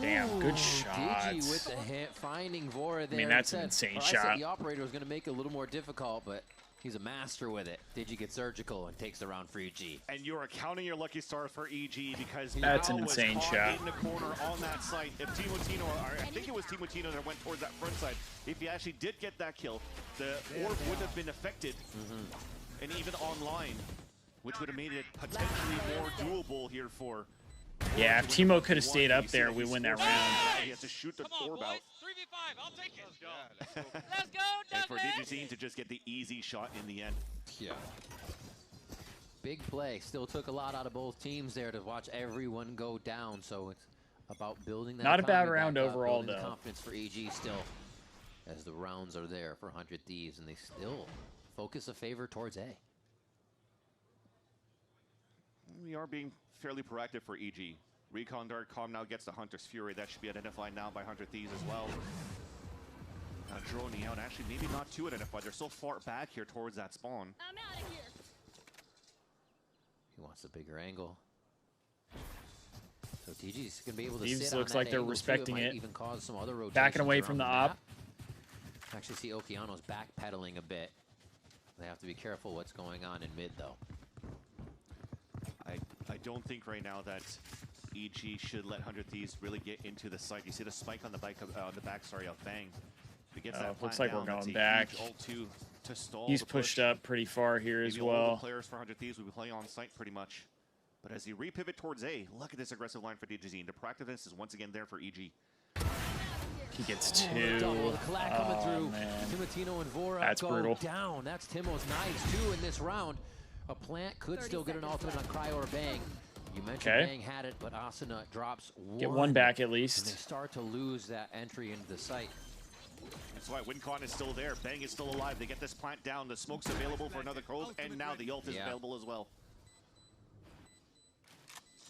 Damn, good Ooh, shots. Digi with the hit, finding Vora there. I mean, that's an It said- insane or I said shot. the operator was going to make it a little more difficult, but he's a master with it. Digi gets surgical and takes the round for EG. And you are counting your lucky stars for EG because That's Mao an was insane caught shot. in the corner on that site. If Timotino, or I think it was Timotino that went towards that front side, if he actually did get that kill, the orb would have been affected and even online, which would have made it potentially more doable here for. Yeah, if Timo could have stayed up there, we win that round. He has to shoot the orb out. 3v5, I'll take it. Let's go. Let's go, and for Digizine to just get the easy shot in the end. Yeah. Big play. Still took a lot out of both teams there to watch everyone go down. So it's about building that. Not a bad economy round back up, overall, building the though. confidence for EG still, as the rounds are there for 100 Thieves, and they still focus a favor towards A. We are being fairly proactive for EG. Recon Dart Com now gets the Hunter's Fury. That should be identified now by 100 Thieves as well. Now droning out. Actually, maybe not too identified. They're so far back here towards that spawn. I'm out of here. He wants a bigger angle. So DG's gonna be able to Thieves sit looks on like that they're angle, too. respecting might it. even cause some other rotations Backing away around from the map. op. Actually see Okeanos backpedaling a bit. They have to be careful what's going on in mid though. I don't think right now that EG should let 100 Thieves really get into the site. You see the spike on the back of Bang. If he gets that Looks plant like we're down, going that's a back. huge ult to stall He's the pushed push. up pretty far here as Maybe all the well. players for 100 Thieves will be playing on site pretty much. But as he repivot towards A, look at this aggressive line for DJZ. The proactiveness is once again there for EG. He gets two. Double, the collab coming through. Man. Timotino and Vora That's go brutal. down. That's Timo's knives too in this round. A plant could still get an ultimate on Cryo or Bang. You mentioned Okay. Bang had it, but Asuna drops one. Get one back at And they least. start to lose that entry into the site. That's why WinCon is still there. Bang is still alive. They get this plant down. The smoke's available for another close, and now the ult is available as well.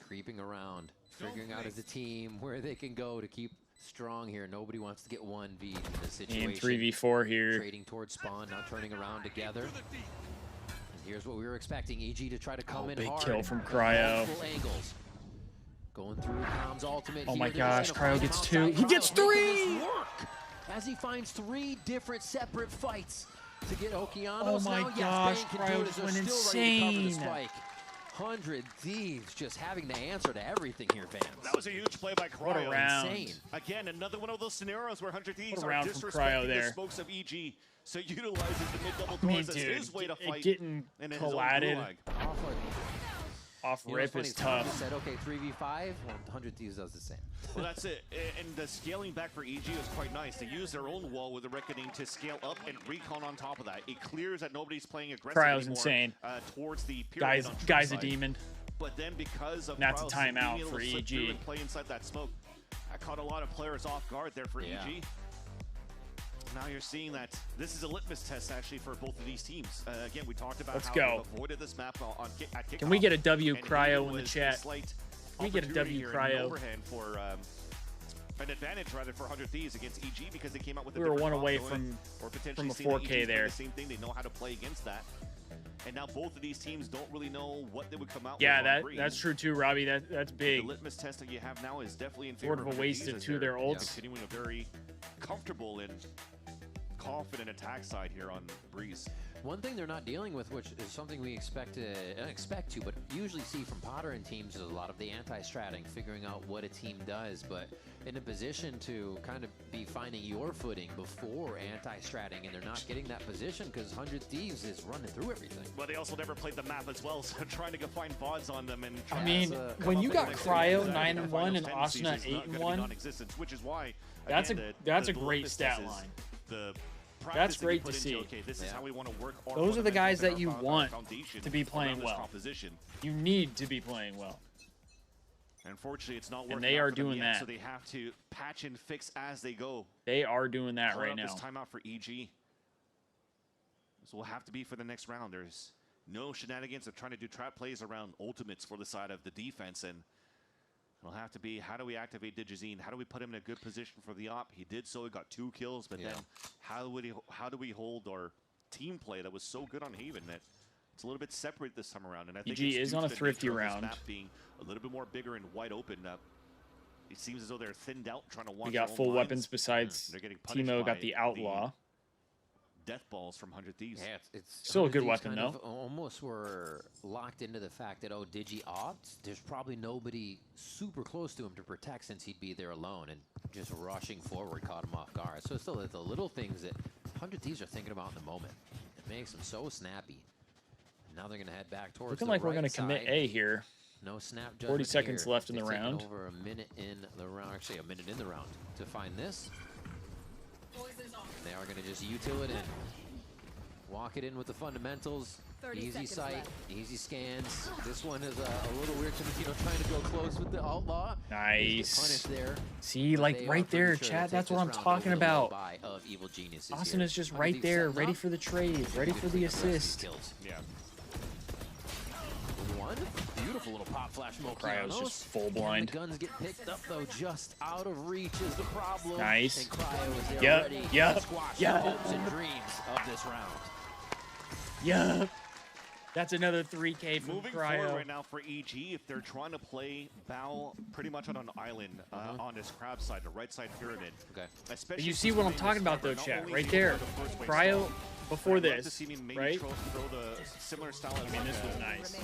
Creeping around, figuring out as a team where they can go to keep strong here. Nobody wants to get 1v in this situation. And 3v4 here. Trading towards spawn, now turning around together. And here's what we were expecting, EG to try to come in big hard. kill from Cryo. Multiple angles. Going through Com's ultimate. Oh here. my They're gosh, just gonna Cryo find gets him outside. two. He gets Cryo making three! this work as he finds 3 different separate fights to get Okeanos. Oh my now, gosh, yes, Bang can Cryo do it just as went they're still ready to cover the insane. spike. 100 Thieves just having the answer to everything here, fans. That was a huge play by Cryo. What a round. Insane. Again, another one of those scenarios where 100 Thieves What a are round from Cryo disrespecting the there. smokes of EG. So utilizes the mid-double I mean, doors as dude, his way to fight. getting and in his own collided gulag. off You know, rip what's is funny, Tom tough. said, okay, 3v5, well, 100 Thieves does the same. Well, that's it. And the scaling back for EG is quite nice. They use their own wall with the Reckoning to scale up and recon on top of that. It clears that nobody's playing aggressive Cryo's anymore, insane. Towards the pyramid on Guy's a side. demon. But then because of And that's a Cryo's timeout being able for to slip through EG. and play inside that smoke, I caught a lot of players off guard there for EG. Now you're seeing that this is a litmus test actually for both of these teams. Again, we talked about Let's how go. they avoided this map at kickoff. Can we get a W and Cryo Haven in the was chat? slight Can we get a opportunity W here and an Cryo? overhand for an advantage rather for 100 Thieves against EG because they came out with a We were different one away comp from going, or potentially a seeing that 4K EG 's playing there. The same thing. They know how to play against that. And now both of these teams don't really know what they would come out Yeah, with. on Breeze. that's true too, Robbie. That's big. The litmus test that you have now is definitely in favor Sort of a 100 wasted Thieves as two of their they're ults. continuing a very comfortable and confident attack side here on Breeze. One thing they're not dealing with, which is something we expect to, but usually see from Potter and teams, is a lot of the anti-stratting, figuring out what a team does, but in a position to kind of be finding your footing before anti-stratting, and they're not getting that position because 100 Thieves is running through everything. Well, they also never played the map as well, so trying to go find VODs on them and I try mean, to come when up you with got the next Cryo thing, 9-1 and tendencies Asuna is not gonna be 8-1, non-existent, which is why that's again, a the great litmus stat test is line. The That's practice that you great put to into, see. Okay, this is how we want to work our Those are the guys that fundamentals you and our want foundation to be playing around this well. composition. You need to be playing well. Unfortunately, it's not working. And they out are for them doing yet, that. so they have to patch and fix as they go. They are doing that Calling right out now. This timeout for EG. This will have to be for the next round. There's no shenanigans of trying to do trap plays around ultimates for the side of the defense, and it'll have to be, how do we activate Digizine? How do we put him in a good position for the op? He did so. He got 2 kills, but then how do we hold our team play that was so good on Haven that it's a little bit separate this time around? And I think EG it's is due on to a the thrifty nature of this round. map being a little bit more bigger and wide open. It seems as though they're thinned out, trying to watch. We got their full own weapons lines. besides They're getting punished Timo by got the Outlaw. Death balls from 100 Thieves. Yeah, it's Still a 100 good Thieves weapon, kind though. of almost were locked into the fact that, oh, Digi opt, there's probably nobody super close to him to protect since he'd be there alone, and just rushing forward caught him off guard. So it's still the little things that 100 Thieves are thinking about in the moment. It makes them so snappy. Now they're going to head back towards Looking the like we're right going to commit side. A here. No snap 40 judgment seconds here. left in the They've taken round. over a minute in the round, actually a minute in the round to find this. They are going to just util it in. Walk it in with the fundamentals. 30 Easy seconds sight, left. easy scans. This one is a little weird. Timotino trying to go close with the outlaw. Nice. Punished there. See, But like they right are pretty there, sure to Chad. take That's what this I'm round talking over the about. low-buy of Evil Geniuses Austin here. is just 100 right Thieves there, setting ready up. for the trade, ready for the assist. Yeah. One beautiful little pop flash from Cryo's Okeanos. just full And blind. the guns get picked up though, just out of reach is the problem. Nice. And Cryo is there Yep, ready yep, to squash yep. the hopes and dreams of this round. Yup. That's another 3K from Moving forward Cryo. right now for EG, if they're trying to play Bao pretty much on an island on this crab side, the right side pyramid. Okay. Especially You see since what I'm Rain talking is about though, covered, not Chat? only Right is he there. the first wave Cryo stall, before I'd love to this, see me maybe right? throw the similar style. I mean, this was nice.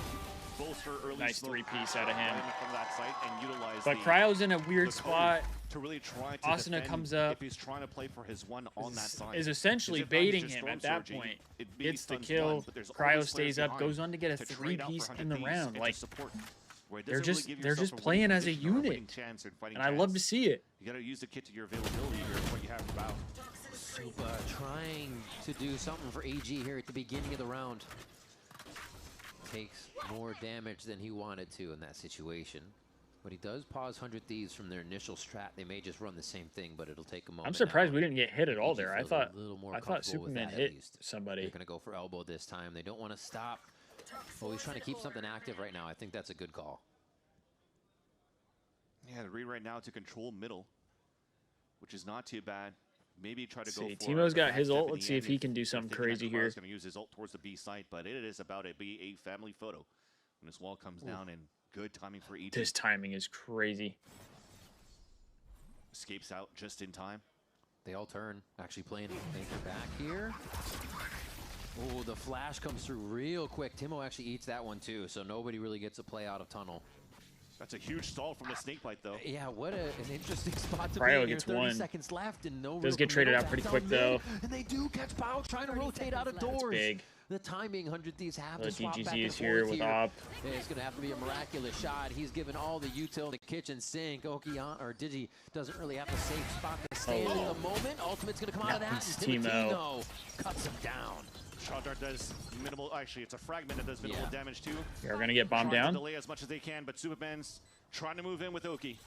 Bolster early Nice smoke three-piece out of him. from that site and utilize But the, Cryo's in a weird the spot. to really try to Asuna defend comes up. if he's trying to play for his one on that side. Is essentially Because if not, he's baiting just him storm at that surging. point. It maybe Gets the stuns kill. one, but there's Cryo always stays players up, behind goes on to get a to trade out for three-piece 100 in the Thieves round. and to Like, support, where it they're doesn't really just give they're yourself just a winning playing as a position or winning unit, chance or fighting and I love to chance. see it. You got to use the kit to your availability here. What you have about. Supa trying to do something for AG here at the beginning of the round. Takes more damage than he wanted to in that situation. But he does pause 100 Thieves from their initial strat. They may just run the same thing, but it'll take a moment. I'm surprised now. we didn't get hit at all AG there. I feels thought a little more I thought comfortable with Superman that, at hit least. somebody. They're going to go for elbow this time. They don't want to stop. Well, he's trying to keep something active right now. I think that's a good call. Yeah, the read right now to control middle, which is not too bad. Maybe try to go See, for Timo's the got back his step ult. in Let's the see if end he can do something crazy here. He's going to use his ult towards the B site, but it is about to be a family photo when this wall comes down, and good timing for EG. This timing is crazy. Escapes out just in time. They all turn. Actually playing anchor back here. Oh, the flash comes through real quick. Timo actually eats that one too, so nobody really gets a play out of tunnel. That's a huge stall from the snakebite, though. Yeah, what an interesting spot to Cryo be in. gets 30 one. seconds left and no. Does get traded out pretty quick though. And they do catch Pao trying to rotate out of That's doors. big. The timing, 100 Thieves have to swap DGZ back and is here forth with here. Op. It's going to have to be a miraculous shot. He's given all the util in the kitchen sink. Okion or Digi doesn't really have a safe spot to stand in the moment. Ultimate's going to come out of that. Nice, And Timo. Timotino cuts him down. Shot dart does minimal. Actually, it's a fragment that does minimal damage too. They're gonna get bombed Trying down. to delay as much as they can, but Superman's trying to move in with Oki.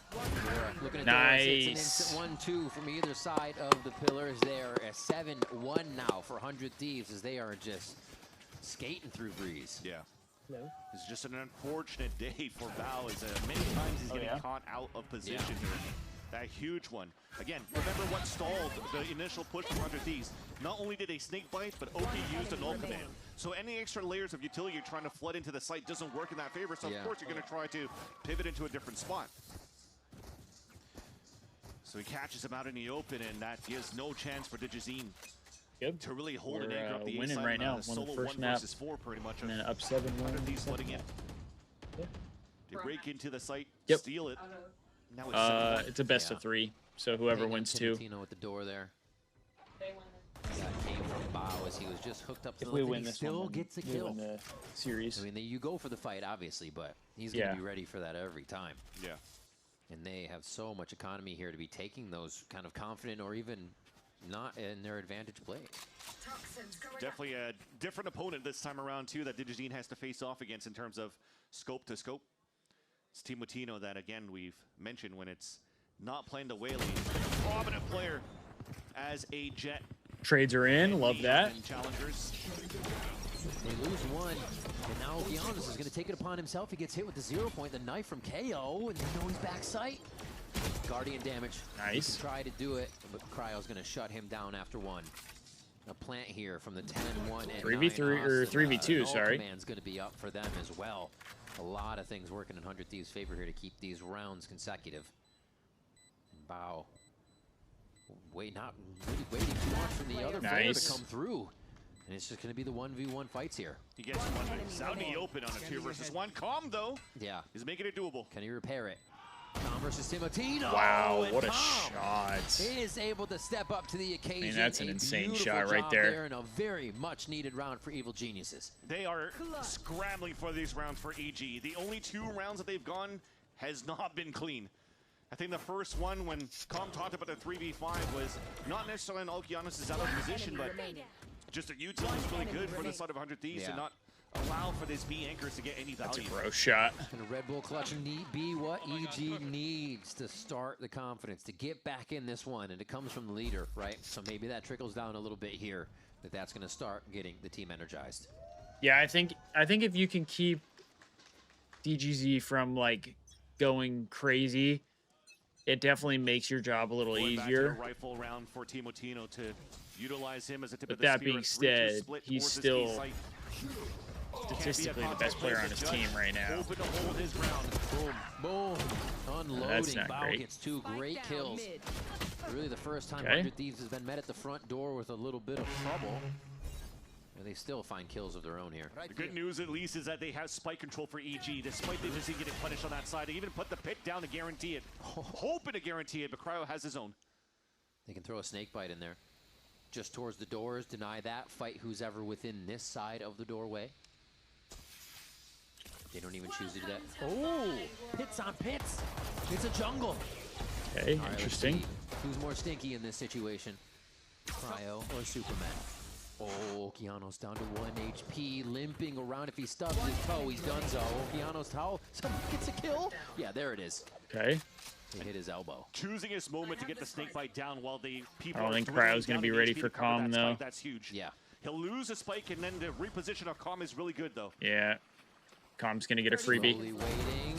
Looking at Nice. It's an instant 1-2 from either side of the pillars there. A 7-1 now for 100 Thieves as they are just skating through Breeze. Yeah. It's just an unfortunate day for Bao as many times he's getting caught out of position here. That huge one. Again, remember what stalled the initial push from 100 Thieves. Not only did they snake bite, but Oki used an ult command. So any extra layers of utility you're trying to flood into the site doesn't work in that favor. So of course you're going to try to pivot into a different spot. So he catches him out in the open, and that gives no chance for Digizine to really hold an anchor up the winning A side right on now. a Won the solo first 1 map. versus 4 pretty much. And then up 7-1. 100 Thieves splitting it. They break into the site, Yep. steal it. Now it's 7-1. It's a best of 3. So whoever wins 2. Timotino at the door there. That came from Bao as he was just hooked up to If the we lip, and win he this still one, gets a we kill. win the series. I mean, you go for the fight, obviously, but he's going to be ready for that every time. Yeah. And they have so much economy here to be taking those kind of confident or even not in their advantage plays. Definitely a different opponent this time around, too, that Digizine has to face off against in terms of scope to scope. It's Timotino that, again, we've mentioned when it's not playing the Whaley. He's been a prominent player as a Jet. Trades are in. Love that. Challengers. They lose one, and now Giannis is going to take it upon himself. He gets hit with the 0 point, the knife from KO, and they know he's back sight. Guardian damage. Nice. He can try to do it, but Cryo's going to shut him down after one. A plant here from the 10-1 and 3v3 or 3v2, sorry. Command's going to be up for them as well. A lot of things working in 100 Thieves' favor here to keep these rounds consecutive. Bao. Not really waiting too much from the other player to come through. And it's just going to be the 1v1 fights here. He gets one. It's out in the open on a 2 versus 1. Calm, though. Yeah. He's making it doable. Can he repair it? Tom versus Timotino. Wow, and what a Tom shot. is able to step up to the occasion. I mean, that's an A insane beautiful shot right job there. And a very much needed round for Evil Geniuses. They are scrambling for these rounds for EG. The only 2 rounds that they've gone has not been clean. I think the first one, when Com talked about the 3v5, was not necessarily an Okeanos' out of position, but just a util is really good for the side of 100 Thieves to not allow for these B anchors to get any value. That's a gross shot. And Red Bull Clutch need be what EG needs to start the confidence, to get back in this one, and it comes from the leader, right? So maybe that trickles down a little bit here, that's going to start getting the team energized. Yeah, I think if you can keep DGZ from like going crazy, it definitely makes your job a little Going back to easier. the rifle round for Timotino to utilize him as a tip But of the that spear. being Reaches said, split he's towards his still key site. statistically the best player on his team right now. Open to hold his ground. Boom, boom. Unloading. That's not Bao great. gets 2 great kills. Really the first time Okay. 100 Thieves has been met at the front door with a little bit of trouble. They still find kills of their own here. The good news, at least, is that they have spike control for EG, despite they just getting punished on that side. They even put the pit down to guarantee it. Hoping to guarantee it, but Cryo has his own. They can throw a snake bite in there. Just towards the doors, deny that. Fight who's ever within this side of the doorway. They don't even choose to do that. Oh, pits on pits. It's a jungle. Okay, All right, interesting. Who's more stinky in this situation? Cryo or Superman? Oh, Keanu's down to 1 HP, limping around. If he stubs his toe, he's done so. Keanu's toe, someone gets a kill. Yeah, there it is. Okay. He hit his elbow. Choosing his moment to get the snake bite down while the people I don't are think dwindling Cryo's going down to be in ready HP for to cover Calm, that though. spike. That's huge. Yeah. He'll lose a spike, and then the reposition of Calm is really good, though. Yeah. Calm's going to get a freebie. Slowly waiting.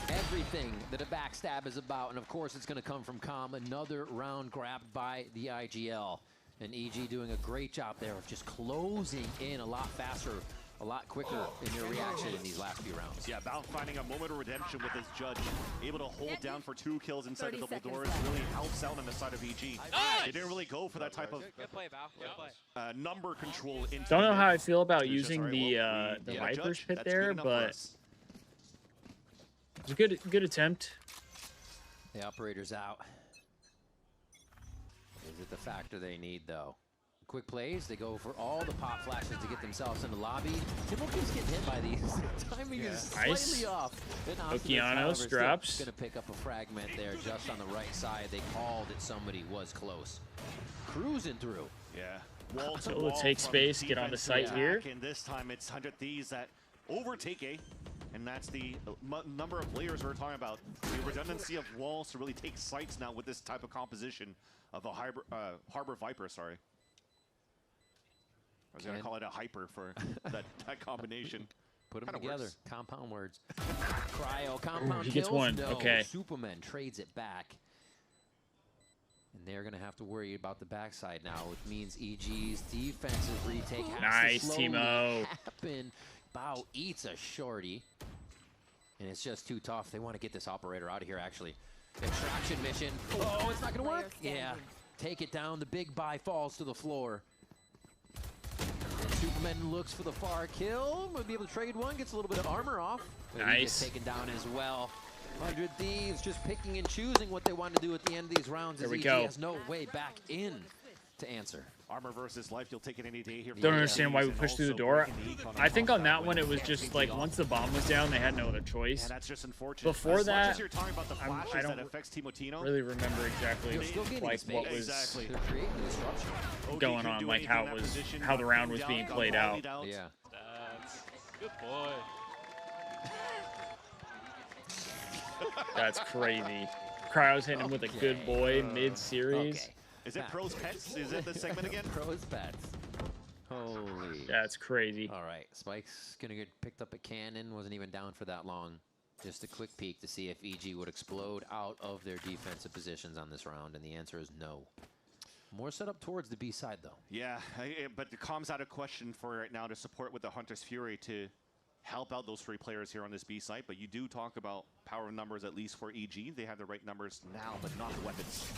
Everything that a backstab is about, and of course it's going to come from Calm. Another round grabbed by the IGL. And EG doing a great job there of just closing in a lot faster, a lot quicker in their reaction in these last few rounds. Yeah, Bao finding a moment of redemption with his judge. Able to hold down for 2 kills inside the double doors really helps out on the side of EG. They didn't really go for that type of Good play, Bao. Good play. number control. Into Don't know how I feel about It's just, using all right, the well, we have a Viper's judge. pit That's good there, enough for but us. it's a good attempt. The operator's out. Is it the factor they need, though? Quick plays, they go for all the pop flashes to get themselves in the lobby. Tibble keeps getting hit by these. Timing is slightly Nice. off. Okeanos drops. Going to pick up a fragment there just on the right side. They called it, somebody was close. Cruising through. Yeah. Wall to So wall we'll take from space, get on the defense to site attack, here. And this time it's 100 Thieves that overtake A. And that's the number of players we're talking about. The redundancy of walls to really take sites now with this type of composition of a Harbor Viper, sorry. I was going to call it a hyper for that combination. Put them Kinda together. works. Compound words. Cryo, compound he gets kills? one. No. Okay. Superman trades it back. And they're going to have to worry about the backside now, which means EG's defensive retake has Nice, to slowly Timo. happen. Bao eats a shorty. And it's just too tough. They want to get this operator out of here, actually. Extraction mission. Oh, it's not going to work. Yeah. Take it down. The big buy falls to the floor. Superman looks for the far kill. Might be able to trade one. Gets a little bit of armor off. But he gets Nice. taken down as well. 100 Thieves just picking and choosing what they want to do at the end of these rounds. There as we EG go. has no way back in to answer. Armor versus life, you'll take it any day here. Don't understand why we pushed through the door. I think on that one it was just like once the bomb was down, they had no other choice. And that's just unfortunate. Before as much that, as you're talking about the flashes I that don't affects Timotino. really remember exactly You're still getting like space. what was Exactly. They're creating the disruption. going couldn't on, do like anything how in it that was, position, how the got round was down, being got played out. volleyed Yeah. That's good boy. That's crazy. Cryo's hitting him with a good boy mid-series. Okay. Is it Pros Pets? Is it the segment again? Pros Pets. Holy. That's crazy. All right, Spike's gonna get picked up a cannon. Wasn't even down for that long. Just a quick peek to see if EG would explode out of their defensive positions on this round, and the answer is no. More set up towards the B side, though. Yeah, but the comms out of question for right now to support with the Hunter's Fury to help out those 3 players here on this B site. But you do talk about power of numbers, at least for EG. They have the right numbers now, but not the weapons.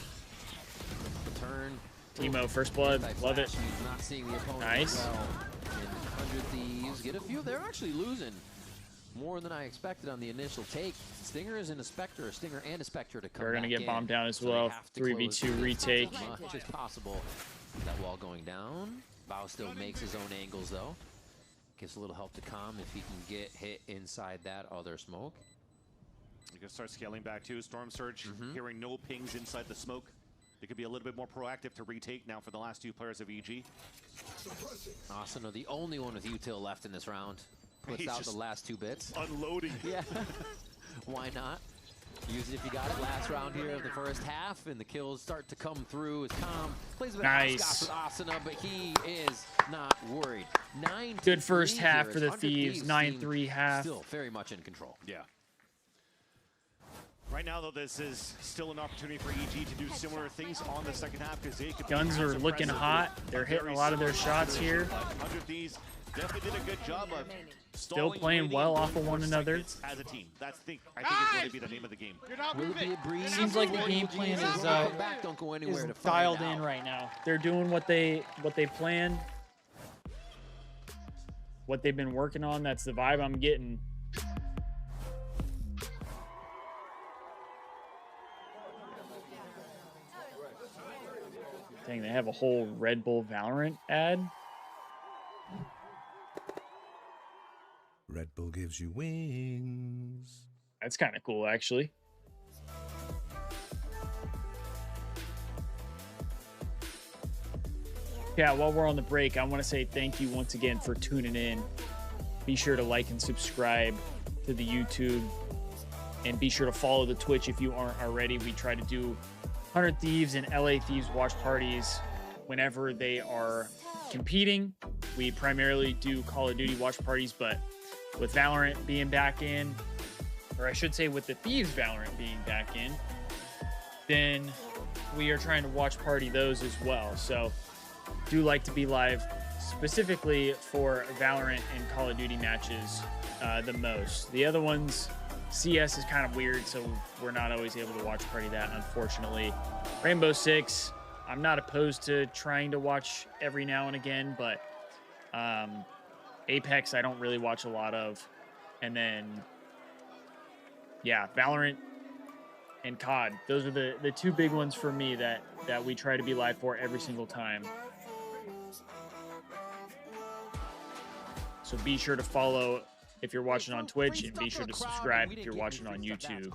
Turn. Timo, first blood. Love it. He's not seeing the opponent Nice. well. And 100 Thieves get a few. They're actually losing more than I expected on the initial take. Stinger is in a Spectre, a Stinger and a Spectre to come They're gonna back get bombed down as So they well. have to 3v2 close retake. as much as possible. That wall going down. Bao still makes his own angles, though. Gives a little help to Calm if he can get hit inside that other smoke. You can start scaling back too. Storm Surge, hearing no pings inside the smoke. They could be a little bit more proactive to retake now for the last 2 players of EG. Asuna, the only one with util left in this round. Puts He's out the just last 2 bits. Unloading. Yeah. Why not? Use it if you got it. Last round here of the first half, and the kills start to come through as Calm plays a bit Nice. of hopscotch with Asuna, but he is not worried. 9 Good first half for the 100 Thieves. 9-3 half. Still very much in control. Yeah. Right now, though, this is still an opportunity for EG to do similar things on the second half because they could be Guns as are looking aggressive hot. with They're hitting a very lot of their similar shots here. composition, but 100 Thieves definitely did a good job of Still playing well off of one another. As a team. I think it's going to be the name of the game. Will it be a breeze? Seems like the game plan is don't go anywhere to find dialed out. in right now. They're doing what they planned, what they've been working on. That's the vibe I'm getting. Dang, they have a whole Red Bull Valorant ad. Red Bull gives you wings. That's kind of cool, actually. Yeah, while we're on the break, I want to say thank you once again for tuning in. Be sure to like and subscribe to the YouTube. And be sure to follow the Twitch if you aren't already. We try to do 100 Thieves and LA Thieves watch parties whenever they are competing. We primarily do Call of Duty watch parties, but with Valorant being back in, or I should say with the Thieves Valorant being back in, then we are trying to watch party those as well. So do like to be live specifically for Valorant and Call of Duty matches the most. The other ones, CS is kind of weird, so we're not always able to watch party that, unfortunately. Rainbow Six, I'm not opposed to trying to watch every now and again, but Apex I don't really watch a lot of. And then, yeah, Valorant and COD. Those are the two big ones for me that we try to be live for every single time. So be sure to follow if you're watching on Twitch, and be sure to subscribe if you're watching on YouTube.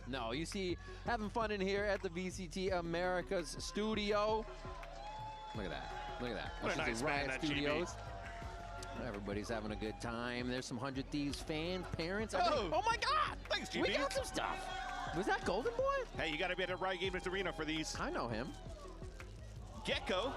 No, you see, having fun in here at the VCT Americas studio. Look at that. Look at that. What a nice man, that Studios. Everybody's having a good time. There's some 100 Thieves fans, parents. Oh, oh my God! Thanks, GB. We got some stuff. Was that Golden Boy? Hey, you got to be at the right Gamers Arena for these. I know him. Gecko.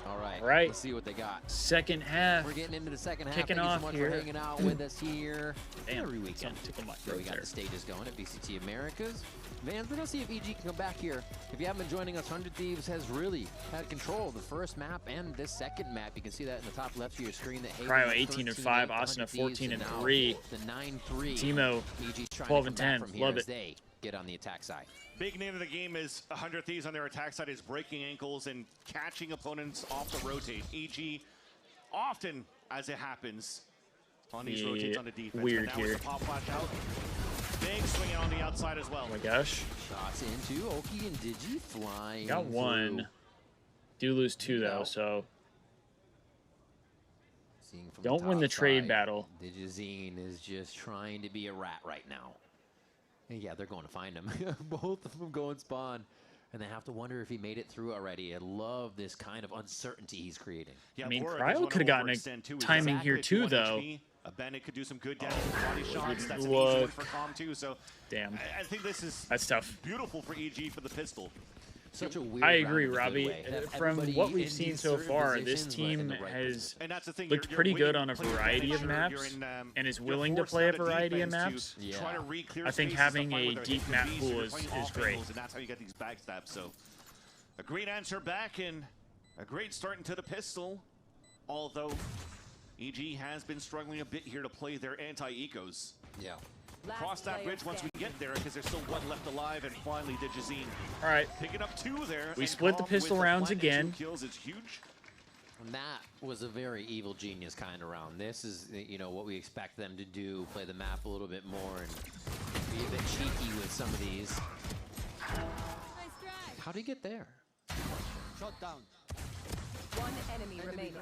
All right. Right. Let's see what they got. Second half. We're getting into the second half. Kicking Thank off you so much here. for hanging out with us here every weekend. Tickle my So throat we got there. the stages going at VCT Americas. Vans, we're going to see if EG can come back here. If you haven't been joining us, 100 Thieves has really had control of the first map and this second map. You can see that in the top left of your screen. That Cryo 18-5, Asuna 14-3. The 9-3. Timo EG trying 12 to and come 10. back from here Love as it. they get on the attack side. Big name of the game is 100 Thieves on their attack side is breaking ankles and catching opponents off the rotate. EG often, as it happens, on these rotates on the defense. Weird but now here. with the pop flash out, big swing on the outside as well. Oh my gosh. Shots into Oki and Digi flying. Got one. through. Do lose two, though, so Seeing from don't the win the top trade side, battle. Digizine is just trying to be a rat right now. And yeah, they're going to find him. Both of them go and spawn. And they have to wonder if he made it through already. I love this kind of uncertainty he's creating. I mean, Cryo could have gotten a timing here, too, though. A Bennett could do some good damage with body shots. That's an easy Look. one for Calm, too. So Damn. I think this is That's tough. beautiful for EG for the pistol. Such a weird I agree, round in a good Robbie. way. Have From everybody what we've in seen these so certain far, this positions, but in team the right has position. And that's the thing. looked you're pretty good winning on a player variety of advantage. maps You're in, and is you're willing to forced play a out of variety of defense maps. to try to re-clear I think spaces to having find a where they're deep hitting map Bs, pool you're is playing off great. angles, and that's how you get these backstabs. So a great answer back and a great start into the pistol. Although EG has been struggling a bit here to play their anti-ecos. Yeah. Cross that bridge once we get there, because there's still one left alive, and finally Digizine All right. picking up two there. We and split the Calm pistol with rounds plant and again. 2 kills. It's huge. And that was a very evil genius kind of round. This is, you know, what we expect them to do, play the map a little bit more and be a bit cheeky with some of these. How do you get there? Shot down. One enemy remaining.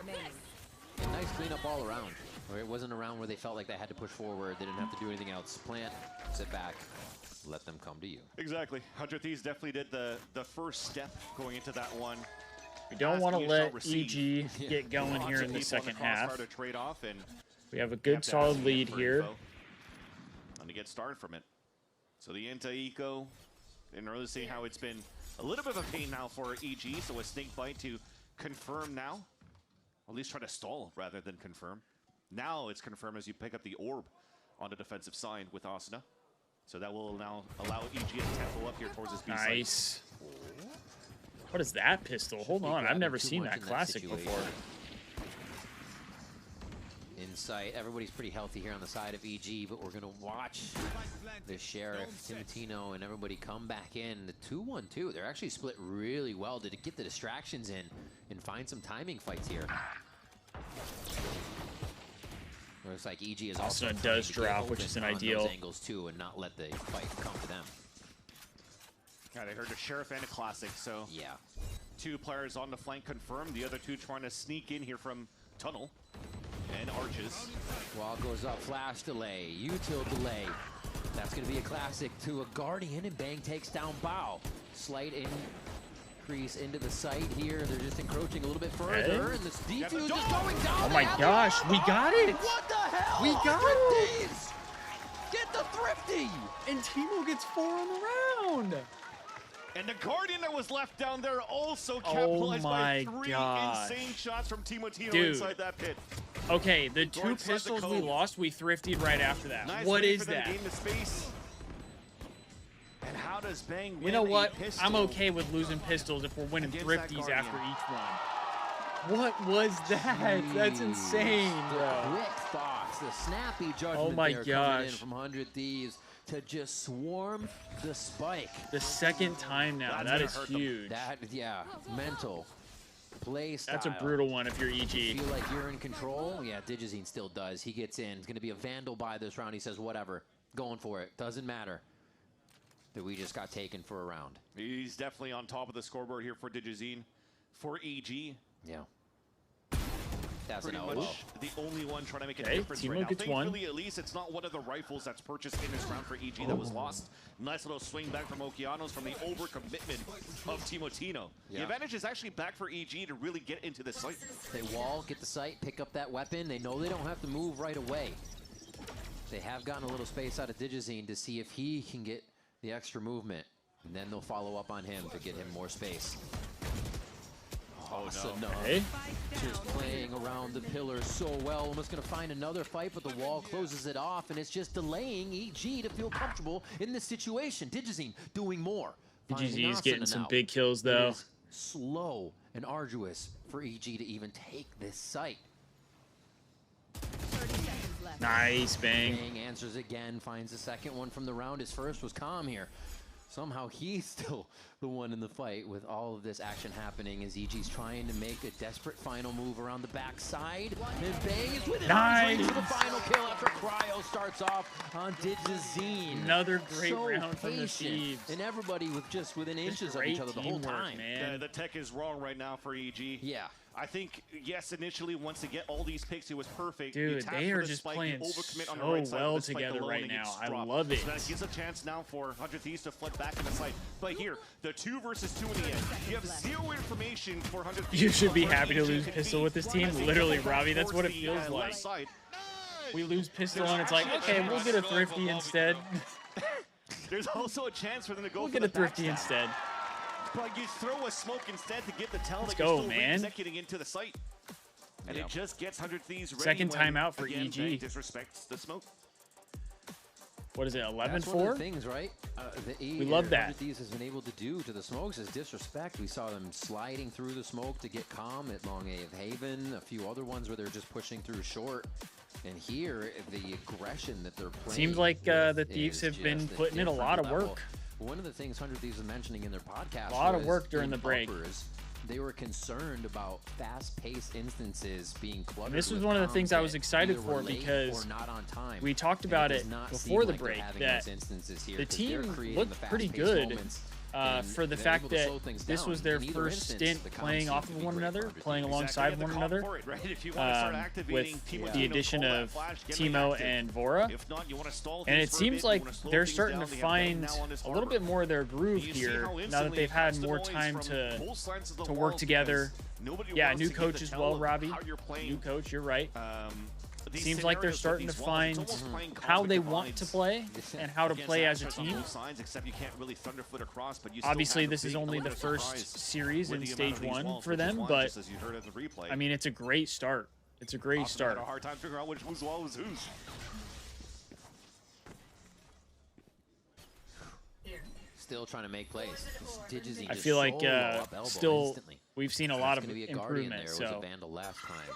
A nice cleanup all around. Where it wasn't a round where they felt like they had to push forward. They didn't have to do anything else. Plant, sit back, let them come to you. Exactly. 100 Thieves definitely did the first step going into that one. We don't want to Asking, you let shall receive. EG get going Lots here of in the people on second crossfire half. to trade off, and We have a you good have to solid ask lead for here. info. And to get started from it. So the anti-eco, didn't really see how it's been a little bit of a pain now for EG, so a snake bite to confirm now. Or at least try to stall rather than confirm. Now it's confirmed as you pick up the orb on the defensive side with Asuna. So that will now allow EG to tempo up here towards his B side. Nice. What is that pistol? Hold on, I've never seen that classic before. in sight. Everybody's pretty healthy here on the side of EG, but we're going to watch the Sheriff, Timotino, and everybody come back in. The 2-1-2, they're actually split really well to get the distractions in and find some timing fights here. Looks like EG is also does drop, which is an ideal those angles too, and not let the fight come to them. Yeah, they heard a Sheriff and a Classic, so yeah. 2 players on the flank confirmed. The other 2 trying to sneak in here from Tunnel and Arches. Wall goes up, flash delay, util delay. That's going to be a Classic to a Guardian, and Bang takes down Bao. Slight increase into the site here. They're just encroaching a little bit further, and this defuse is going down. Oh my gosh, we got it! What the hell? We got it! Thieves! Get the Thrifty! And Timo gets 4 on the round! And the Guardian that was left down there also capitalized by 3 insane shots from Timotino inside that pit. Okay, the 2 pistols we lost, we thrifted right after that. Nice what way is for them to that? gain the space. And how does Bang win You know what? a pistol I'm okay with losing pistols if we're winning against that thrifties Guardian? after each one. What was that? That's insane, The bro. quick thoughts, the snappy judgment Oh my there coming in gosh. from 100 Thieves to just swarm the spike. The second time now. That is huge. That, yeah, mental. Play style. That's a brutal one if you're EG. You feel like you're in control? Yeah, Digizine still does. He gets in. It's going to be a Vandal buy this round. He says, whatever. Going for it. Doesn't matter that we just got taken for a round. He's definitely on top of the scoreboard here for Digizine. For EG. Yeah. That's pretty an much elbow. the only one trying to make a Okay, difference Timo right now. gets one. Thankfully, at least it's not one of the rifles that's purchased in this round for EG that was lost. Nice little swing back from Okeanos from the overcommitment of Timotino. Yeah. The advantage is actually back for EG to really get into this fight. They wall, get the sight, pick up that weapon. They know they don't have to move right away. They have gotten a little space out of Digizine to see if he can get the extra movement. And then they'll follow up on him to get him more space. Awesome. Okay. Just playing around the pillars so well. Almost going to find another fight, but the wall closes it off, and it's just delaying EG to feel comfortable in this situation. Digizine doing more. Digizine is Asana getting some now. big kills, It though. is slow and arduous for EG to even take this site. Nice, Bang. Bang answers again, finds the second one from the round. His first was calm here. Somehow he's still the one in the fight with all of this action happening as EG's trying to make a desperate final move around the backside. And Bang is with it. Nice. He's for the final kill after Cryo starts off on Digizine. Another great So round from the patient. Thieves. And everybody with just within inches of great each other the whole teamwork, time. man. The tech is wrong right now for EG. Yeah. I think, yes, initially, once they get all these picks, it was perfect. Dude, You tap they for are the just spike, playing you overcommit on the so right side well with the spike together alone, right and it now. gets I dropped. love it. So that gives a chance now for 100 Thieves to flip back in the fight. But here, the 2 versus 2 in the end. You have 0 information for 100 Thieves. You should be Where happy to EG lose can pistol be. with this team. As they Literally, go Robbie, that's what it towards feels the, like. left side. We lose pistol and it's like, okay, we'll get a thrifty instead. There's also a chance for them to go We'll for get a the thrifty backstab. instead. But you throw a smoke instead to get the tell Let's that go, you're still man. executing into the site. And it just gets 100 Thieves ready. Second when, timeout for again, EG. Bang disrespects the smoke. What is it, That's one of 11-4? the things, right? We love that. 100 Thieves has been able to do to the smokes is disrespect. We saw them sliding through the smoke to get calm at Long A of Haven, a few other ones where they're just pushing through short. And here, the aggression that they're playing. Seems like with the Thieves is have been just a putting in a lot of different work. level. One of the things 100 Thieves was mentioning in their podcast A lot of was work during in the break. bumpers, they were concerned about fast-paced instances being cluttered. And this was with one of the comms things I that was excited either were for late because or not on time. we talked And about does it not before seem the like they're break having that those instances here the 'cause they're team creating looked the pretty fast-paced good moments, and for the they're fact able to that slow things this down. was their In either first instance, stint the comms playing seem off to of be one great another, for 100 playing Thieves. alongside Exactly, one you have to another. call for it, right? If you want to start activating With Timotino, the addition call that of flash, get Timo active. and Vora. If not, you want to stall And things it for a seems bit, you like wanna slow they're things starting down. to They have Bang find now on this a little harbor. bit more of their groove You see here how now that instantly they've had across the more boys time from to both sides of the work walls together. because nobody Yeah, wants new to give coach the as tell well, of Robbie. how you're playing. New coach, you're right. These Seems like they're scenarios with starting to these walls, find it's almost playing how they cosmic want to divides play and how to against play as a assets on team. both sides, except you can't really thunderfoot across, but you still Obviously, have a this is big only the element of first surprise series with in the amount stage of these 1 walls, for which is them, why, but just as you heard in the replay, I mean, it's a great start. It's a great Austin start. had a hard time figuring out whose wall was whose. Still trying to make plays. I feel like still instantly. we've seen a lot of That's gonna be a Guardian improvement. there. It was So a Vandal last time.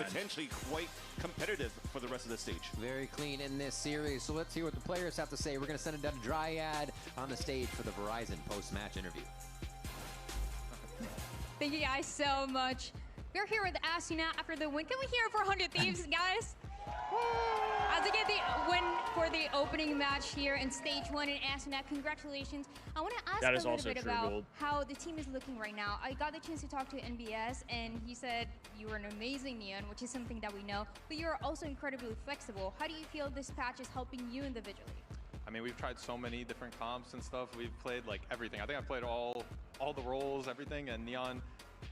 potentially quite competitive for the rest of the stage. Very clean in this series. So let's hear what the players have to say. We're going to send it down to Dryad on the stage for the Verizon post-match interview. Thank you guys so much. We're here with Asuna after the win. Can we hear it for 100 Thieves, guys? As they get the win for the opening match here in stage 1 in Asuna, congratulations. I want to ask a little bit about how the team is looking right now. I got the chance to talk to NBS, and he said you were an amazing Neon, which is something that we know, but you're also incredibly flexible. How do you feel this patch is helping you individually? I mean, we've tried so many different comps and stuff. We've played like everything. I think I've played all the roles, everything, and Neon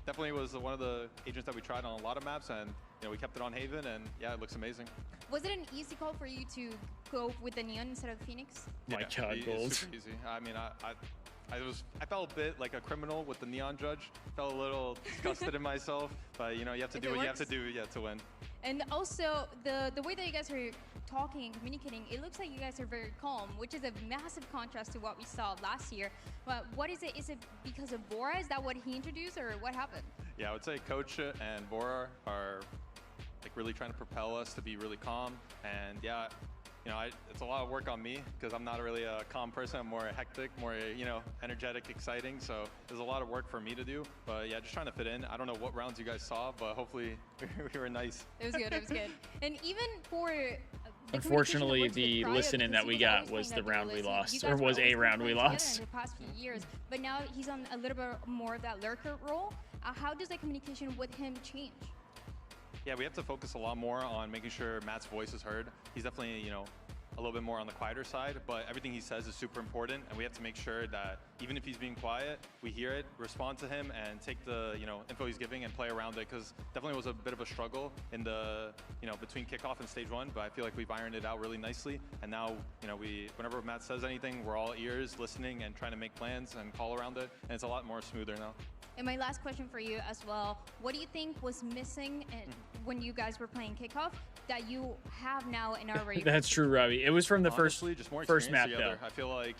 definitely was one of the agents that we tried on a lot of maps, and we kept it on Haven, and yeah, it looks amazing. Was it an easy call for you to go with the Neon instead of Phoenix? My God, Gold. Super easy. I mean, I felt a bit like a criminal with the Neon judge. Felt a little disgusted in myself, but you have to do what you have to do, to win. And also the way that you guys are talking and communicating, it looks like you guys are very calm, which is a massive contrast to what we saw last year. But what is it? Is it because of Bora? Is that what he introduced, or what happened? Yeah, I would say Coach and Bora are like really trying to propel us to be really calm, and yeah, it's a lot of work on me because I'm not really a calm person. I'm more hectic, more energetic, exciting. So there's a lot of work for me to do. But yeah, just trying to fit in. I don't know what rounds you guys saw, but hopefully we were nice. It was good. It was good. And even for unfortunately, the listening that we got was the round we lost, or was a round we lost. In the past few years, but now he's on a little bit more of that lurker role. How does that communication with him change? Yeah, we have to focus a lot more on making sure Matt's voice is heard. He's definitely, a little bit more on the quieter side, but everything he says is super important, and we have to make sure that even if he's being quiet, we hear it, respond to him, and take the, info he's giving and play around it, because definitely was a bit of a struggle in the, between kickoff and stage 1, but I feel like we've ironed it out really nicely, and now, whenever Matt says anything, we're all ears, listening, and trying to make plans and call around it, and it's a lot more smoother now. And my last question for you as well, what do you think was missing when you guys were playing kickoff that you have now in our radio? That's true, Robbie. It was from the Honestly, just more first map, together. though. I feel like,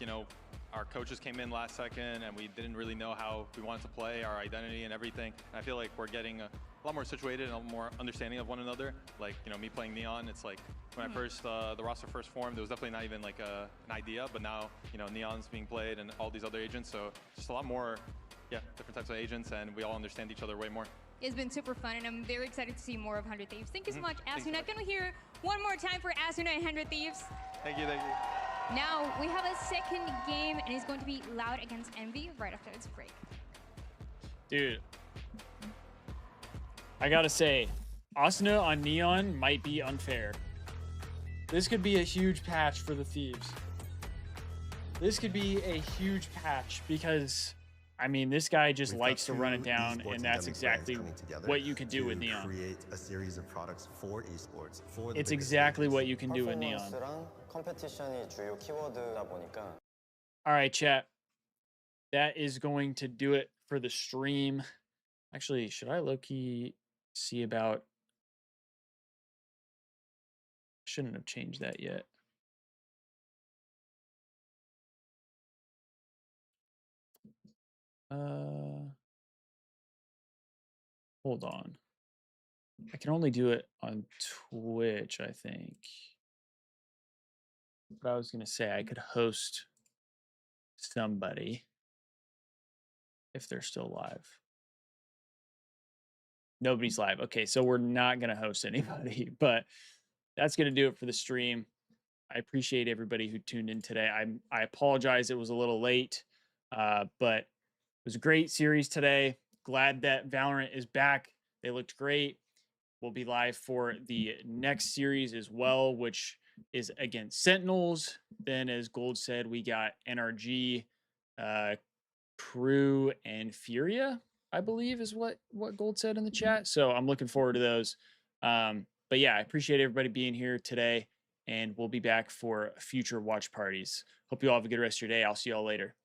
our coaches came in last second and we didn't really know how we wanted to play, our identity and everything. And I feel like we're getting a lot more situated and a lot more understanding of one another. Like, me playing Neon, it's like when I first, the roster first formed, there was definitely not even like an idea, but now, Neon's being played and all these other agents. So just a lot more, different types of agents, and we all understand each other way more. It's been super fun, and I'm very excited to see more of 100 Thieves. Thank you so much, Asuna. Can we hear one more time for Asuna and 100 Thieves? Thank you, thank you. Now, we have a second game, and it's going to be Loud against Envy right after this break. Dude, I gotta say, Asuna on Neon might be unfair. This could be a huge patch for the Thieves. This could be a huge patch because I mean, this guy just likes to run it down, and that's exactly what you can do with Neon. Create a series of products for esports. It's exactly what you can do with Neon. All right, chat. That is going to do it for the stream. Actually, should I low-key see about... Shouldn't have changed that yet. Hold on. I can only do it on Twitch, I think. But I was going to say I could host somebody if they're still live. Nobody's live. Okay, so we're not going to host anybody, but that's going to do it for the stream. I appreciate everybody who tuned in today. I apologize it was a little late, but it was a great series today. Glad that Valorant is back. They looked great. We'll be live for the next series as well, which is against Sentinels. Then, as Gold said, we got NRG, Crew, and Furia, I believe is what Gold said in the chat. So I'm looking forward to those. But yeah, I appreciate everybody being here today, and we'll be back for future watch parties. Hope you all have a good rest of your day. I'll see you all later.